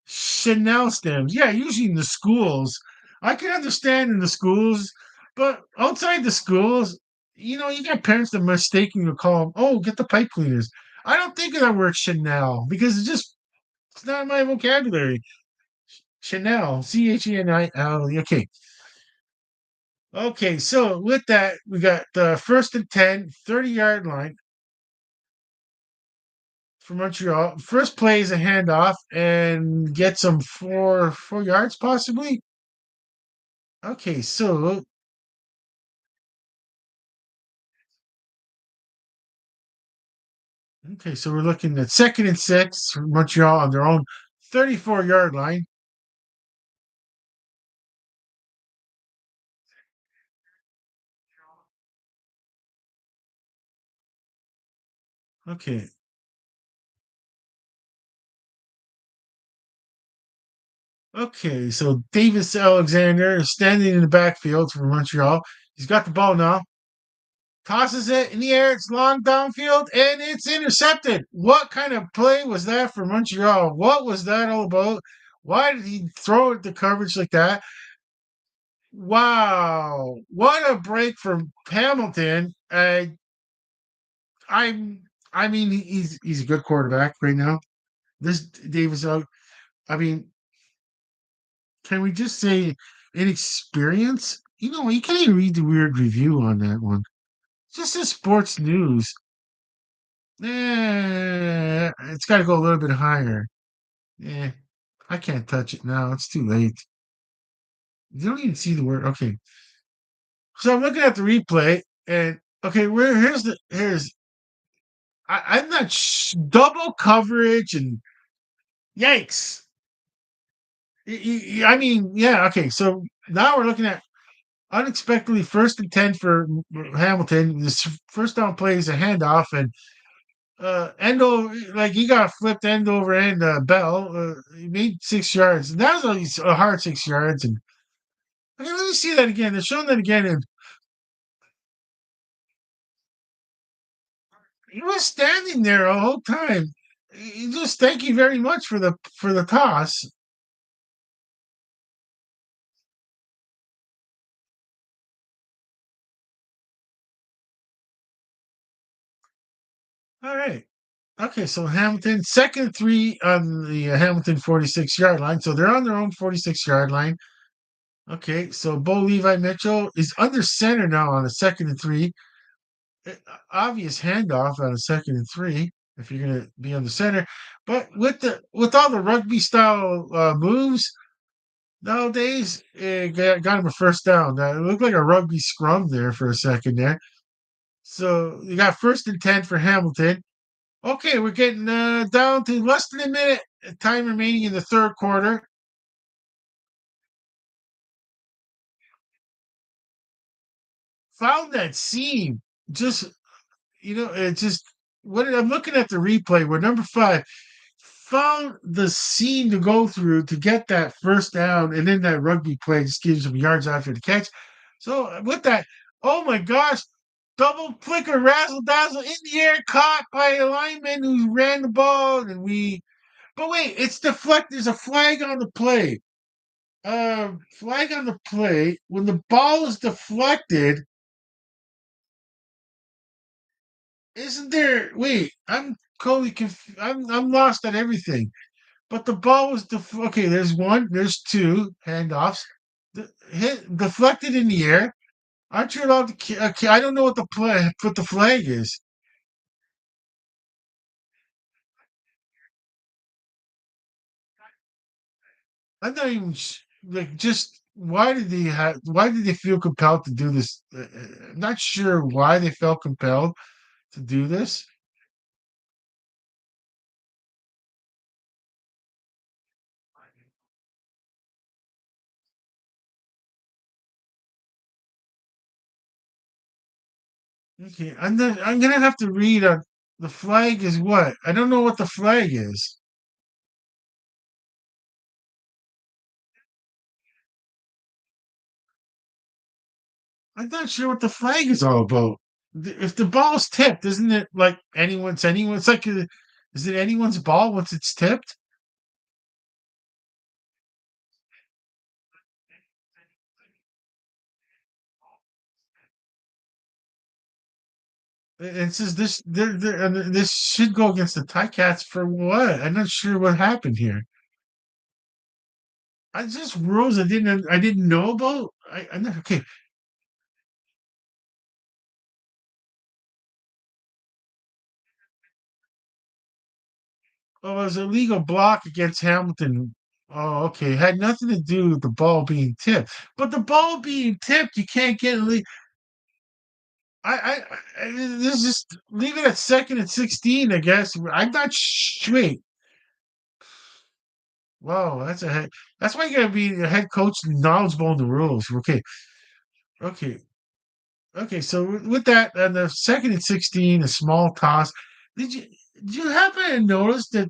Chanel stems. Yeah, usually in the schools. I can understand in the schools, but outside the schools, you got parents that mistaking to call them, oh, get the pipe cleaners. I don't think of that word Chanel because it's not in my vocabulary. Chanel, Chenil. Okay. Okay, so with that, we got the first and 10, 30-yard line for Montreal. First play is a handoff and get some 4 yards possibly. Okay, so we're looking at second and 6 for Montreal on their own 34-yard line. Okay. Okay, so Davis Alexander is standing in the backfield for Montreal. He's got the ball now. Tosses it in the air. It's long downfield and it's intercepted. What kind of play was that for Montreal? What was that all about? Why did he throw it to coverage like that? Wow. What a break from Hamilton. I'm I mean he's a good quarterback right now. This Davis out. I mean, can we just say inexperience? You can't even read the weird review on that one. Just a sports news. It's got to go a little bit higher. Yeah, I can't touch it now. It's too late. You don't even see the word. Okay, so I'm looking at the replay, and okay, here's I'm not double coverage and yikes. I mean, yeah, okay. So now we're looking at unexpectedly first and 10 for Hamilton. This first down play is a handoff, and end over like he got flipped end over end. Bell he made 6 yards. That was a hard 6 yards. And okay, let me see that again. They're showing that again, and he was standing there the whole time. He just thank you very much for the toss. All right. Okay, so Hamilton, second 3 on the Hamilton 46-yard line. So they're on their own 46-yard line. Okay, so Bo Levi Mitchell is under center now on a second and 3. Obvious handoff on a second and 3 if you're going to be on the center. But with all the rugby style moves nowadays, it got him a first down. It looked like a rugby scrum there for a second there. So you got first and 10 for Hamilton. Okay, we're getting down to less than a minute time remaining in the third quarter. found that scene. Just it just what I'm looking at the replay where number 5 found the scene to go through to get that first down, and then that rugby play just gives him yards after the catch. So with that, oh my gosh, double flicker, razzle dazzle in the air, caught by a lineman who ran the ball, and we. But wait, it's deflected. There's a flag on the play. Flag on the play when the ball is deflected. Isn't there? Wait, I'm totally I'm lost at everything. But the ball was okay. There's one. There's two handoffs. Hit deflected in the air. Aren't you allowed to? I don't know what the flag is. I'm not even like just why did they feel compelled to do this? I'm not sure why they felt compelled to do this. Okay, I'm gonna have to read. The flag is what? I don't know what the flag is. I'm not sure what the flag is all about. If the ball's tipped, isn't it like anyone? It's like, is it anyone's ball once it's tipped? It says this should go against the Ticats for what? I'm not sure what happened here. I just rules I didn't know about. I'm not okay. Oh, it was a legal block against Hamilton. Oh, okay. It had nothing to do with the ball being tipped. But the ball being tipped, you can't get this just leave it at 2nd and 16, I guess. I'm not wait. Wow, that's why you gotta be a head coach knowledgeable in the rules. Okay, okay. So with that, and the 2nd and 16, a small toss. Did you did you happen to notice that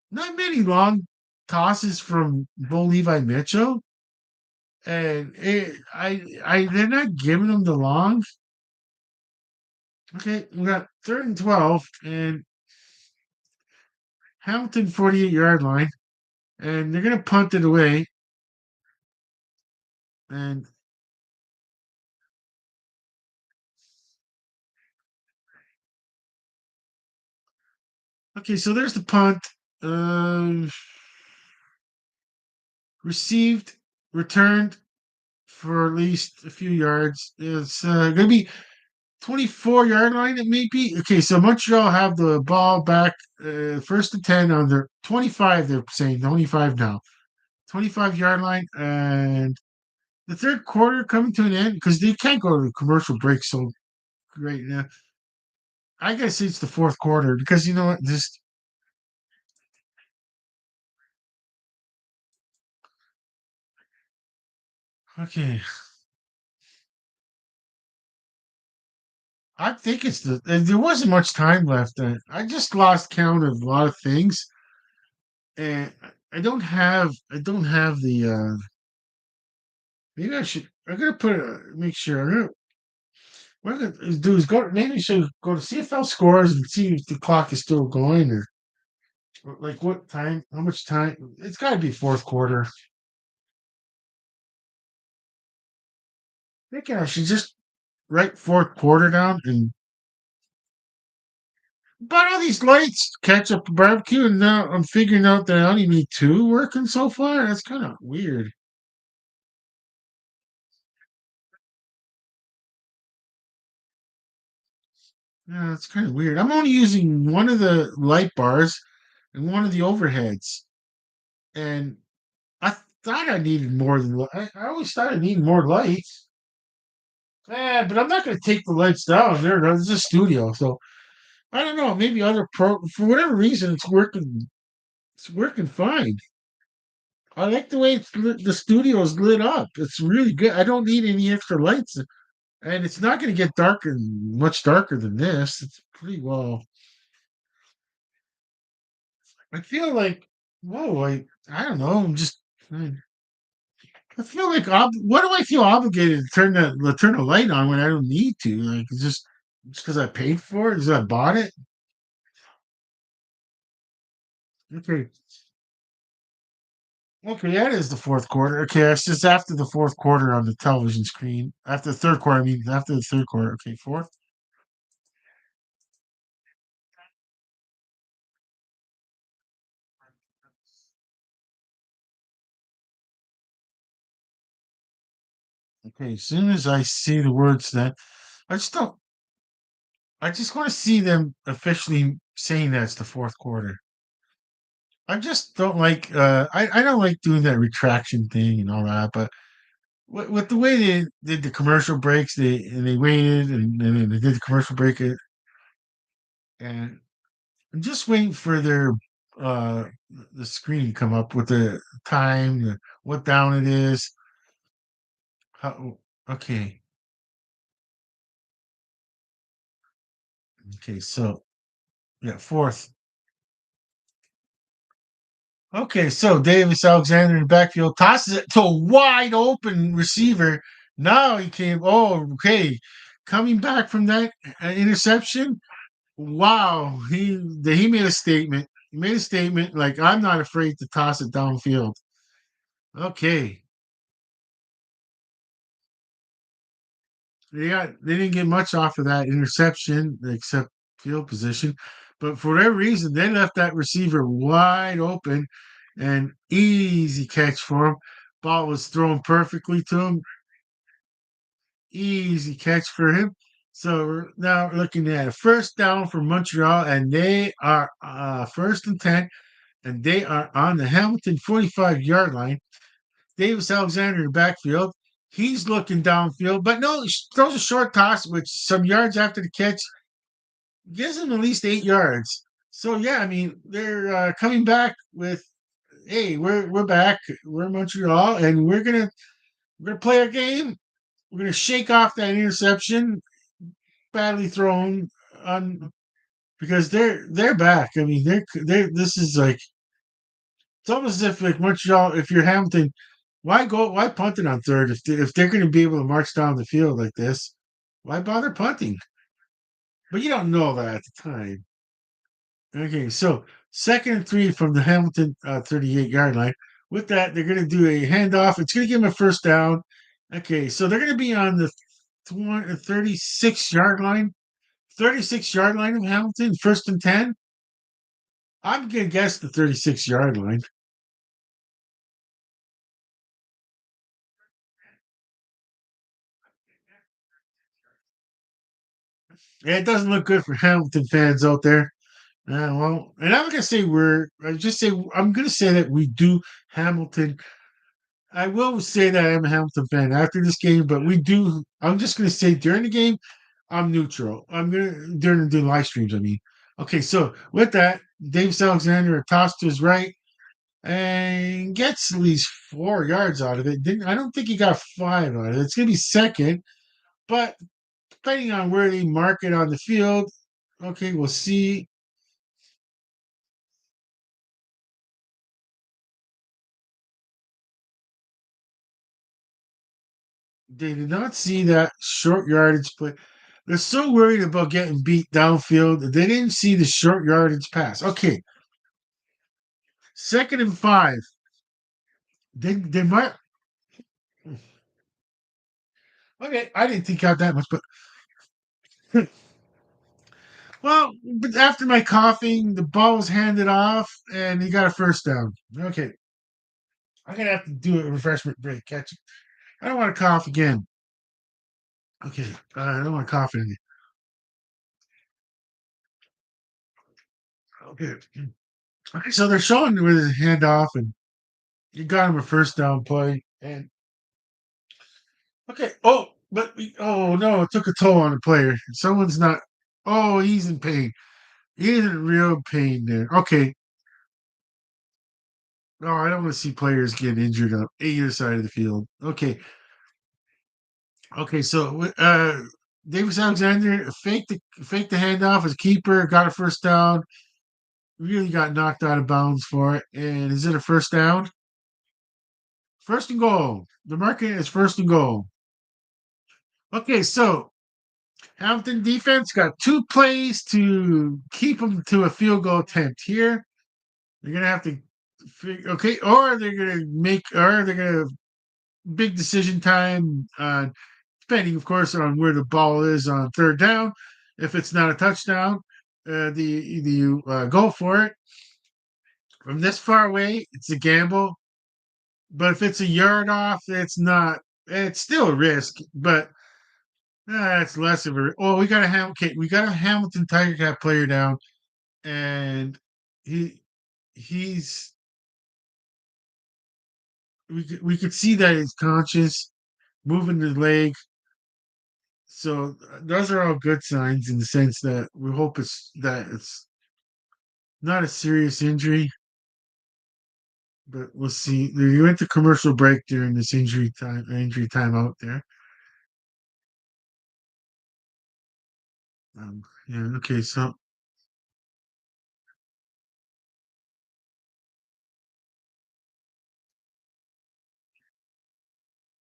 not many long tosses from Bo Levi Mitchell? And they're not giving them the longs. Okay, we got 3rd and 12, and Hamilton 48-yard line, and they're gonna punt it away. And okay, so there's the punt. Uh, Received, returned for at least a few yards. It's gonna be 24-yard line. It may be okay. So Montreal have the ball back, 1st and 10 on their 25. They're saying 25 now. 25-yard line, and the third quarter coming to an end because they can't go to commercial break so right now. I guess it's the fourth quarter because you know what? Just okay. I think it's there wasn't much time left. I just lost count of a lot of things, and I don't have the. Maybe I should. I'm gonna put make sure. What I'm gonna do is go. Maybe I should go to CFL scores and see if the clock is still going or like what time, how much time. It's got to be fourth quarter. Thinking I should just write fourth quarter down and but all these lights, ketchup, barbecue, and now I'm figuring out that I only need two working so far. That's kind of weird. Yeah, it's kind of weird. I'm only using one of the light bars and one of the overheads, and I thought I needed more than I always thought I needed more lights. But I'm not going to take the lights down. There's a studio, so I don't know. Maybe other for whatever reason it's working. It's working fine. I like the way the studio is lit up. It's really good. I don't need any extra lights. and it's not going to get darker, much darker than this. It's pretty well. I feel like, whoa, I don't know. I feel like, what do I feel obligated to turn the light on when I don't need to? Like, it's just because I paid for it, because I bought it. Okay, okay, that is the fourth quarter. Okay, it's just after the fourth quarter on the television screen. After the third quarter, I mean, after the third quarter. Okay, fourth. Okay, as soon as I see the words that I just don't. I just want to see them officially saying that's the fourth quarter. I just don't like. I don't like doing that retraction thing and all that. But with the way they did the commercial breaks, they waited and then they did the commercial break and I'm just waiting for their uh the screen to come up with the time, what down it is. How, okay, okay, so yeah, fourth. Okay, so Davis Alexander in the backfield tosses it to a wide open receiver. Now he came. Oh, okay, coming back from that interception. Wow, he made a statement. He made a statement like I'm not afraid to toss it downfield. Okay, they didn't get much off of that interception except field position, but for whatever reason they left that receiver wide open and easy catch for him. Ball was thrown perfectly to him. Easy catch for him. So we're now looking at a first down for Montreal, and they are first and 10, and they are on the Hamilton 45-yard line. Davis Alexander in the backfield. He's looking downfield, but no, throws a short toss, which some yards after the catch gives him at least 8 yards. So yeah, I mean they're coming back with, hey, we're back, we're Montreal, and we're gonna play our game. We're gonna shake off that interception, badly thrown on because they're back. I mean they're this is like it's almost as if like Montreal, if you're Hamilton, why punt it on third if they're going to be able to march down the field like this? Why bother punting? But you don't know that at the time. Okay, so second and three from the Hamilton 38-yard line. With that, they're going to do a handoff. It's going to give them a first down. Okay, so they're going to be on the 36-yard line. 36-yard line of Hamilton, first and 10. I'm going to guess the 36-yard line. Yeah, it doesn't look good for Hamilton fans out there. Well, and I'm gonna say I'm gonna say that we do Hamilton. I will say that I'm a Hamilton fan after this game, but we do. I'm just gonna say during the game, I'm neutral. I'm gonna during the live streams. I mean, okay. So with that, Davis Alexander a toss to his right and gets at least 4 yards out of it. Didn't I don't think he got five out of it. It's gonna be second, but depending on where they mark it on the field, okay, we'll see. They did not see that short yardage play. They're so worried about getting beat downfield. They didn't see the short yardage pass. Okay, second and five. They might. Okay, I didn't think out that much, but well, but after my coughing, the ball was handed off, and he got a first down. Okay, I'm gonna have to do a refreshment break. Catch. I don't want to cough again. Okay, I don't want to cough again. Okay. Okay, so they're showing with his hand off, and you got him a first down play, and okay. Oh no, it took a toll on the player. Someone's not. Oh, he's in pain. He's in real pain there. Okay. No, I don't want to see players get injured on either side of the field. Okay. Okay, so Davis Alexander faked the handoff as keeper, got a first down. Really got knocked out of bounds for it. And is it a first down? First and goal. The market is first and goal. Okay, so Hamilton defense got two plays to keep them to a field goal attempt here. They're gonna have to, okay, or they're gonna big decision time. Depending, of course, on where the ball is on third down. If it's not a touchdown, you go for it. From this far away, it's a gamble. But if it's a yard off, it's not. It's still a risk, but it's less of a. Oh, we got a Hamilton Tiger Cat player down, and he he's we could see that he's conscious, moving the leg. So those are all good signs in the sense that we hope it's not a serious injury, but we'll see. You went to commercial break during this injury time out there. Yeah, okay, so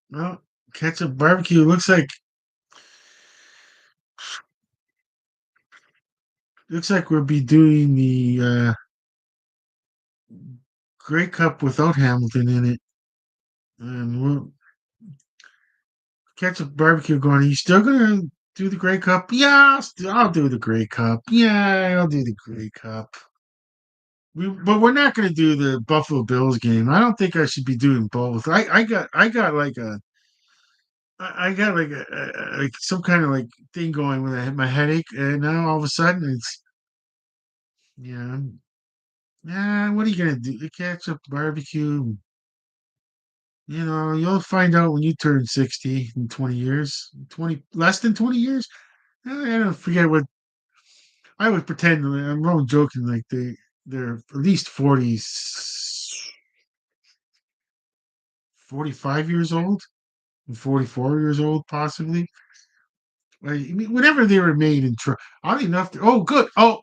well, Ketchup Barbecue looks like we'll be doing the Grey Cup without Hamilton in it, and we'll Ketchup Barbecue going. Are you still gonna do the Grey Cup? Yeah, I'll do the Grey Cup. Yeah, I'll do the Grey Cup. But we're not going to do the Buffalo Bills game. I don't think I should be doing both. I got like I got like like some kind of like thing going when I had my headache, and now all of a sudden it's yeah yeah. What are you gonna do? Ketchup barbecue. You'll find out when you turn 60 in 20 years. 20 less than 20 years. I don't forget what I would pretend. I'm only joking. Like they're at least 45 years old. 44 years old, possibly. I mean, whenever they were made in, I don't even know if. Oh, good. Oh,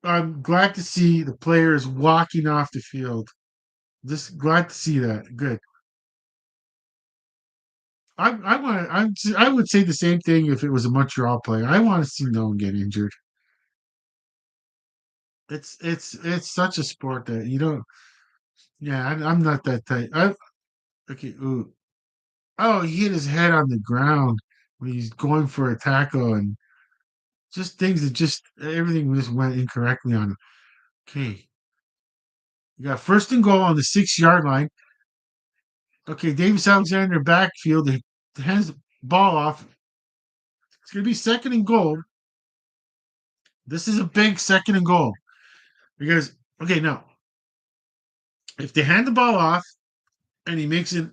I'm glad to see the players walking off the field. Just glad to see that. Good. I want. I would say the same thing if it was a Montreal player. I want to see no one get injured. It's such a sport that you don't. Yeah, I'm not that tight. Okay. Ooh. Oh, he hit his head on the ground when he's going for a tackle, and just things that just everything just went incorrectly on him. Okay. You got first and goal on the 6 yard line. Okay, Davis Alexander backfield. He hands the ball off. It's going to be second and goal. This is a big second and goal because, okay, now, if they hand the ball off and he makes it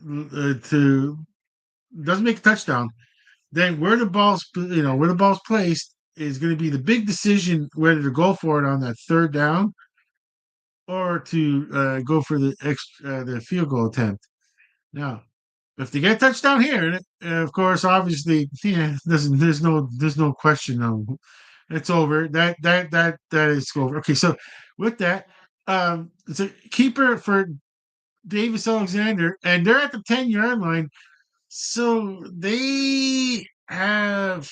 doesn't make a touchdown, then where the ball's placed is going to be the big decision whether to go for it on that third down or to go for the field goal attempt. Now, if they get a touchdown here, of course, obviously, yeah, there's no question. No, it's over. That is over. Okay, so with that, it's a keeper for Davis Alexander, and they're at the 10 yard line. So they have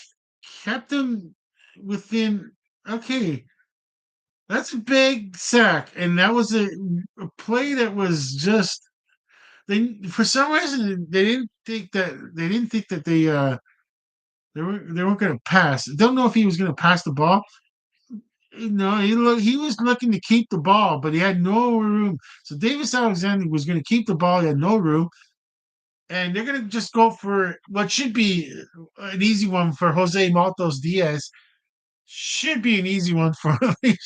kept him within. Okay, that's a big sack, and that was a play that was just they for some reason they didn't think that they weren't going to pass. Don't know if he was going to pass the ball. No, he was looking to keep the ball, but he had no room. So Davis Alexander was going to keep the ball. He had no room, and they're going to just go for what should be an easy one for Jose Maltos Diaz. Should be an easy one for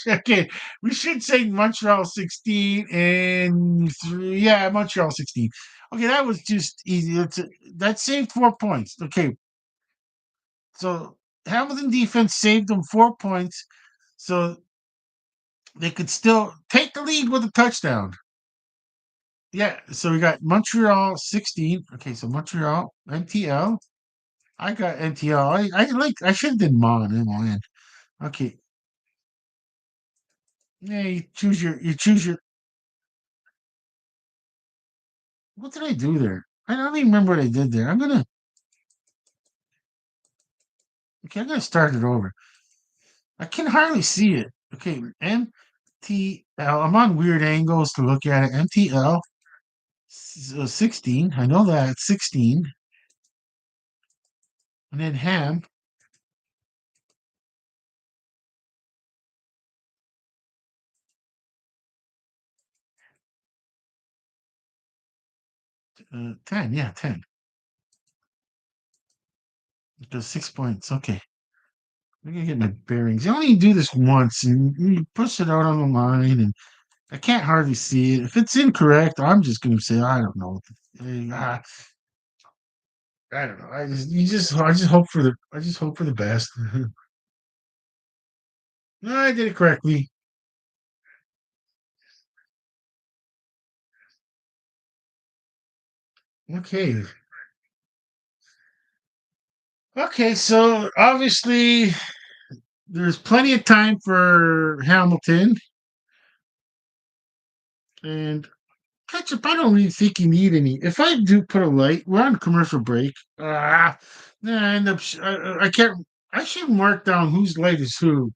okay. We should say Montreal 16 and yeah, Montreal 16. Okay, that was just easy. That saved 4 points. Okay, so Hamilton defense saved them 4 points, so they could still take the lead with a touchdown. Yeah, so we got Montreal 16. Okay, so Montreal MTL I got NTL. I should have did Mon in my end. Okay. Yeah, you choose your what did I do there? I don't even remember what I did there. I'm gonna start it over. I can hardly see it. Okay, MTL. I'm on weird angles to look at it. MTL 16. I know that 16. And then ham 10. Yeah, 10. Because 6 points. Okay. I'm gonna get my bearings. You only do this once and you push it out on the line and I can't hardly see it. If it's incorrect, I'm just gonna say I don't know. Ah, I don't know. I just hope for the best. No, I did it correctly. Okay. Okay, so obviously there's plenty of time for Hamilton and ketchup. I don't really think you need any. If I do put a light, we're on commercial break. Then I end up. I can't. I should mark down whose light is who.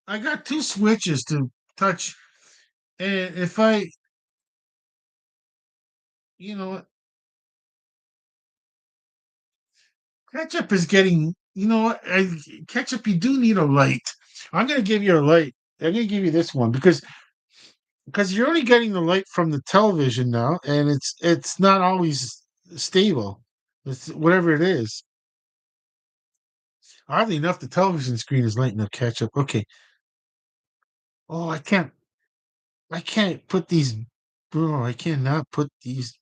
I got two switches to touch, and if I, you know, what, ketchup is getting. You know what? Ketchup, you do need a light. I'm gonna give you a light. I'm gonna give you this one because you're only getting the light from the television now, and it's not always stable. It's whatever it is. Oddly enough, the television screen is lighting up ketchup. Okay. Oh, I can't put these. Bro, I cannot put these.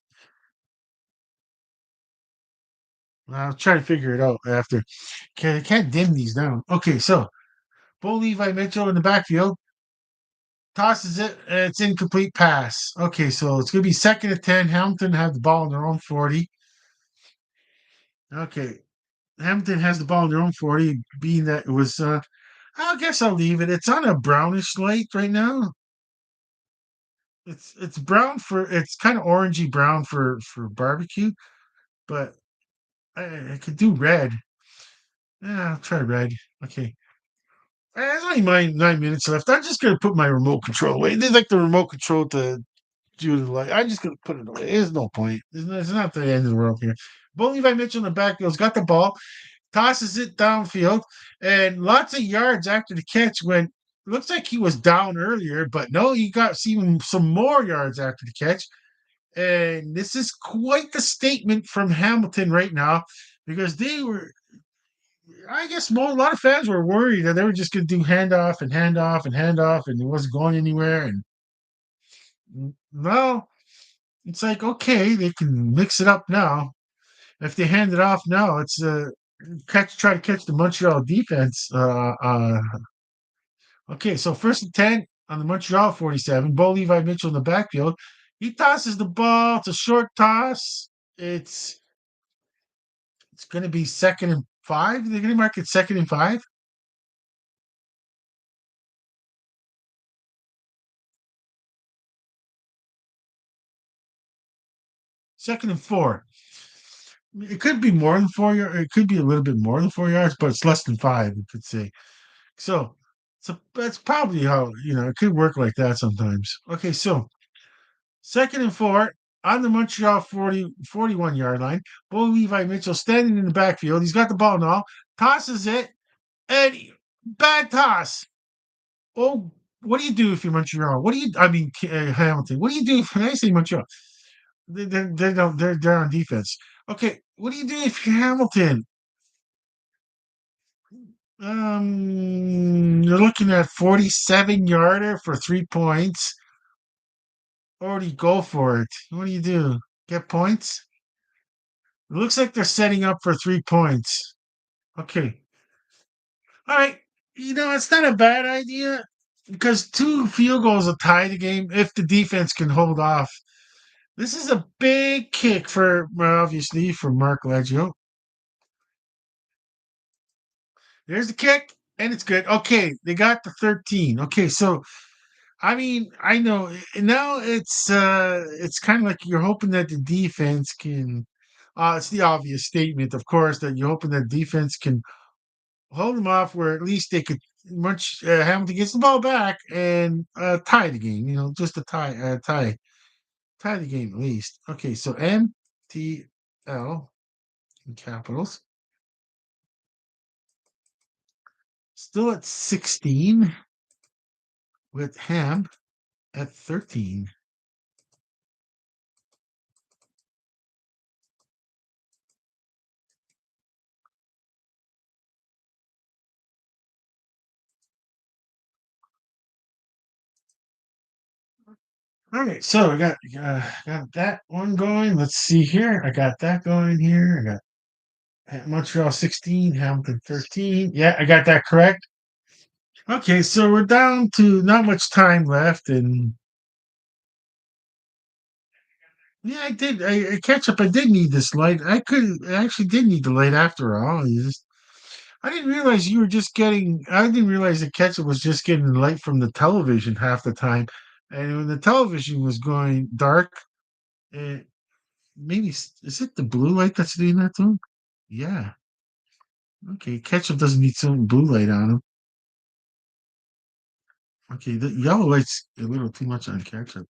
I'll try to figure it out after. I can't dim these down. Okay, so Bo Levi Mitchell in the backfield tosses it. It's incomplete pass. Okay, so it's going to be second and 10. Hamilton have the ball in their own 40. Okay, Hamilton has the ball in their own 40, being that it was. I guess I'll leave it. It's on a brownish light right now. It's brown for it's kind of orangey brown for barbecue, but I could do red. Yeah, I'll try red. Okay. There's only 9 minutes left. I'm just gonna put my remote control away. There's like the remote control to do the light. I'm just gonna put it away. There's no point. It's not the end of the world here. But Levi Mitchell in the backfield's got the ball, tosses it downfield, and lots of yards after the catch when looks like he was down earlier, but no, he got even some more yards after the catch. And this is quite the statement from Hamilton right now because they were, I guess, a lot of fans were worried that they were just going to do handoff and handoff and handoff and it wasn't going anywhere. And well, it's like, okay, they can mix it up now. If they hand it off now, it's try to catch the Montreal defense. Okay, so first and 10 on the Montreal 47. Bo Levi Mitchell in the backfield. He tosses the ball. It's a short toss. It's going to be second and 5. They're going to mark it second and 5. Second and 4. It could be more than 4 yards. It could be a little bit more than 4 yards, but it's less than 5. You could say so. So that's probably how it could work like that sometimes. Okay, so second and 4 on the Montreal 41 yard line. Bo Levi Mitchell standing in the backfield. He's got the ball now. Tosses it and bad toss. Oh, what do you do if you're Montreal? What do you? I mean Hamilton. What do you do if I say Montreal? They're on defense. Okay, what do you do if you're Hamilton? You're looking at 47 yarder for 3 points. Or do you go for it? What do you do? Get points? It looks like they're setting up for 3 points. Okay. All right. It's not a bad idea because two field goals will tie the game if the defense can hold off. This is a big kick for, well, obviously, for Mark Leggio. There's the kick, and it's good. Okay, they got the 13. Okay, so I mean, I know now it's kind of like you're hoping that the defense can. It's the obvious statement, of course, that you're hoping that defense can hold them off, where at least they could Munch Hamilton gets the ball back and tie the game. Just a tie the game at least. Okay, so MTL in capitals, still at 16 with Ham at 13. All right, so I got that one going. Let's see here. I got that going here. I got Montreal 16, Hamilton 13. Yeah, I got that correct. Okay, so we're down to not much time left, and yeah, I did. Ketchup. I did need this light. I actually did need the light after all. I didn't realize you were just getting. I didn't realize that Ketchup was just getting the light from the television half the time, and when the television was going dark, it, maybe is it the blue light that's doing that to him? Yeah. Okay. Ketchup doesn't need some blue light on him. Okay. The yellow light's a little too much on ketchup.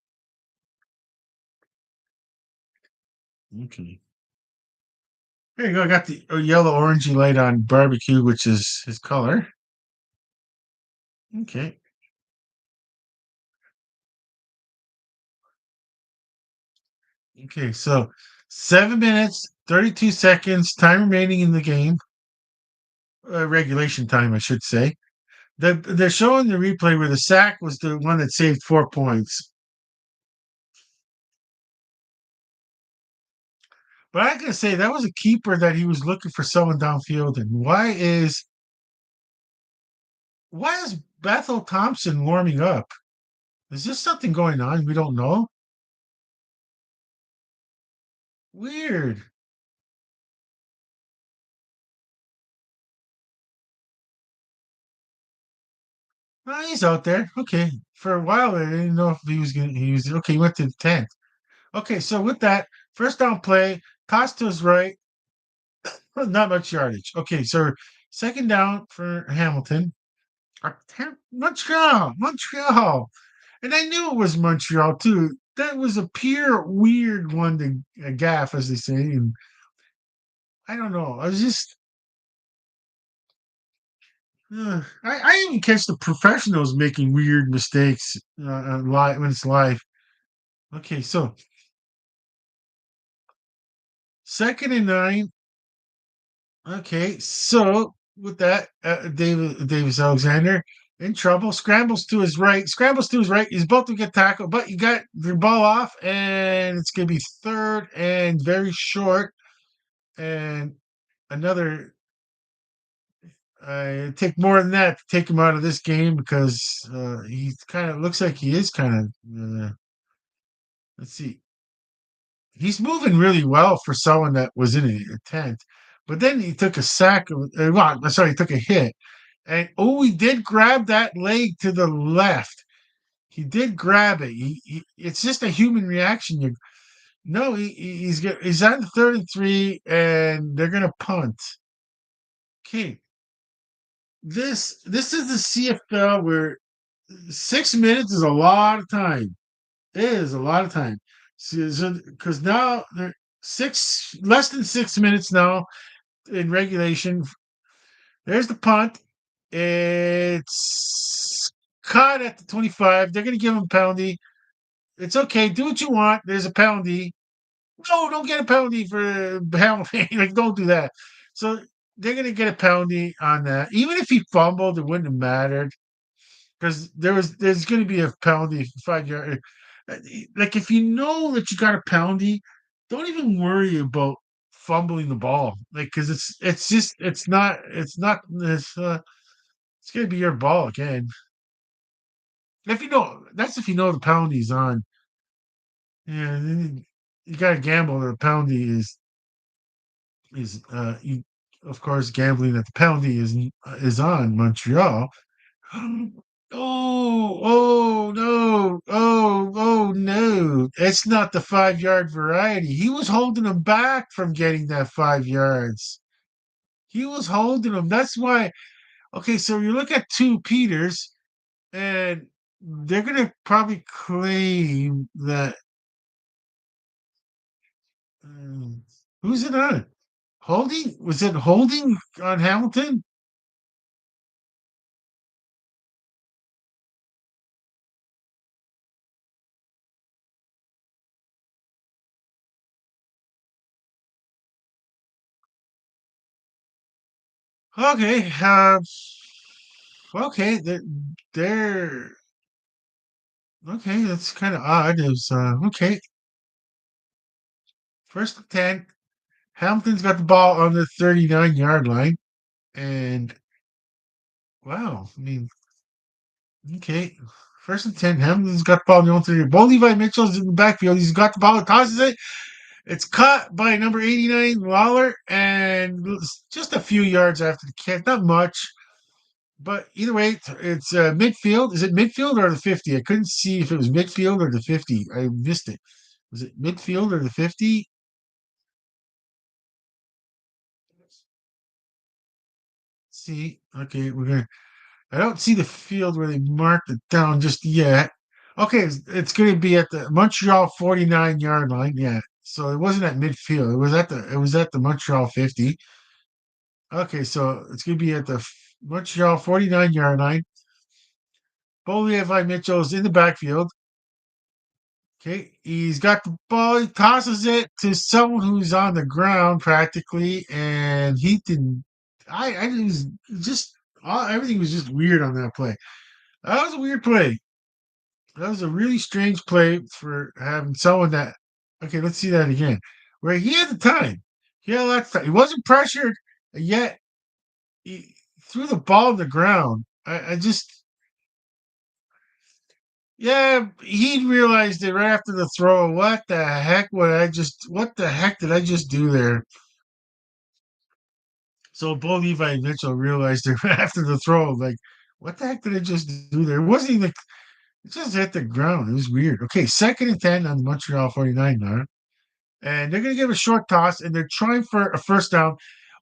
Okay. There you go. I got the yellow orangey light on barbecue, which is his color. Okay. Okay. So 7 minutes, 32 seconds, time remaining in the game. Regulation time, I should say. They're showing the replay where the sack was the one that saved 4 points. But I gotta say that was a keeper that he was looking for someone downfield. And why is Bethel Thompson warming up? Is there something going on we don't know? Weird. Well, he's out there. Okay. For a while, I didn't know if he was gonna. He was okay. He went to the 10th. Okay, so with that first down play, toss to his right, not much yardage. Okay, so second down for Hamilton. Montreal, and I knew it was Montreal too. That was a pure weird one to gaff, as they say. And I don't know. I was just I even catch the professionals making weird mistakes live when it's live. Okay, so 2nd and 9. Okay, so with that, Davis Alexander in trouble. Scrambles to his right. Scrambles to his right. He's about to get tackled, but you got the ball off, and it's going to be third and very short. And another take more than that to take him out of this game because he kind of looks like he is kind of. Let's see, he's moving really well for someone that was in a tent, but then he took a sack. Well, sorry, he took a hit, and he did grab that leg to the left. He did grab it. It's just a human reaction. No, he's on 3rd and 3, and they're gonna punt. Okay, this is the CFL where 6 minutes is a lot of time. It is a lot of time. Because now they're less than 6 minutes now in regulation. There's the punt. It's caught at the 25. They're going to give him a penalty. It's okay. Do what you want. There's a penalty. No, don't get a penalty for Hamilton. Like, don't do that. So they're going to get a penalty on that. Even if he fumbled, it wouldn't have mattered because there's going to be a penalty 5 yard. Like if you know that you got a penalty, don't even worry about fumbling the ball. Like because it's going to be your ball again. If you know that's if you know the penalty's on. Yeah, then you got to gamble that the penalty is of course, gambling that the penalty is on Montreal. Oh, oh no, oh no. It's not the 5 yard variety. He was holding him back from getting that 5 yards. He was holding him. That's why. Okay, so you look at two Peters, and they're gonna probably claim that. um, who's it on? Holding? Was it holding on Hamilton? Okay, okay, they're okay. That's kind of odd. It's okay. First and 10. Hamilton's got the ball on the 39-yard line, and wow, I mean, okay. First and 10. Hamilton's got the ball on the own 30. Bo Levi Mitchell's in the backfield. He's got the ball, tosses it. It's caught by number 89 Lawler, and just a few yards after the catch. Not much. But either way, it's midfield. Is it midfield or the 50? I couldn't see if it was midfield or the 50. I missed it. Was it midfield or the 50? See, okay, we're gonna. I don't see the field where they marked it down just yet. Okay, it's going to be at the Montreal 49-yard line. Yeah, so it wasn't at midfield. It was at the Montreal 50. Okay, so it's going to be at the Montreal 49-yard line. Bo Levi Mitchell's in the backfield. Okay, he's got the ball. He tosses it to someone who's on the ground practically, and he didn't. I was just everything was just weird on that play. That was a weird play. That was a really strange play for having someone that. Okay, let's see that again. Where he had the time, he had a lot of time. He wasn't pressured, yet he threw the ball on the ground. I just Yeah, he realized it right after the throw. What the heck did I just do there? So Bo Levi Mitchell realized it right after the throw. Like, what the heck did I just do there? It wasn't even, it just hit the ground. It was weird. Okay, second and 10 on the Montreal 49 now. And they're going to give a short toss and they're trying for a first down.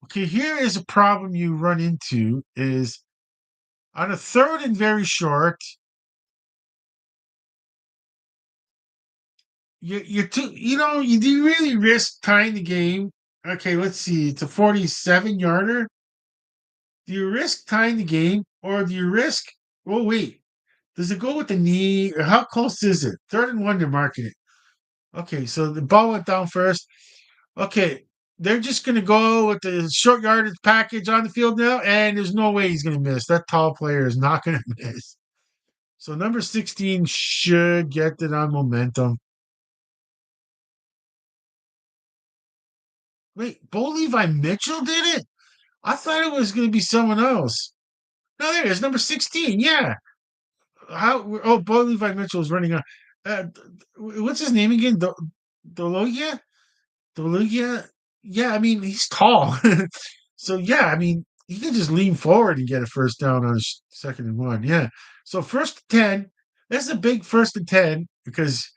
Okay, here is a problem you run into is on a third and very short, do you really risk tying the game? Okay, let's see. It's a 47-yarder. Do you risk tying the game or do you risk? Oh, wait. Does it go with the knee? Or how close is it? Third and one, they're marking it. Okay, so the ball went down first. Okay, they're just going to go with the short yardage package on the field now, and there's no way he's going to miss. That tall player is not going to miss. So number 16 should get it on momentum. Wait, Bo Levi Mitchell did it? I thought it was going to be someone else. No, there it is, number 16. Yeah. How? Oh, Bo Levi Mitchell is running on. What's his name again? Dologia? Dologia? Yeah, I mean, he's tall. So, yeah, I mean, he can just lean forward and get a first down on his second and one. Yeah. So, first and 10. That's a big first and 10 because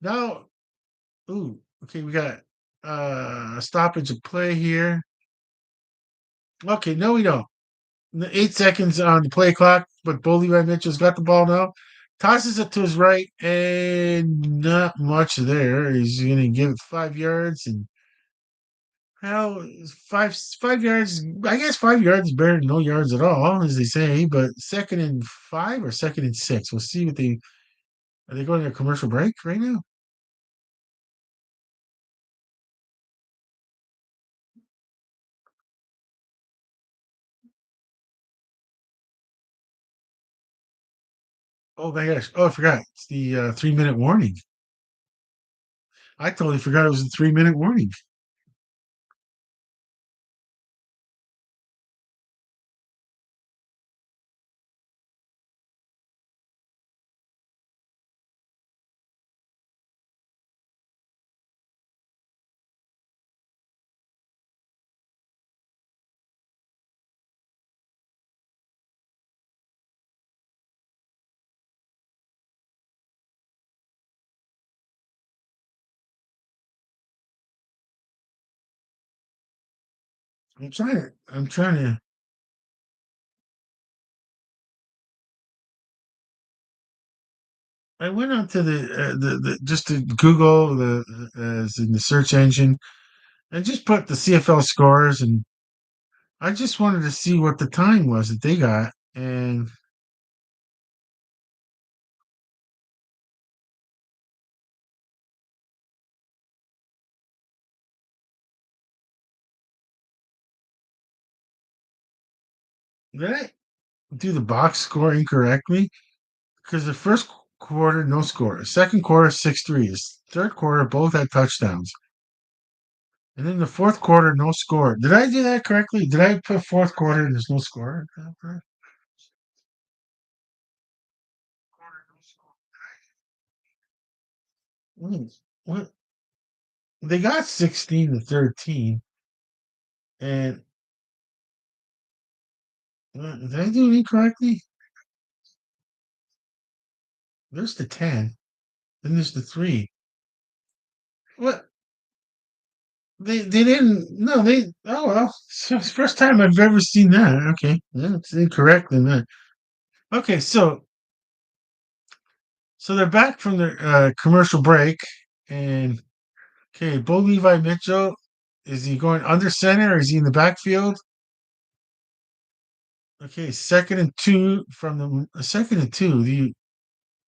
now, ooh, okay, we got a stoppage of play here. Okay, no, we don't. 8 seconds on the play clock, but Bo Levi Mitchell's got the ball now. Tosses it to his right, and not much there. He's going to give it 5 yards, and well, 5 yards. I guess 5 yards is better than no yards at all, as they say. But second and 5 or second and 6. We'll see what they are. They going to a commercial break right now? Oh my gosh! Oh, I forgot. It's the 3 minute warning. I totally forgot it was a 3 minute warning. I'm trying to. I went onto the just to Google as in the search engine and just put the CFL scores, and I just wanted to see what the time was that they got, and did I do the box score incorrectly? Because the first quarter no score, second quarter 6-3, third quarter both had touchdowns, and then the fourth quarter no score. Did I do that correctly? Did I put fourth quarter and there's no score? What? They got 16-13, and did I do it incorrectly? There's the 10, then there's the 3. What? They didn't. No, they. Oh well, it's the first time I've ever seen that. Okay, yeah, it's incorrect then. Okay, so they're back from their commercial break, and okay, Bo Levi Mitchell, is he going under center or is he in the backfield? Okay, second and two from second and two. Do you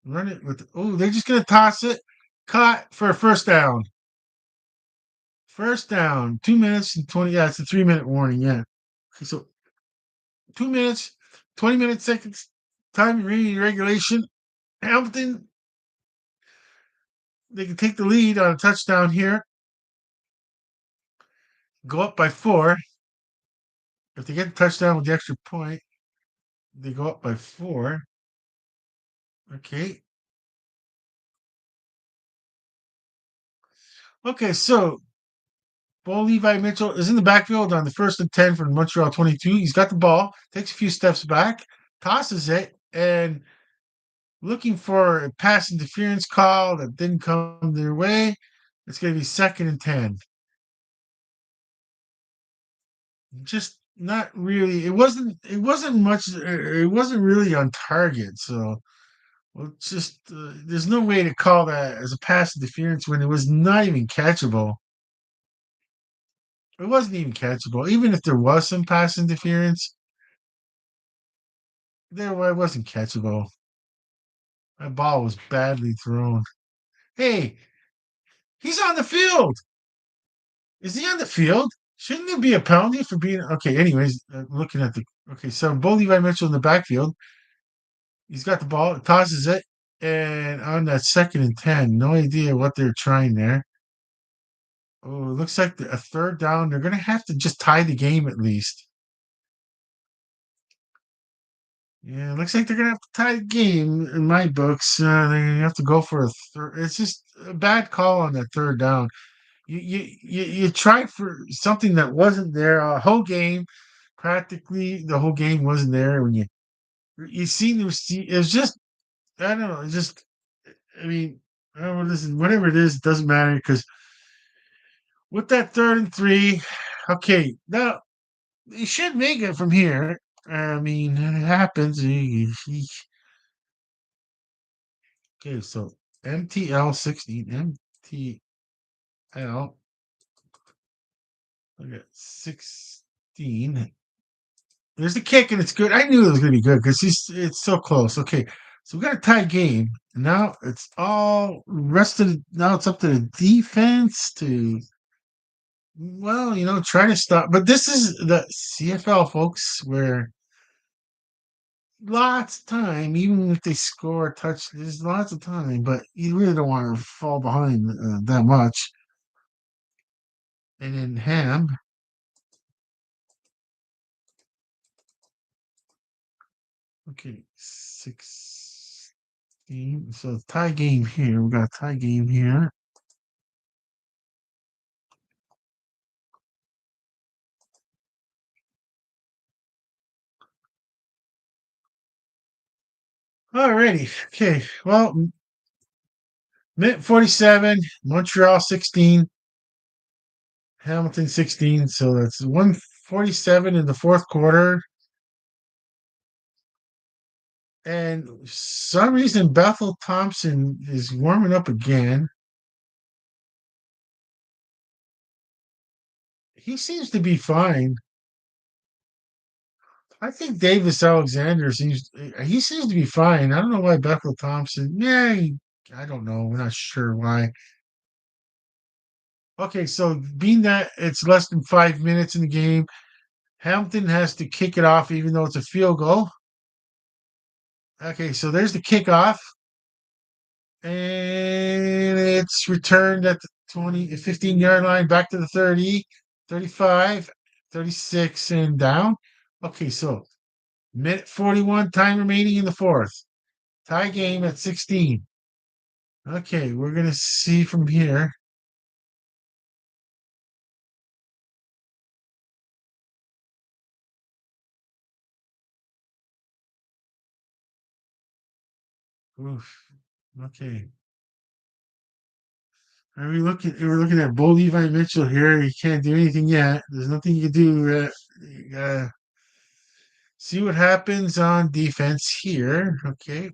run it with? Oh, they're just gonna toss it, caught for a first down. First down, 2 minutes and 20. Yeah, it's a 3 minute warning. Yeah. Okay, so 2 minutes, 20 minute seconds time regulation. Hamilton, they can take the lead on a touchdown here, go up by 4. If they get a touchdown with the extra point, they go up by 4. Okay. Okay, so Bo Levi Mitchell is in the backfield on the first and 10 from Montreal 22. He's got the ball, takes a few steps back, tosses it, and looking for a pass interference call that didn't come their way. It's going to be second and 10. Just not really. It wasn't much. It wasn't really on target. So well, it's just there's no way to call that as a pass interference when it was not even catchable. It wasn't even catchable. Even if there was some pass interference, it wasn't catchable. That ball was badly thrown. Hey, he's on the field. Is he on the field? Shouldn't there be a penalty for being okay? Anyways, looking at the okay, so Bo Levi Mitchell in the backfield. He's got the ball, tosses it, and on that second and 10, no idea what they're trying there. Oh, it looks like a third down. They're going to have to just tie the game at least. Yeah, it looks like they're going to have to tie the game in my books. They're going to have to go for a third. It's just a bad call on that third down. You tried for something that wasn't there. A whole game, practically the whole game wasn't there. When you seen the receipt, it was just I don't know. It's just I mean, I don't know, listen, whatever it is, it doesn't matter because with that third and 3, okay, now you should make it from here. I mean, it happens. Okay, so MTL 16, MTL, look at 16. There's the kick, and it's good. I knew it was going to be good because it's so close. Okay, so we got a tie game. Now it's all rested. Now it's up to the defense to well, try to stop. But this is the CFL, folks, where lots of time, even if they score a touch, there's lots of time, but you really don't want to fall behind that much. And then Ham, okay, 16. So tie game here. We got a tie game here. Alrighty. Okay. Well, Mint 47, Montreal 16, Hamilton 16. So that's 47 in the fourth quarter, and for some reason Bethel Thompson is warming up again. He seems to be fine. I think Davis Alexander seems to be fine. I don't know why Bethel Thompson. Yeah, I don't know. We're not sure why. Okay, so being that it's less than 5 minutes in the game, Hamilton has to kick it off, even though it's a field goal. Okay, so there's the kickoff, and it's returned at the 20, 15-yard line, back to the 30, 35, 36, and down. Okay, so minute 41, time remaining in the fourth. Tie game at 16. Okay, we're gonna see from here. Oof. Okay. Are we looking? We're looking at Bo Levi Mitchell here. He can't do anything yet. There's nothing you can do. You gotta see what happens on defense here. Okay.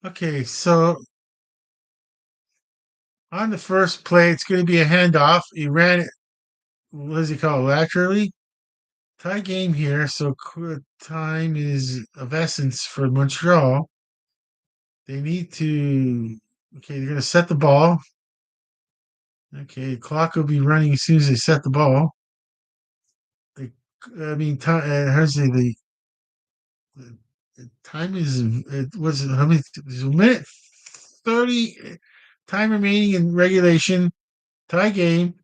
Okay. So on the first play, it's going to be a handoff. He ran it. What does he call it? Laterally. Tie game here. So time is of essence for Montreal. They need to. Okay, they're going to set the ball. Okay, clock will be running as soon as they set the ball. They, I mean, time. How's the time is it was how many? There's a minute 30. Time remaining in regulation. Tie game.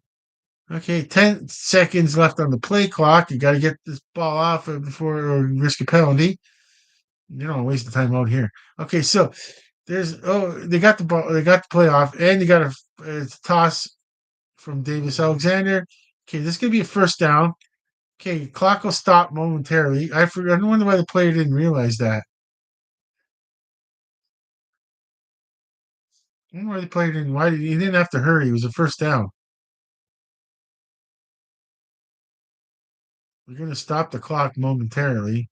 Okay, 10 seconds left on the play clock. You got to get this ball off before or risk a penalty. You don't waste the time out here. Okay, so they got the ball, they got the play off, and you got a toss from Davis Alexander. Okay, this is gonna be a first down. Okay, clock will stop momentarily. I forgot. I wonder why the player didn't realize that. I wonder why the player didn't. Why did he didn't have to hurry? It was a first down. We're gonna stop the clock momentarily.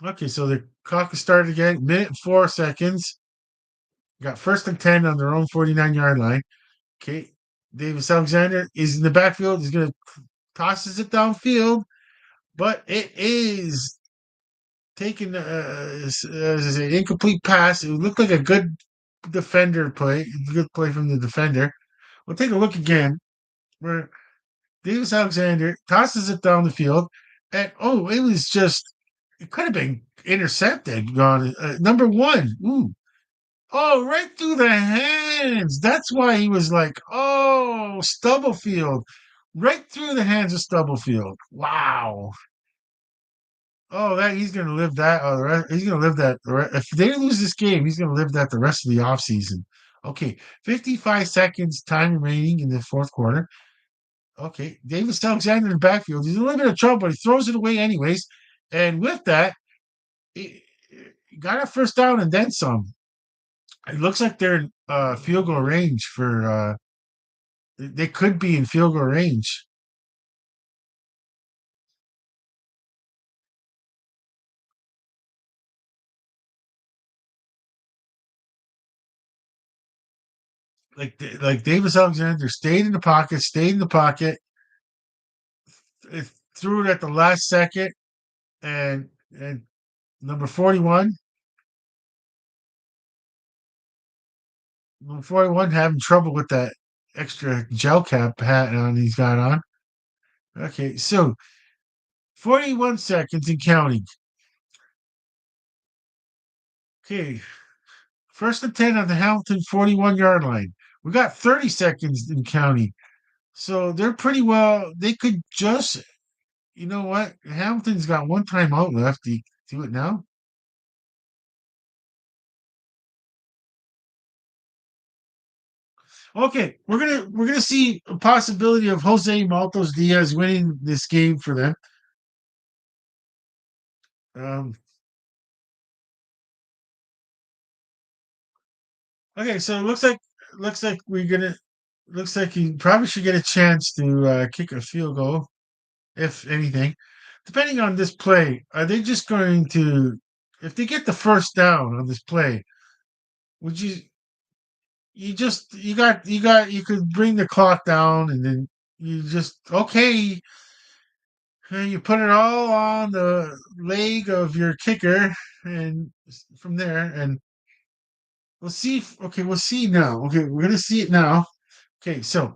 Okay, so the clock is started again. Minute and 4 seconds. Got first and 10 on their own 49-yard line. Okay, Davis Alexander is in the backfield. He's gonna tosses it downfield, but it is taken as an incomplete pass. It looked like a good defender play, good play from the defender. We'll take a look again where Davis Alexander tosses it down the field, and it was just it could have been intercepted. Gone number one. Ooh. Oh, right through the hands. That's why he was like, oh, Stubblefield. Right through the hands of Stubblefield. Wow. Oh, that he's gonna live that. He's gonna live that. If they lose this game, he's gonna live that the rest of the offseason. Okay, 55 seconds time remaining in the fourth quarter. Okay, Davis Alexander in the backfield. He's in a little bit of trouble, but he throws it away anyways. And with that, he got a first down and then some. It looks like they're in field goal range for. They could be in field goal range. Like Davis Alexander stayed in the pocket, it threw it at the last second, and number 41, number 41 having trouble with that extra gel cap hat on he's got on. Okay, so 41 seconds and counting. Okay, first and 10 on the Hamilton 41-yard line. We got 30 seconds in counting. So they're pretty well. They could just, you know what? Hamilton's got one timeout left. Do you do it now? Okay, we're gonna see a possibility of Jose Maltos Diaz winning this game for them. Um, Okay, so it looks like we're gonna looks like you probably should get a chance to kick a field goal, if anything. Depending on this play, are they just going to if they get the first down on this play, would you could bring the clock down and then you just okay, you put it all on the leg of your kicker and from there and we'll see now. Okay, we're gonna see it now. Okay, so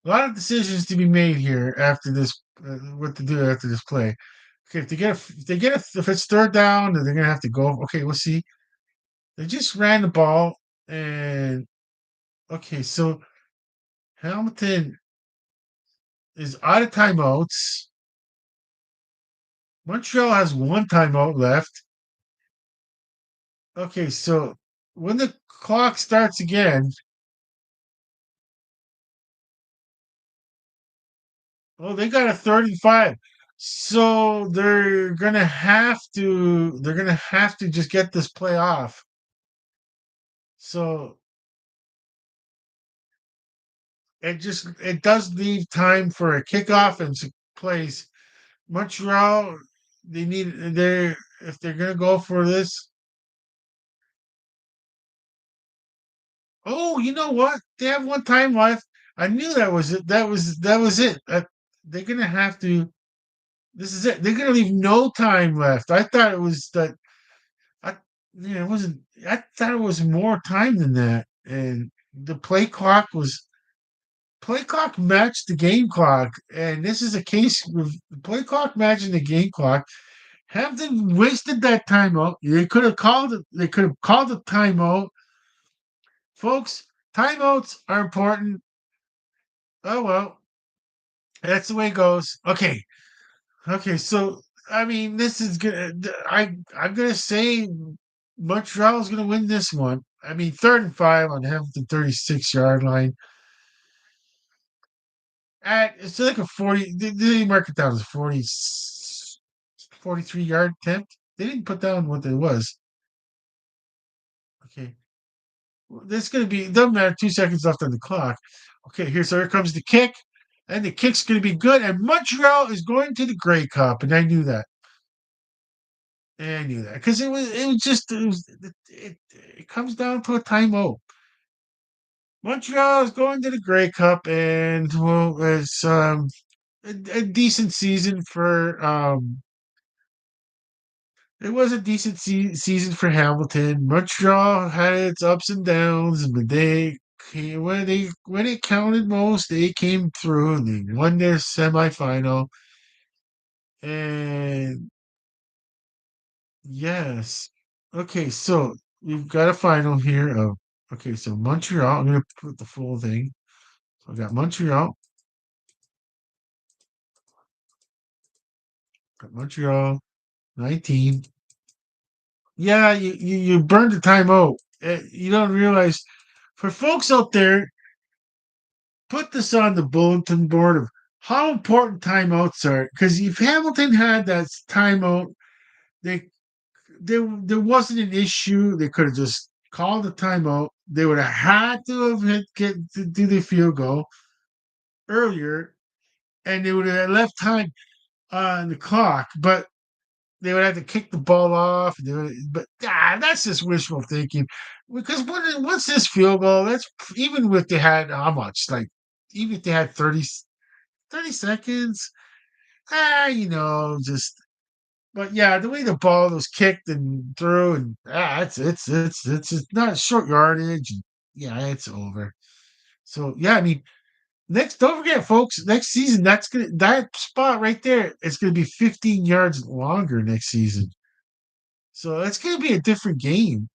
a lot of decisions to be made here after this. What to do after this play? Okay, if it's third down, then they're gonna have to go. Okay, we'll see. They just ran the ball, and okay, so Hamilton is out of timeouts. Montreal has one timeout left. Okay, so when the clock starts again, oh, they got a 35. So they're gonna have to just get this play off. So it does leave time for a kickoff and place. Montreal, if they're gonna go for this. Oh, you know what? They have one time left. I knew that was it. That was it. They're gonna have to. This is it. They're gonna leave no time left. I thought it was that. I yeah, it wasn't. I thought it was more time than that. And the play clock matched the game clock, and this is a case with the play clock matching the game clock. Hampton wasted that timeout. They could have called it. They could have called a timeout, folks. Timeouts are important. Oh well, that's the way it goes. Okay, okay. So I mean, this is good. I'm gonna say Montreal is gonna win this one. I mean, 3rd and 5 on Hamilton 36-yard line. It's like a 40. They mark it down as a 43-yard attempt. They didn't put down what it was. Okay. Well, this is going to be, it doesn't matter, 2 seconds left on the clock. Okay, here comes the kick. And the kick's going to be good. And Montreal is going to the Grey Cup. And I knew that. And I knew that. Because it comes down to a timeout. Montreal is going to the Grey Cup. And, well, it's a decent season for it was a decent season for Hamilton. Montreal had its ups and downs, but when it counted most, they came through and they won their semifinal. And yes, okay, so we've got a final here of okay. So Montreal, I'm gonna put the full thing. So I got Montreal 19. Yeah, you burned the timeout. You don't realize for folks out there put this on the bulletin board of how important timeouts are. Because if Hamilton had that timeout, they there wasn't an issue. They could have just called the timeout. They would have had to have get to do the field goal earlier, and they would have left time on the clock. But they would have to kick the ball off. That's just wishful thinking. Because once this field goal, that's even if they had how much, like even if they had 30 seconds. Just but yeah, the way the ball was kicked and through and it's just not short yardage. And, yeah, it's over. So yeah, I mean, next don't forget, folks, next season that spot right there, it's gonna be 15 yards longer next season. So it's gonna be a different game.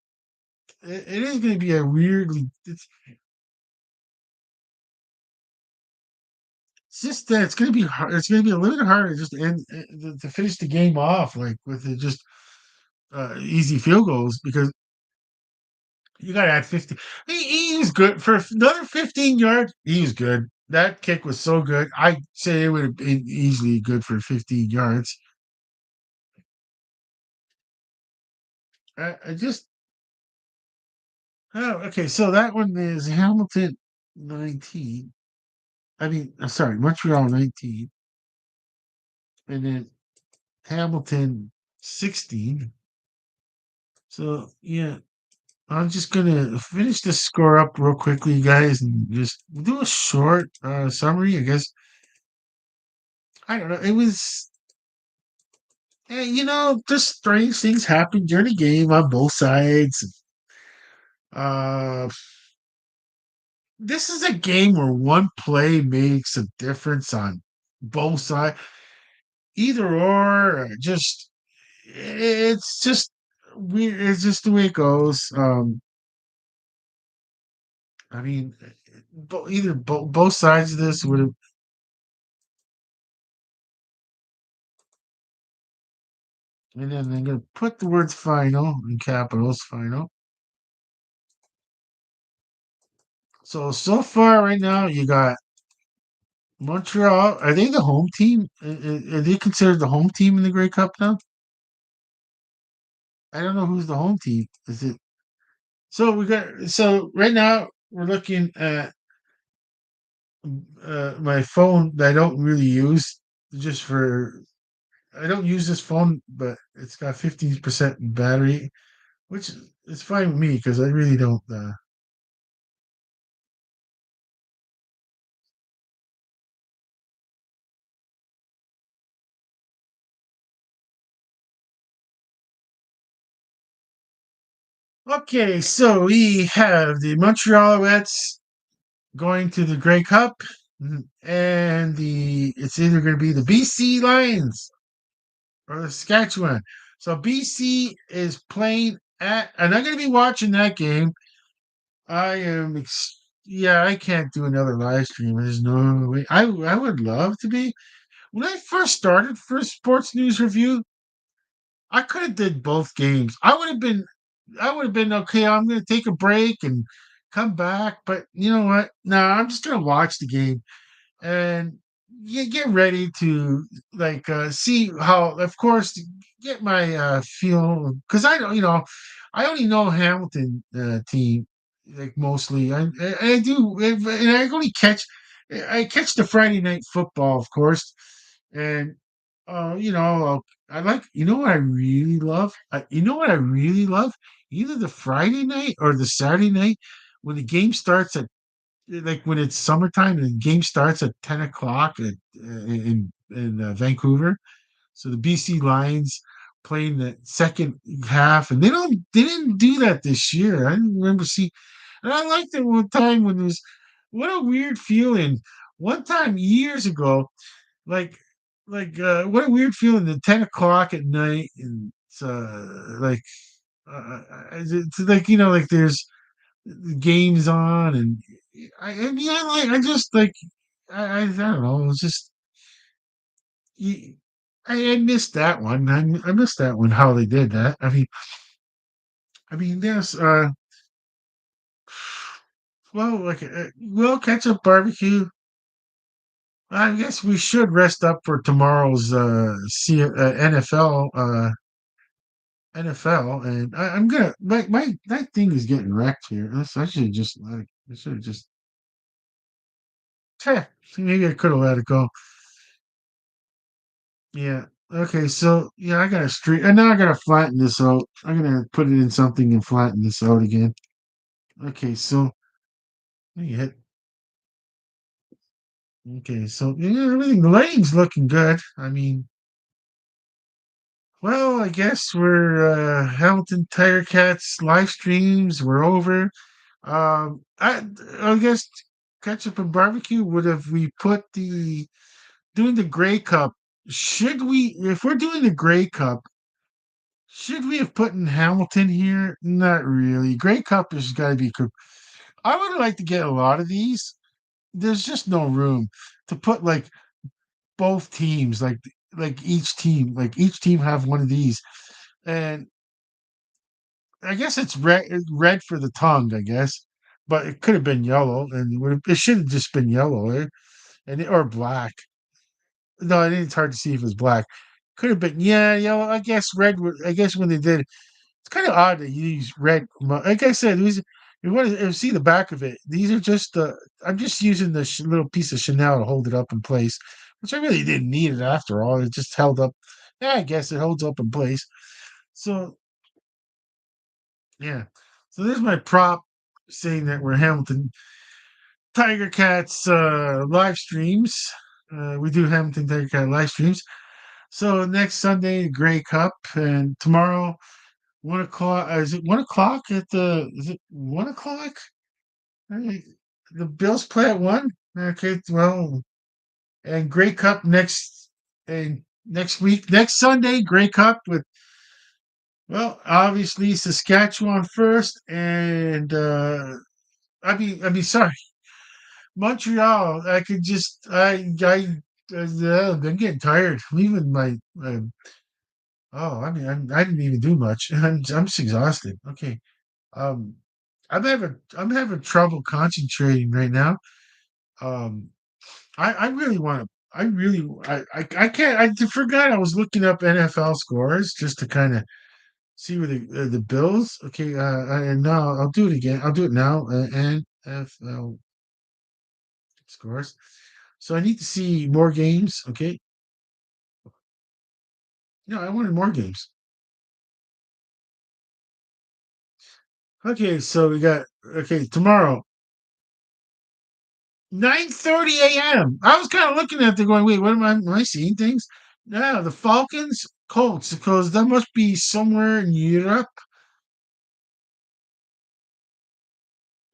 It is gonna be a weirdly it's just that it's gonna be hard. It's gonna be a little bit harder just to end to finish the game off like with it just easy field goals because you got to add 50. He was good for another 15 yards. He was good. That kick was so good. I'd say it would have been easily good for 15 yards. I just, Oh, okay. So that one is Hamilton 19. I mean, sorry, Montreal 19, and then Hamilton 16. So yeah, I'm just gonna finish the score up real quickly, guys, and just do a short summary. I guess I don't know. It was, just strange things happened during the game on both sides. Uh, this is a game where one play makes a difference on both sides. Either or, just it's just weird. It's just the way it goes. I mean, both sides of this would have, and then they're gonna put the words "final" in capitals. Final. So far right now, you got Montreal. Are they the home team? Are they considered the home team in the Grey Cup now? I don't know who's the home team. Is it? So right now we're looking at my phone that I don't really use, just for I don't use this phone, but it's got 15% battery, which is fine with me because I really don't. Okay, so we have the Montreal Alouettes going to the Grey Cup, and the it's either going to be the BC Lions or the Saskatchewan. So BC is playing and I'm going to be watching that game. Yeah, I can't do another live stream. There's no way. I would love to be. When I first started for Sports News Review, I could have did both games. I would have been okay. I'm going to take a break and come back, but you know what? No, I'm just going to watch the game and you get ready to see how, of course, get my feel, because I only know Hamilton team, like, mostly. I do, and I catch the Friday night football, of course, and I like, what I really love, either the Friday night or the Saturday night when the game starts at, like, when it's summertime and the game starts at 10 o'clock in Vancouver. So the BC Lions playing the second half, and they didn't do that this year. I didn't remember see, and I liked it one time when it was, what a weird feeling. One time years ago, like what a weird feeling at 10 o'clock at night, and it's it's like, like there's games on, and I mean, I just like, I don't know. It's just, y- I missed that one. I missed that one. How they did that. I mean, there's well, like, well, Ketchup barbecue. I guess we should rest up for tomorrow's NFL, and I'm gonna my that thing is getting wrecked here. I should just I should have just, heh, maybe I could have let it go. Yeah. Okay. So yeah, I got to and now I got to flatten this out. I'm gonna put it in something and flatten this out again. Okay. So let me hit. Okay. So yeah, everything, the lighting's looking good. I mean, well, I guess we're Hamilton Tire Cats live streams. We're over. I guess ketchup and barbecue. Would have we put the doing the Grey Cup? Should we, if we're doing the Grey Cup? Should we have put in Hamilton here? Not really. Grey Cup has got to be cooked. I would like to get a lot of these. There's just no room to put, like, both teams, like each team have one of these, and I guess it's red for the tongue, I guess, but it could have been yellow, and it should have just been yellow, or black. No, I think it's hard to see if it's black. Could have been, yeah, yellow. I guess red. I guess when they did, it's kind of odd that you use red. Like I said, You want to see the back of it. These are just I'm just using the little piece of Chanel to hold it up in place, which I really didn't need it after all. It just held up. Yeah, I guess it holds up in place. So yeah. So there's my prop saying that we're Hamilton Tiger Cats live streams. We do Hamilton Tiger Cat live streams. So next Sunday, Grey Cup, and tomorrow 1 o'clock. Is it 1 o'clock at the? Is it 1 o'clock? Hey, the Bills play at 1. Okay, well, and Grey Cup next week, next Sunday, Grey Cup with well, obviously Saskatchewan first, and I mean, sorry, Montreal. I could just I'm getting tired. Leaving my I mean, I didn't even do much. I'm just exhausted. Okay, um, I'm having trouble concentrating right now. Um, I really want to. I really. I can't. I forgot I was looking up NFL scores just to kind of see where the Bills. Okay. And now I'll do it again. I'll do it now. NFL scores. So I need to see more games. Okay. No, I wanted more games. Okay. So we got. Okay, tomorrow 9:30 a.m. I was kind of looking at it going, wait, what am I seeing things? Yeah, the Falcons, Colts, because that must be somewhere in Europe.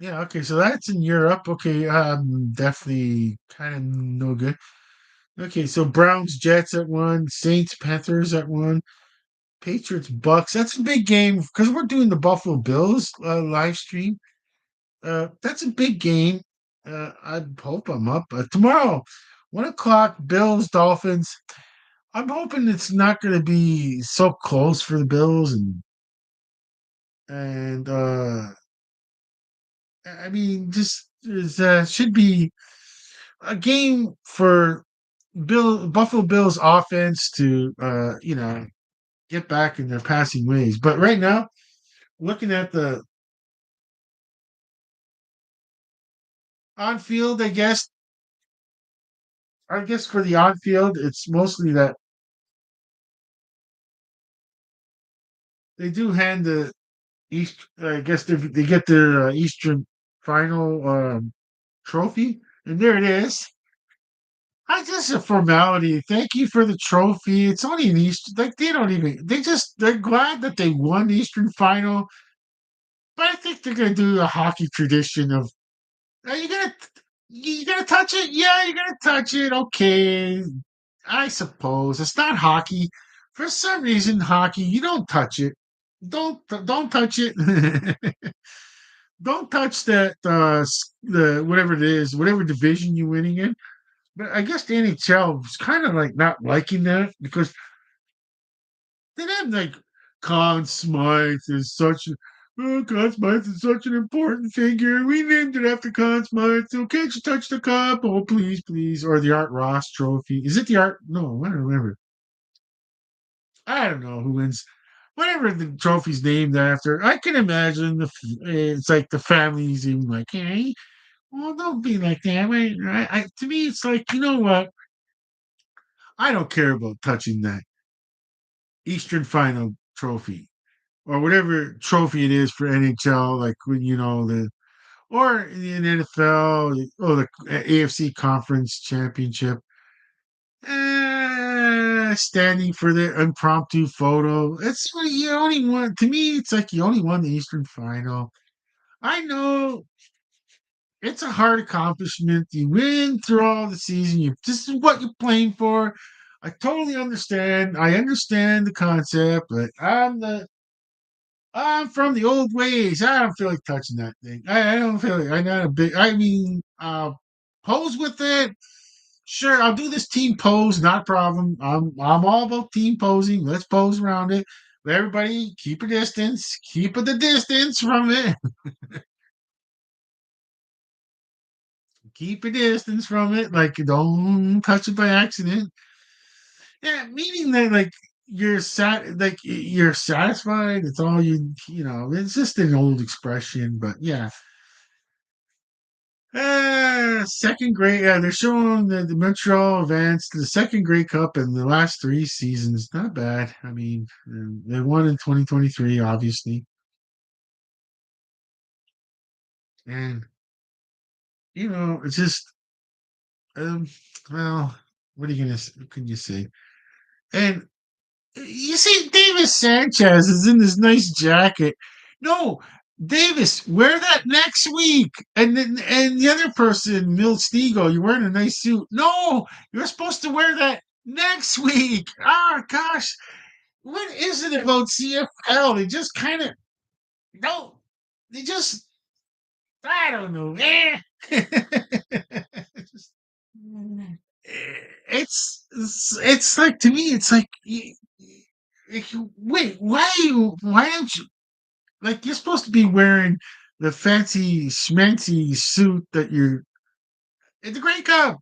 Yeah, okay, so that's in Europe. Okay, definitely kind of no good. Okay, so Browns, Jets at 1, Saints, Panthers at 1, Patriots, Bucks. That's a big game because we're doing the Buffalo Bills live stream. That's a big game. I hope I'm up. Tomorrow, 1 o'clock, Bills, Dolphins. I'm hoping it's not going to be so close for the Bills, and I mean, just should be a game for Buffalo Bills offense to get back in their passing ways. But right now, looking at the on field, I guess for the on field, it's mostly that they do hand the East. I guess they get their Eastern final trophy, and there it is. I just a formality. Thank you for the trophy. It's only an East. Like they don't even. They're glad that they won the Eastern Final. But I think they're gonna do a hockey tradition of are you gonna touch it? Yeah, you're gonna touch it. Okay, I suppose it's not hockey. For some reason, hockey you don't touch it. Don't touch it. Don't touch that the whatever it is, whatever division you're winning in. But I guess the NHL was kind of like not liking that because they have like Conn Smythe is such a Conn Smythe is such an important figure. We named it after Conn Smythe. So can't you touch the cup? Oh please, please. Or the Art Ross trophy. Is it the Art? No, I don't remember. I don't know who wins. Whatever the trophy's named after, I can imagine it's like the family's even like, hey, well, don't be like that. Wait, to me, it's like, you know what? I don't care about touching that Eastern Final trophy or whatever trophy it is for NHL, like when the or in NFL, or the AFC Conference Championship, standing for the impromptu photo. It's what you only want. To me, it's like you only won the Eastern Final. I know it's a hard accomplishment. You win through all the season. This is what you're playing for. I totally understand. I understand the concept, but I'm from the old ways. I don't feel like touching that thing. I don't feel like I'm not a big. I mean, pose with it. Sure, I'll do this team pose. Not a problem. I'm all about team posing. Let's pose around it. But everybody, keep a distance. Keep the distance from it. Keep a distance from it. Like don't touch it by accident. Yeah, meaning that like you're satisfied. It's all you know. It's just an old expression, but yeah. Second grade. Yeah, they're showing the Montreal advanced to the second Grey Cup in the last three seasons. Not bad. I mean, they won in 2023, obviously, and it's just um, well, what are you what can you say? And you see, Davis Sanchez is in this nice jacket. No, Davis, wear that next week. And the other person, Milt Stiegel, you're wearing a nice suit. No, you're supposed to wear that next week. Ah, gosh, what is it about CFL? They just kind of no, they just I don't know. Just- it's like to me, it's like wait, why don't you like you're supposed to be wearing the fancy schmancy suit that you're in the Grey Cup.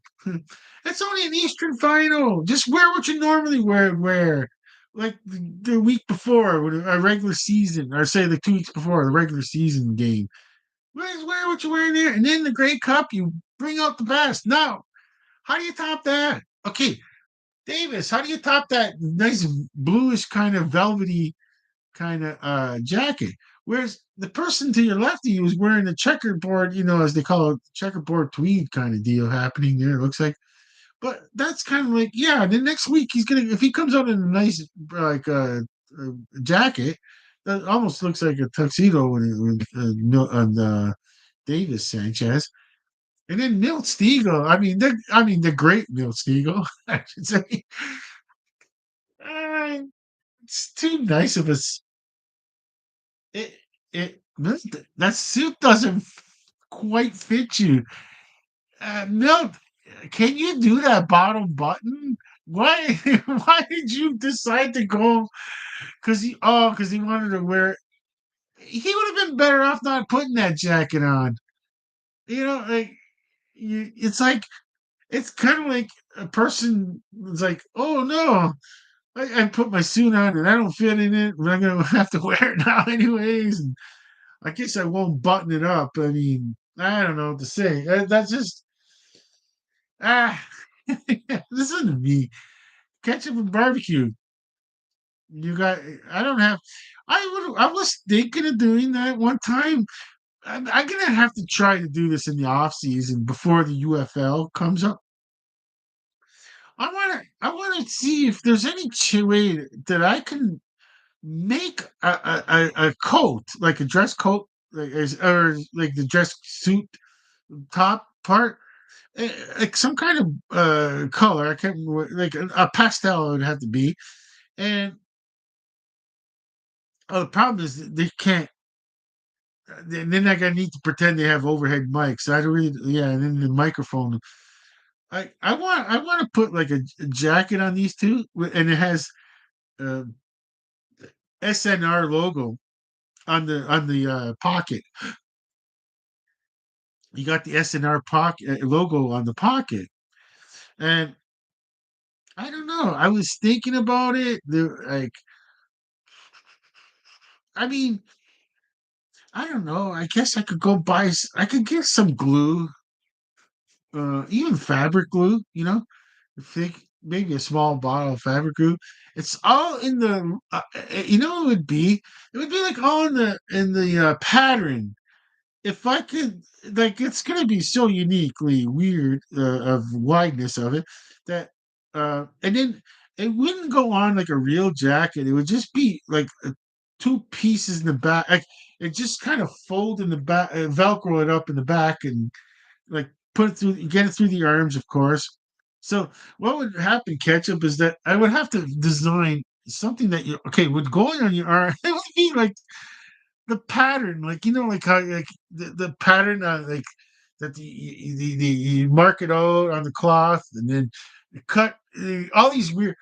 It's only an Eastern final. Just wear what you normally wear. Like the week before, with a regular season, or say the 2 weeks before the regular season game. Wear what you're wearing there, and then the Grey Cup, you bring out the best. Now, how do you top that? Okay, Davis, how do you top that nice bluish kind of velvety kind of jacket? Whereas the person to your left of you is wearing a checkerboard, as they call it, checkerboard tweed kind of deal happening there. It looks like, but that's kind of like, yeah. Then next week he's gonna, if he comes out in a nice like jacket that almost looks like a tuxedo on Davis Sanchez. And then Milt Stiegel, the great Milt Stiegel, I should say. Uh, it's too nice of us. It that suit doesn't quite fit you. Milt, can you do that bottom button? Why? Why did you decide to go? Because he wanted to wear. He would have been better off not putting that jacket on. Like it's like it's kind of like a person is like, oh no, I put my suit on and I don't fit in it, but I'm gonna have to wear it now anyways. And I guess I won't button it up. I mean, I don't know what to say. That's just ah. Listen to me. Ketchup and barbecue. You got. I don't have. I was thinking of doing that one time. I'm gonna have to try to do this in the off season before the UFL comes up. I wanna see if there's any way that I can make a coat, like a dress coat, or like the dress suit top part, like some kind of color. I can't remember, like a pastel it would have to be. And the problem is that they can't. Then I gotta need to pretend they have overhead mics. I don't really, yeah, and then the microphone. I want to put like a jacket on these two, and it has uh, SNR logo on the pocket. You got the SNR pocket logo on the pocket, and I don't know. I was thinking about it. Like, I mean, I don't know. I guess I could go buy. I could get some glue, even fabric glue. Think maybe a small bottle of fabric glue. It's all in the. What it would be? It would be like all in the pattern. If I could, like, it's gonna be so uniquely weird of wideness of it that, and then it wouldn't go on like a real jacket. It would just be like two pieces in the back. Like it just kind of fold in the back, Velcro it up in the back, and like put it through, get it through the arms, of course. So what would happen, Ketchup, is that I would have to design something that you okay would go on your arm. It would be like the pattern, like like how like the pattern, like that you mark it out on the cloth, and then you cut all these weird.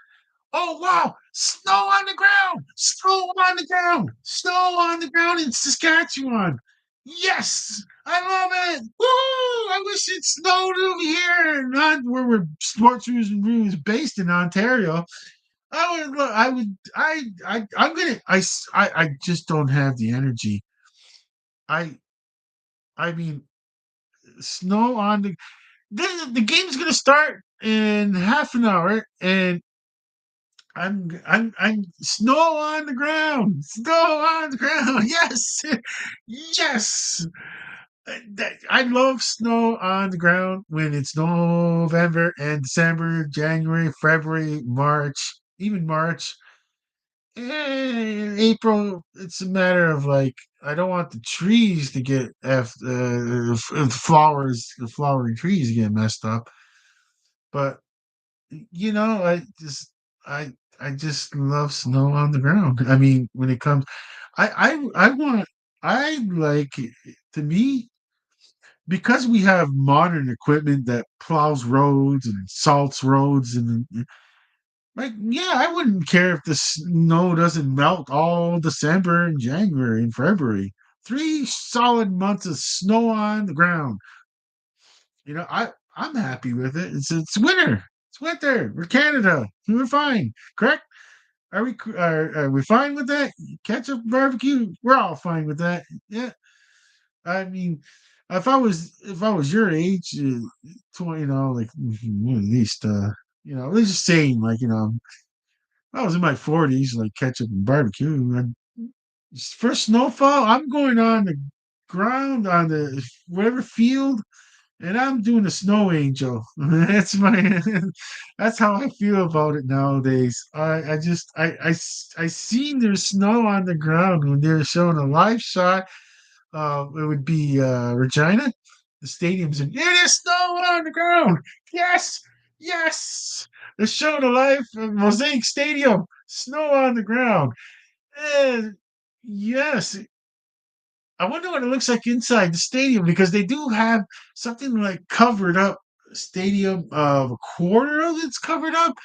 Oh wow! Snow on the ground! Snow on the ground! Snow on the ground in Saskatchewan! Yes, I love it! Woo! I wish it snowed over here, not where we're sports news and news based in Ontario. I'm gonna, I just don't have the energy. I, I mean, snow on the game's gonna start in half an hour, and I'm snow on the ground, snow on the ground. Yes, yes. I love snow on the ground when it's November and December, January, February, March, even March. April, it's a matter of like I don't want the trees to get the flowering trees get messed up. But you know, I I just love snow on the ground. I mean, when it comes, I want I like to me because we have modern equipment that plows roads and salts roads and like, yeah, I wouldn't care if the snow doesn't melt all December and January and February. 3 solid months of snow on the ground. I'm happy with it. It's winter. It's winter. We're Canada. We're fine. Correct? Are we fine with that? Ketchup barbecue? We're all fine with that. Yeah. I mean, if I was your age, 20, like at least let's just saying like I was in my 40s, like ketchup and barbecue. And first snowfall, I'm going on the ground on the whatever field, and I'm doing a snow angel. That's my that's how I feel about it nowadays. I seen there's snow on the ground when they're showing a live shot. It would be Regina. The stadium's in. It is snow on the ground. Yes, yes. They're showing a live Mosaic Stadium. Snow on the ground. And yes, I wonder what it looks like inside the stadium because they do have something like covered up stadium of a quarter of it's covered up.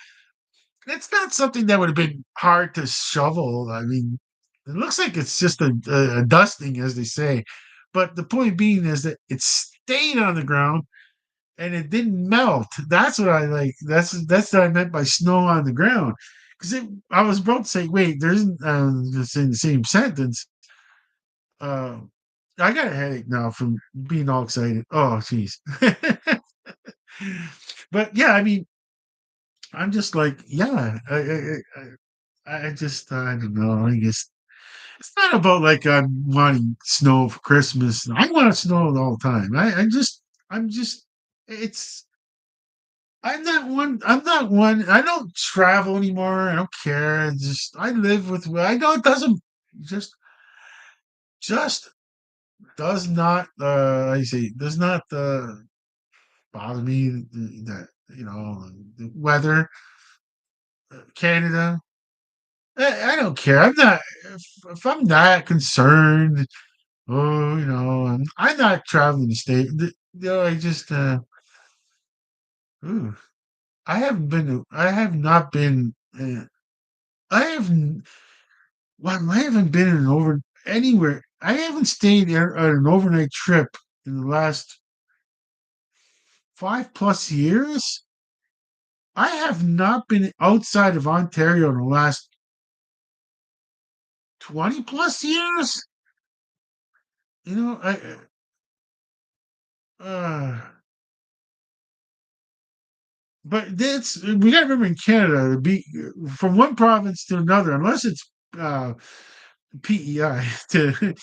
It's not something that would have been hard to shovel. I mean, it looks like it's just a dusting, as they say. But the point being is that it stayed on the ground and it didn't melt. That's what I like. That's what I meant by snow on the ground. Because I was about to say, wait, there isn't it's in the same sentence. Uh, I got a headache now from being all excited. Oh, jeez. But yeah, I mean, I'm just like, yeah, I just, I don't know. I guess it's not about like I'm wanting snow for Christmas. I want snow all the time. I'm just, it's, I'm not one. I'm not one. I don't travel anymore. I don't care. I live with. I know it doesn't just just does not. I say does not bother me that the weather, Canada. I don't care. I'm not. If I'm not concerned, oh, I'm not traveling the state. I just. Ooh, I haven't been. I have not been. I have. Well, I haven't been in an over anywhere. I haven't stayed there on an overnight trip in the last 5 plus years. I have not been outside of Ontario in the last 20 plus years. I uh, but that's we got to remember in Canada, to be from one province to another, unless it's uh, PEI to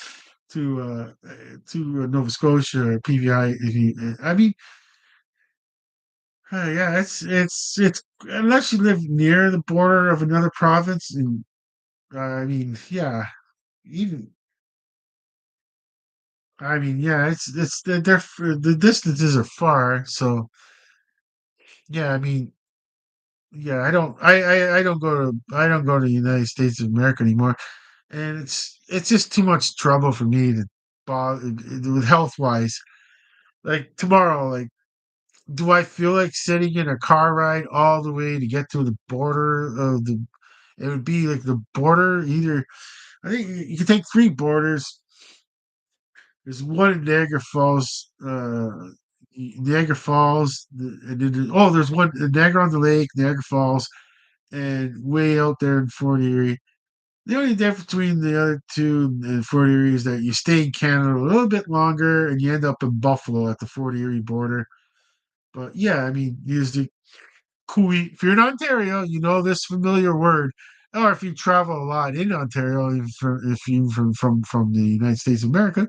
Nova Scotia or PVI. I mean, yeah, it's unless you live near the border of another province, and I mean, yeah, even I mean, yeah, it's the distances are far, so yeah, I mean, yeah, I don't go to the United States of America anymore, and it's just too much trouble for me to bother with health wise. Like tomorrow, like do I feel like sitting in a car ride all the way to get to the border of the it would be like the border either I think you can take 3 borders. There's one in Niagara Falls, Niagara Falls, and then there's one Niagara on the Lake, Niagara Falls, and way out there in Fort Erie. The only difference between the other two in Fort Erie is that you stay in Canada a little bit longer and you end up in Buffalo at the Fort Erie border. But yeah, I mean, use the Kui. If you're in Ontario, you know this familiar word. Or if you travel a lot in Ontario, if you from the United States of America,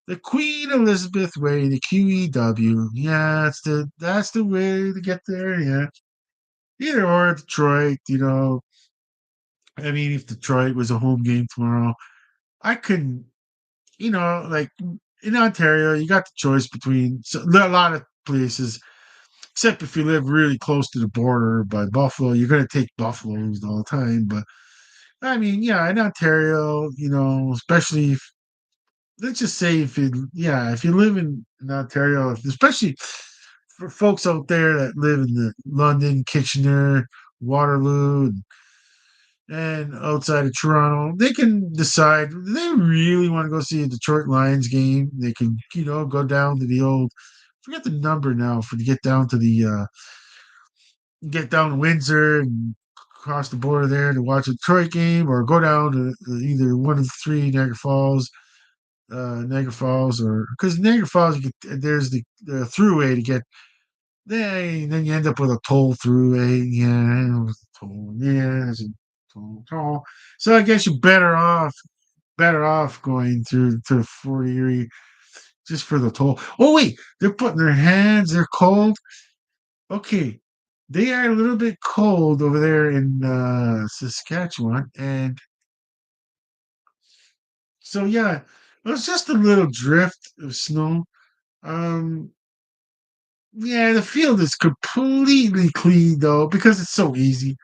the Queen Elizabeth Way, the QEW. Yeah, that's the way to get there. Yeah, either or Detroit. I mean, if Detroit was a home game tomorrow, I couldn't. Like in Ontario, you got the choice between a lot of places. Except if you live really close to the border by Buffalo, you're going to take Buffaloes all the time. But I mean, yeah, in Ontario, especially if, let's just say if you live in Ontario, especially for folks out there that live in the London, Kitchener, Waterloo, and outside of Toronto, they can decide if they really want to go see a Detroit Lions game. They can, go down to the old, forget the number now for to get down to Windsor and cross the border there to watch a Detroit game, or go down to either one of the three Niagara Falls, or because Niagara Falls, there's the throughway to get there, and then you end up with a toll throughway. Yeah, with a toll. Yeah, there's a toll. So I guess you're better off going through to Fort Erie just for the toll. Oh wait, they're putting their hands. They're cold. Okay, they are a little bit cold over there in Saskatchewan, and so yeah, it was just a little drift of snow. Um, yeah, the field is completely clean though because it's so easy.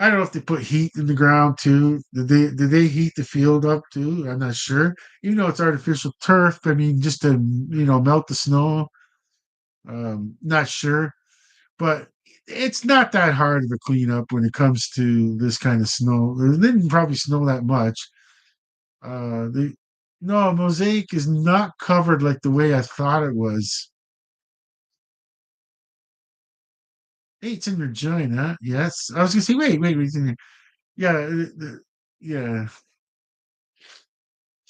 I don't know if they put heat in the ground too. Did they heat the field up too? I'm not sure. Even though it's artificial turf, I mean, just to melt the snow. Not sure. But it's not that hard of a cleanup when it comes to this kind of snow. It didn't probably snow that much. The No, Mosaic is not covered like the way I thought it was. Hey, it's in Regina. Yes, I was gonna say, wait. Yeah, yeah.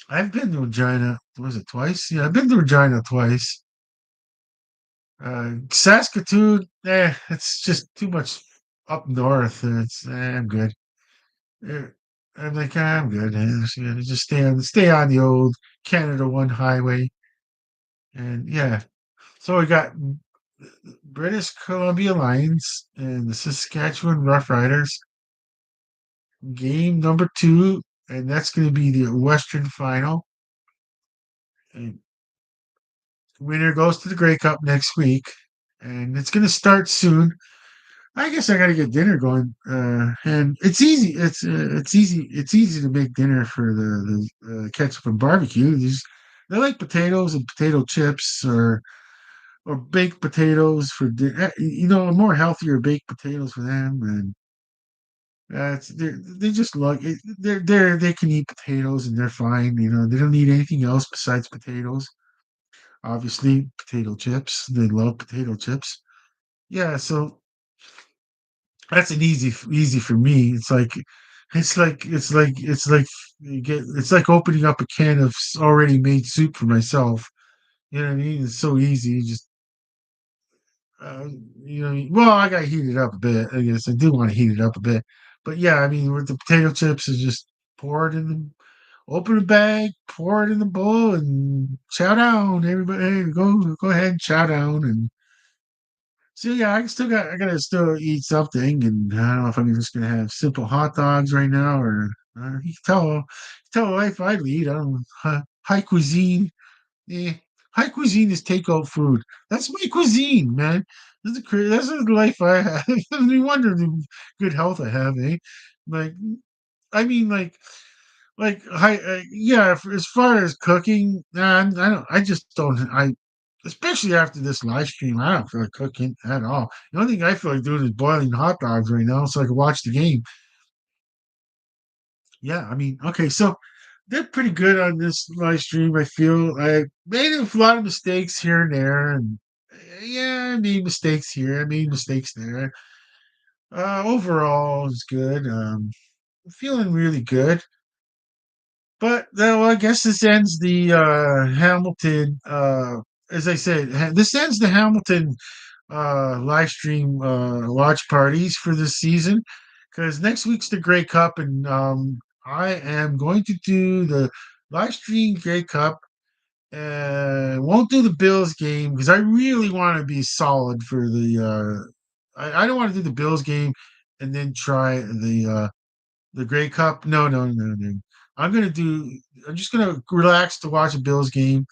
I've been to Regina. Was it twice? Yeah, I've been to Regina twice. Saskatoon, it's just too much up north. I'm good. Yeah, I'm like, I'm good. Just stay on the old Canada One highway, and yeah. So we got British Columbia Lions and the Saskatchewan Roughriders, game number 2, and that's going to be the Western Final. And winner goes to the Grey Cup next week, and it's going to start soon. I guess I got to get dinner going, and it's easy. It's easy. It's easy to make dinner for the ketchup and barbecue. They like potatoes and potato chips, or baked potatoes for more healthier baked potatoes for them, and they just like it. They can eat potatoes and they're fine. They don't need anything else besides potatoes. Obviously, potato chips. They love potato chips. Yeah, so that's an easy for me. It's like it's like opening up a can of already made soup for myself. You know what I mean? It's so easy. You just uh, well, I got to heat it up a bit. I guess I do want to heat it up a bit, but yeah, I mean, with the potato chips, is just pour it in the open the bag, pour it in the bowl, and chow down. Everybody, hey, go ahead and chow down. And so yeah, I gotta still eat something, and I don't know if I'm just gonna have simple hot dogs right now, or you can tell the wife I eat. I don't know, high cuisine. Eh, high cuisine is takeout food. That's my cuisine, man. That's the life I have. No wonder the good health I have, eh? Like, I mean, yeah. As far as cooking, I don't. I just don't. Especially after this live stream, I don't feel like cooking at all. The only thing I feel like doing is boiling hot dogs right now, so I can watch the game. Yeah, I mean, okay, so they're pretty good on this live stream. I feel I made a lot of mistakes here and there, and yeah, I made mistakes here, I made mistakes there. Overall, it's good. Feeling really good. But well, I guess this ends the Hamilton. As I said, this ends the Hamilton live stream watch parties for this season because next week's the Grey Cup, and I am going to do the live stream Grey Cup. Won't do the Bills game because I really want to be solid for the. I don't want to do the Bills game and then try the Grey Cup. No, no, no, no. I'm gonna do. I'm just gonna relax to watch a Bills game,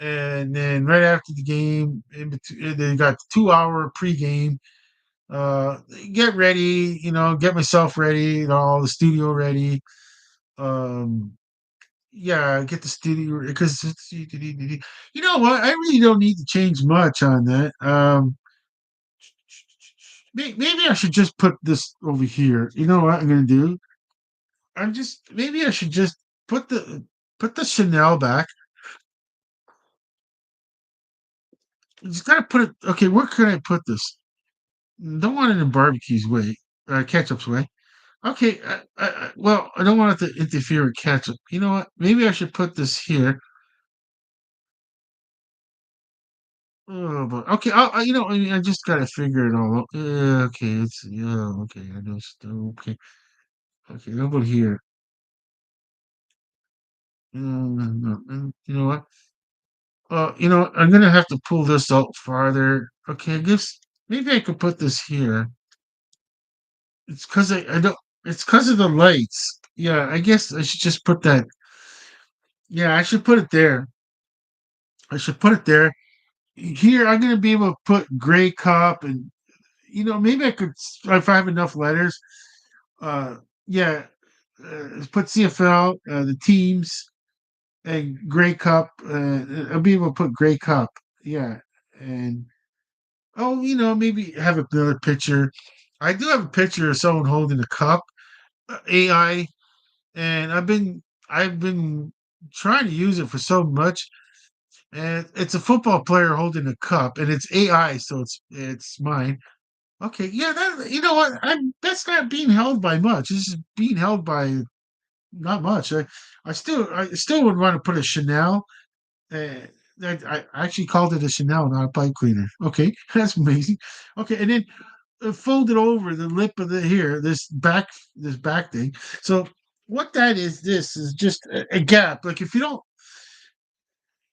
and then right after the game, in between, they got 2 hour pregame. Uh, get ready, get myself ready, the studio ready. Um, yeah, get the studio because you know what? I really don't need to change much on that. Maybe I should just put this over here. You know what I'm gonna do? Maybe I should just put the Chanel back. You just gotta put it. Okay, where can I put this? Don't want it in barbecue's way, ketchup's way. Okay, well, I don't want it to interfere with ketchup. You know what? Maybe I should put this here. Oh, but okay, I mean, I just gotta figure it all out. Okay, yeah, okay, I know. Okay, okay, how about here? You know what? I'm gonna have to pull this out farther. Okay, I guess maybe I could put this here. It's because I don't. It's because of the lights. Yeah, I guess I should just put that. Yeah, I should put it there. I should put it there. Here, I'm gonna be able to put gray cup, and maybe I could if I have enough letters. Uh, yeah, put CFL, the teams, and gray cup. I'll be able to put gray cup. Yeah, and oh, maybe have another picture. I do have a picture of someone holding a cup, AI, and I've been trying to use it for so much, and it's a football player holding a cup, and it's AI, so it's mine. Okay, yeah, that you know what? That's not being held by much. This is being held by not much. I still would want to put a Chanel. Uh, I actually called it a Chanel, not a pipe cleaner. Okay, that's amazing. Okay, and then folded over the lip of the here, this back thing. So what that is, this is just a gap. Like if you don't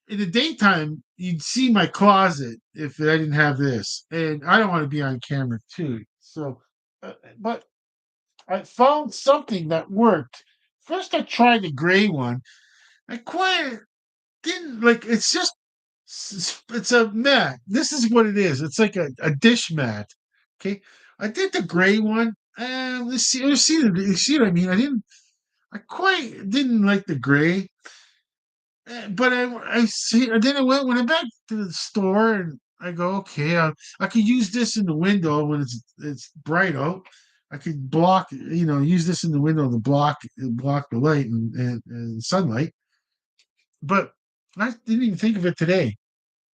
in the daytime, you'd see my closet if I didn't have this, and I don't want to be on camera too. So, but I found something that worked. First, I tried the gray one. I quite didn't like. It's a mat. This is what it is. It's like a dish mat. Okay, I did the gray one. Let's see what I mean. I quite didn't like the gray. But I see. And then I went when I back to the store, and I go, okay, I could use this in the window when it's bright out. I could use this in the window to block the light and sunlight. But I didn't even think of it today.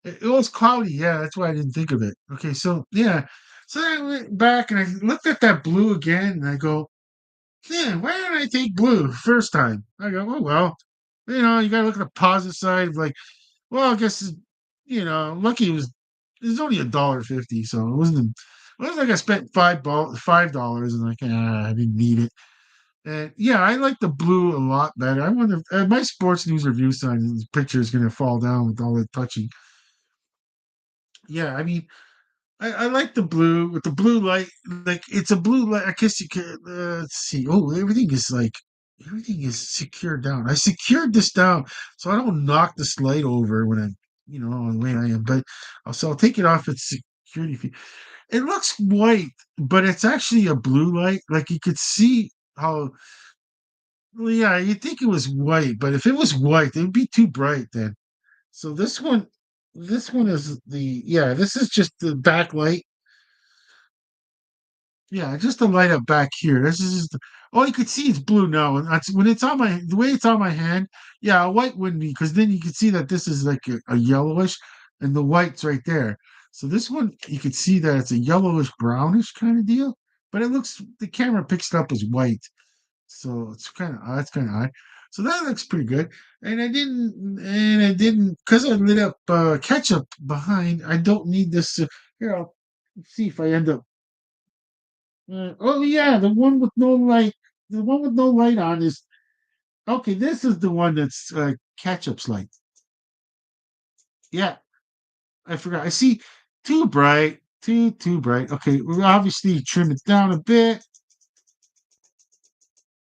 It was cloudy. Yeah, that's why I didn't think of it. Okay, so yeah, so I went back and I looked at that blue again, and I go, yeah, why didn't I take blue first time? I go, oh well, you got to look at the positive side of like. Well, I guess lucky it was only $1.50, so it wasn't like I spent $5 and like I didn't need it. And yeah, I like the blue a lot better. I wonder if my sports news review sign this picture is gonna fall down with all the touching. Yeah, I mean I like the blue with the blue light. Like it's a blue light. I guess you could let's see. Oh, everything is secured down. I secured this down so I don't knock this light over when on the way I am. But I'll take it off its security feed. It looks white, but it's actually a blue light. Like you could see how. Well, yeah, you think it was white, but if it was white, it would be too bright then. So this one is yeah. This is just the backlight. Yeah, just the light up back here. This is just all you could see is blue now, and that's when it's on my the way it's on my hand. Yeah, a white wouldn't be because then you could see that this is like a yellowish, and the white's right there. So this one you could see that it's a yellowish brownish kind of deal. but it looks the camera picks it up as white, so it's kind of odd. So that looks pretty good. And I didn't because I lit up ketchup behind. I don't need this. Here, I'll see if I end up. Oh yeah, the one with no light. The one with no light on is okay. This is the one that's ketchup's light. Yeah, I forgot. I see too bright, too bright. Okay, we'll obviously trim it down a bit.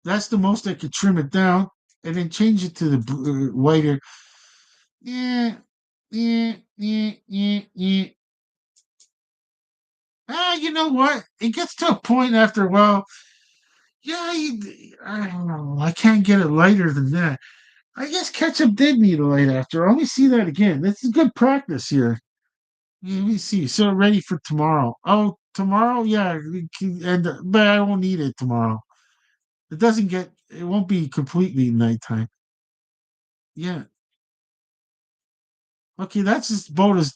That's the most I could trim it down, and then change it to the whiter. Yeah, yeah. You know what? It gets to a point after a while. Yeah, I don't know. I can't get it lighter than that. I guess ketchup did need a light after. Let me see that again. This is good practice here. Let me see. So ready for tomorrow. Oh, tomorrow? Yeah, but I won't need it tomorrow. It doesn't get. It won't be completely nighttime. Yeah. Okay, that's about as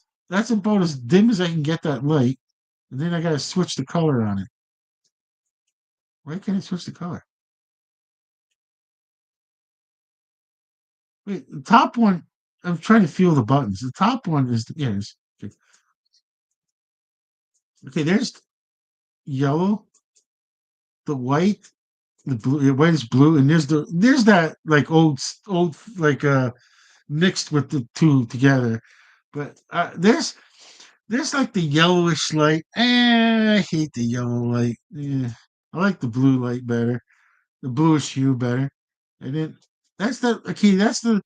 dim as I can get that light. And then I gotta switch the color on it. Why can't I switch the color? Wait, the top one. I'm trying to feel the buttons. The top one is yeah. Okay. Okay, there's yellow, the white, the blue. The white is blue, and there's that like old like mixed with the two together. But there's like the yellowish light. I hate the yellow light. Yeah, I like the blue light better, the bluish hue better. And then that's the okay. That's the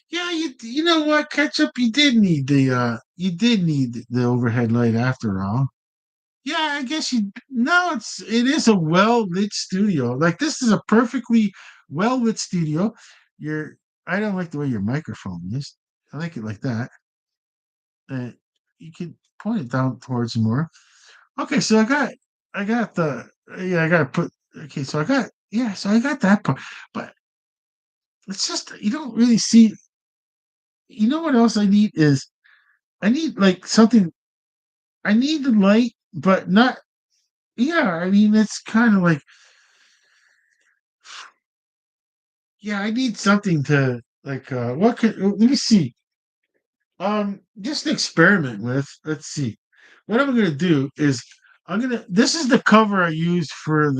yeah. You know what, ketchup? You did need the overhead light after all. Yeah, I guess you. No, it is a well lit studio. Like this is a perfectly well lit studio. You're. I don't like the way your microphone is. I like it like that. Uh, you can point it down towards more. Okay, so I got the, yeah, I got to put, okay, so so I got that part, but it's just, you don't really see, you know what else I need is, I need like something, I need the light, but not, yeah, I mean, it's kind of like, yeah, I need something to, like, what could, let me see, just experiment with, let's see. What I'm going to do is, this is the cover I used for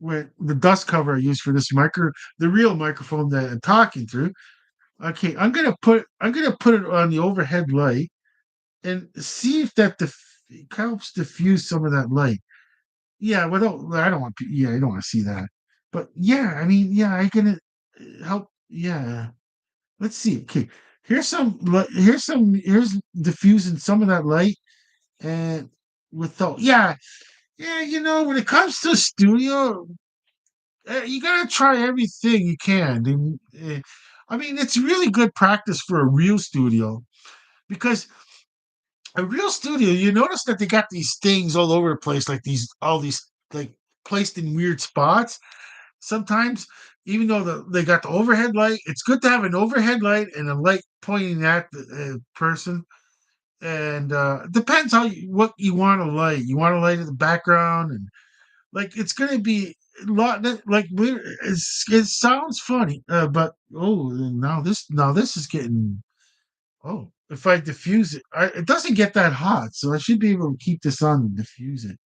with the dust cover I use for the real microphone that I'm talking through. Okay, I'm gonna put it on the overhead light and see if helps diffuse some of that light. Yeah, I don't want yeah, I don't want to see that. But yeah, I mean, yeah, I can help. Yeah, let's see. Okay, here's diffusing some of that light and with the yeah, when it comes to studio, you gotta try everything you can. And, I mean, it's really good practice for a real studio because a real studio, you notice that they got these things all over the place, like all these like placed in weird spots. Sometimes, even though they got the overhead light, it's good to have an overhead light and a light pointing at the person. And depends what you want to light. You want to light in the background and like it's gonna be a lot like it sounds funny, but oh now this is getting if I diffuse it, it doesn't get that hot, so I should be able to keep this on and diffuse it.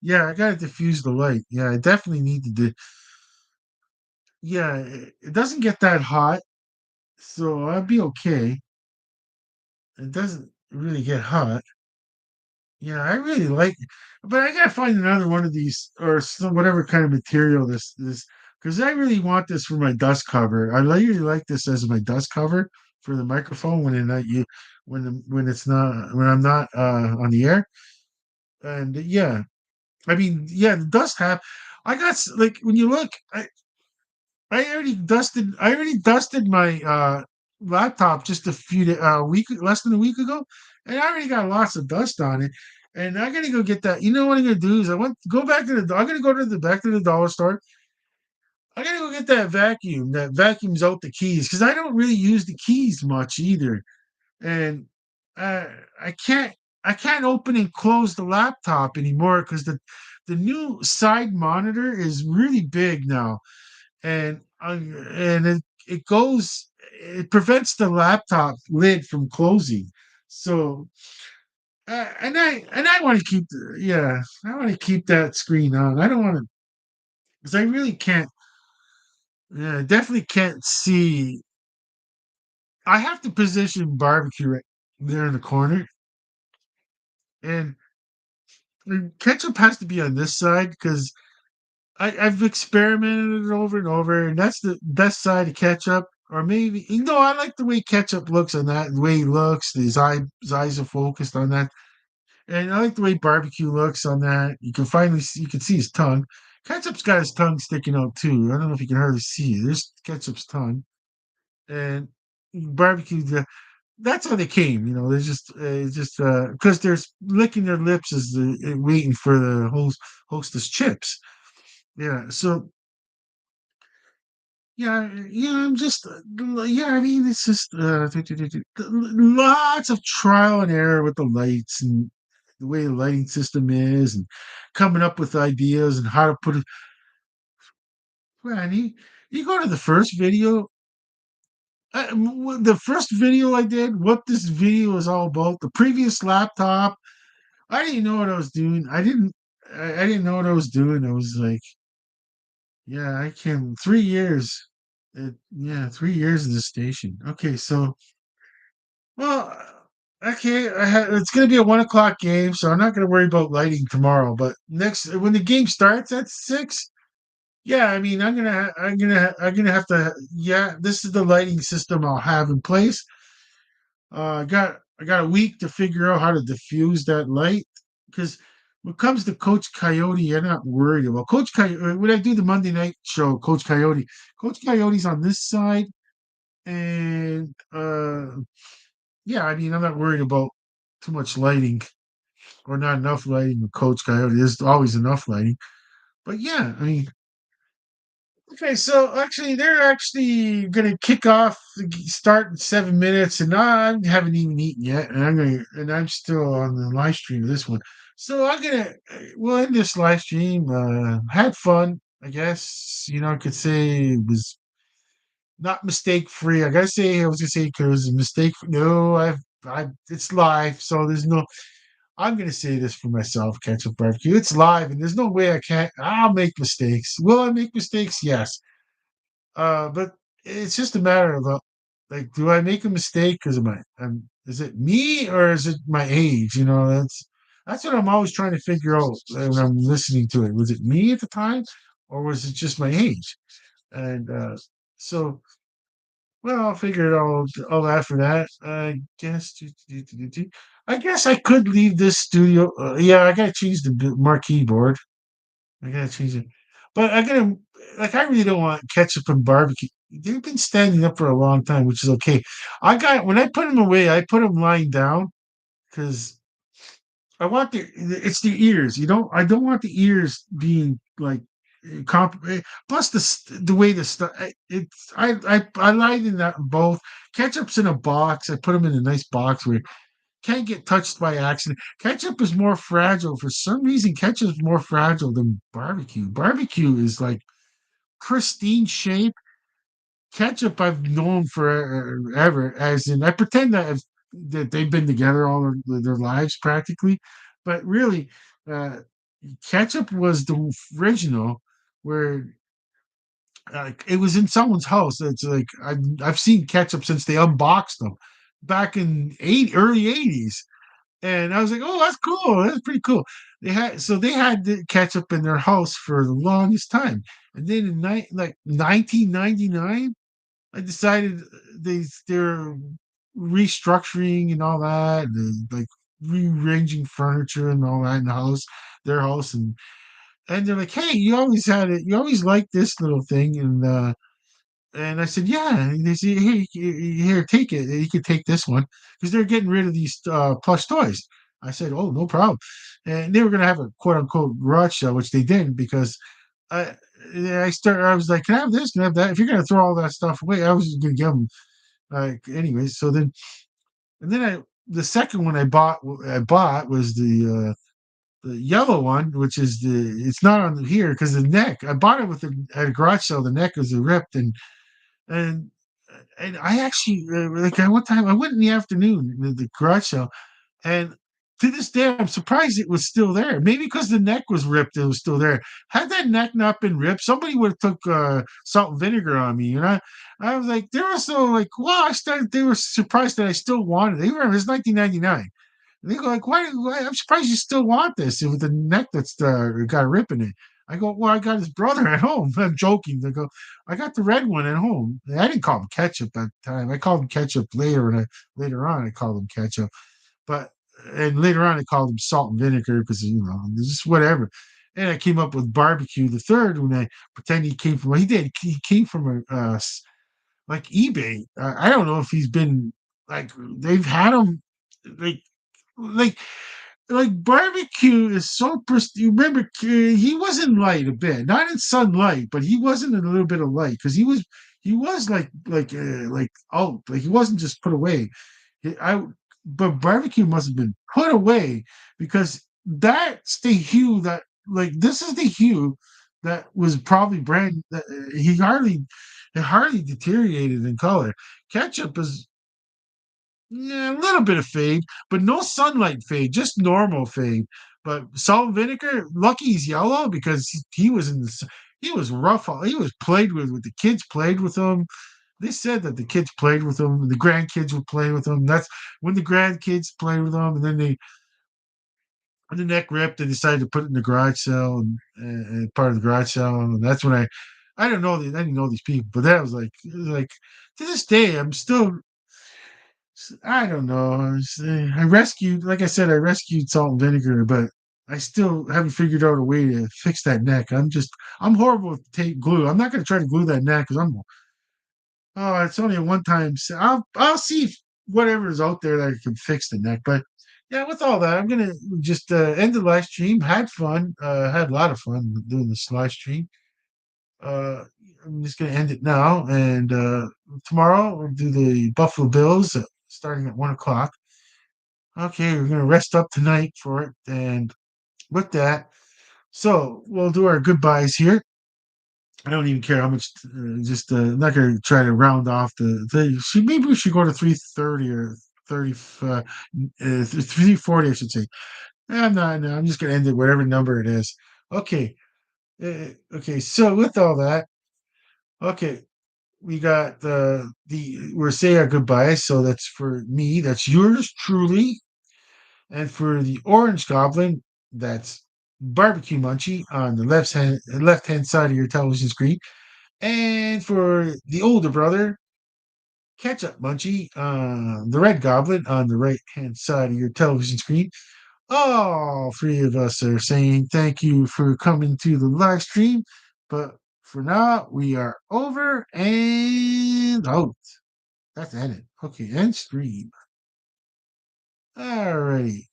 Yeah, I gotta diffuse the light. Yeah, I definitely need to do yeah, it doesn't get that hot, so I'll be okay. It doesn't really get hot. Yeah, I really like it, but I gotta find another one of these or some whatever kind of material this because I really want this for my dust cover. Really like this as my dust cover for the microphone when it not you when it's not when I'm not on the air. And yeah, I mean yeah, the dust have I got like when you look, I already dusted my laptop just week less than a week ago, and I already got lots of dust on it. And I gotta go get that. You know what I'm gonna do is go back to I'm gonna go to the back to the dollar store. I gotta go get that vacuum that vacuums out the keys because I don't really use the keys much either. And I can't. I can't open and close the laptop anymore because the new side monitor is really big now, and it prevents the laptop lid from closing. So and I want to keep yeah, I want to keep that screen on. I don't want to because I really can't. Yeah, I definitely can't see. I have to position barbecue right there in the corner, and ketchup has to be on this side because I've experimented it over and over, and that's the best side of ketchup. Or maybe I like the way ketchup looks on that, the way he looks, his eyes are focused on that. And I like the way barbecue looks on that. You can see his tongue. Ketchup's got his tongue sticking out too. I don't know if you can hardly see it. There's Ketchup's tongue. And barbecue, that's how they came. They're just because they're licking their lips as waiting for the hostess chips. Yeah. So yeah, yeah. I'm just yeah. I mean, it's just lots of trial and error with the lights and the way the lighting system is, and coming up with ideas and how to put it. Man, you go to the first video. The first video I did, what this video is all about, the previous laptop, I didn't know what I was doing. I didn't know what I was doing. I was like, yeah, I can 3 years. Yeah, 3 years in this station. Okay, so well, okay, it's gonna be a 1 o'clock game, so I'm not gonna worry about lighting tomorrow. But next, when the game starts at 6, yeah, I mean, I'm gonna have to. Yeah, this is the lighting system I'll have in place. I got a week to figure out how to diffuse that light because when it comes to Coach Coyote, I'm not worried about Coach Coyote. When I do the Monday night show, Coach Coyote's on this side, and yeah, I mean, I'm not worried about too much lighting or not enough lighting with Coach Coyote. There's always enough lighting, but yeah, I mean, okay, so actually, they're actually gonna kick off start in 7 minutes, and I haven't even eaten yet, and I'm still on the live stream of this one. So we'll end this live stream. Had fun, I guess. I could say it was not mistake free. I was gonna say because it was a mistake. No, it's live, so there's no. I'm gonna say this for myself, Ketchup Barbecue. It's live, and there's no way I can't. I'll make mistakes. Will I make mistakes? Yes. But it's just a matter of like, do I make a mistake because of is it me or is it my age? That's what I'm always trying to figure out when I'm listening to it. Was it me at the time, or was it just my age? And so, well, I'll figure it all out for that. I guess. I guess I could leave this studio. Yeah, I gotta change the marquee board. I gotta change it. But I really don't want ketchup and barbecue. They've been standing up for a long time, which is okay. When I put them away, I put them lying down because it's the ears. I don't want the ears being like plus the way the stuff it's I lied in that both ketchup's in a box. I put them in a nice box where can't get touched by accident. Ketchup is more fragile. For some reason, ketchup is more fragile than barbecue. Barbecue is like pristine shape. Ketchup I've known forever, as in I pretend that they've been together all their lives practically, but really, uh, ketchup was the original where it was in someone's house. It's like I've seen ketchup since they unboxed them back in early '80s. And I was like, "Oh, that's cool. That's pretty cool." They had the ketchup in their house for the longest time, and then in 1999, I decided they're restructuring and all that, like rearranging furniture and all that in the house, their house, and they're like, "Hey, you always had it. You always liked this little thing," and I said, "Yeah." And they said, "Hey, here, take it. You can take this one because they're getting rid of these plush toys." I said, "Oh, no problem." And they were going to have a quote unquote garage sale, which they didn't because I I was like, "Can I have this? Can I have that?" If you're going to throw all that stuff away, I was just going to give them like anyways. So then, and then the second one I bought was the yellow one, which is it's not on here because the neck. I bought it at a garage sale. The neck was ripped, and and I actually like at one time I went in the afternoon the garage sale, and to this day I'm surprised it was still there. Maybe because the neck was ripped, it was still there. Had that neck not been ripped, somebody would have took salt and vinegar on me. I was like, they were so like, wow! I started. They were surprised that I still wanted it. They were it was 1999. And they go like, why? I'm surprised you still want this with the neck that's got a rip in it. I go, well, I got his brother at home. I'm joking. They go, I got the red one at home. I didn't call him Ketchup at the time. I called him Ketchup later, and later on I called him Ketchup. But and later on I called him Salt and Vinegar because just whatever. And I came up with barbecue. The third when I pretend he came from. He did. He came from like eBay. I don't know if he's been like they've had him like like barbecue is so you remember he was in light a bit, not in sunlight, but he wasn't in a little bit of light because he was like out, like he wasn't just put away. I but barbecue must have been put away because that's the hue that like this is the hue that was probably brand that he hardly it hardly deteriorated in color. Ketchup is yeah, a little bit of fade, but no sunlight fade, just normal fade. But salt and vinegar, lucky he's yellow because he was in he was rough. He was played with the kids played with him. They said that the kids played with him, the grandkids would play with him. That's when the grandkids played with him, and then when the neck ripped, they decided to put it in the garage sale and part of the garage sale, and that's when I don't know I didn't know these people, but that was like to this day I'm still I don't know. I rescued, like I said, I rescued salt and vinegar, but I still haven't figured out a way to fix that neck. I'm horrible with tape glue. I'm not going to try to glue that neck because it's only a one time. I'll see if whatever is out there that I can fix the neck. But yeah, with all that, I'm gonna just end the live stream. Had fun. Had a lot of fun doing this live stream. Uh, I'm just gonna end it now, and tomorrow we'll do the Buffalo Bills starting at 1 o'clock. Okay, we're gonna rest up tonight for it, and with that, so we'll do our goodbyes here. I don't even care how much. Just I'm not gonna try to round off the. Maybe we should go to 3:30 or 30. 3:40, I should say. I'm not. No, I'm just gonna end it whatever number it is. Okay. Okay. So with all that, okay, we got we're saying our goodbyes. So that's for me. That's yours truly. And for the orange goblin, that's barbecue munchie on the left hand side of your television screen. And for the older brother, ketchup munchie, the red goblin on the right hand side of your television screen. All three of us are saying thank you for coming to the live stream. But for now, we are over and out. That's the end. Okay, end stream. Alrighty.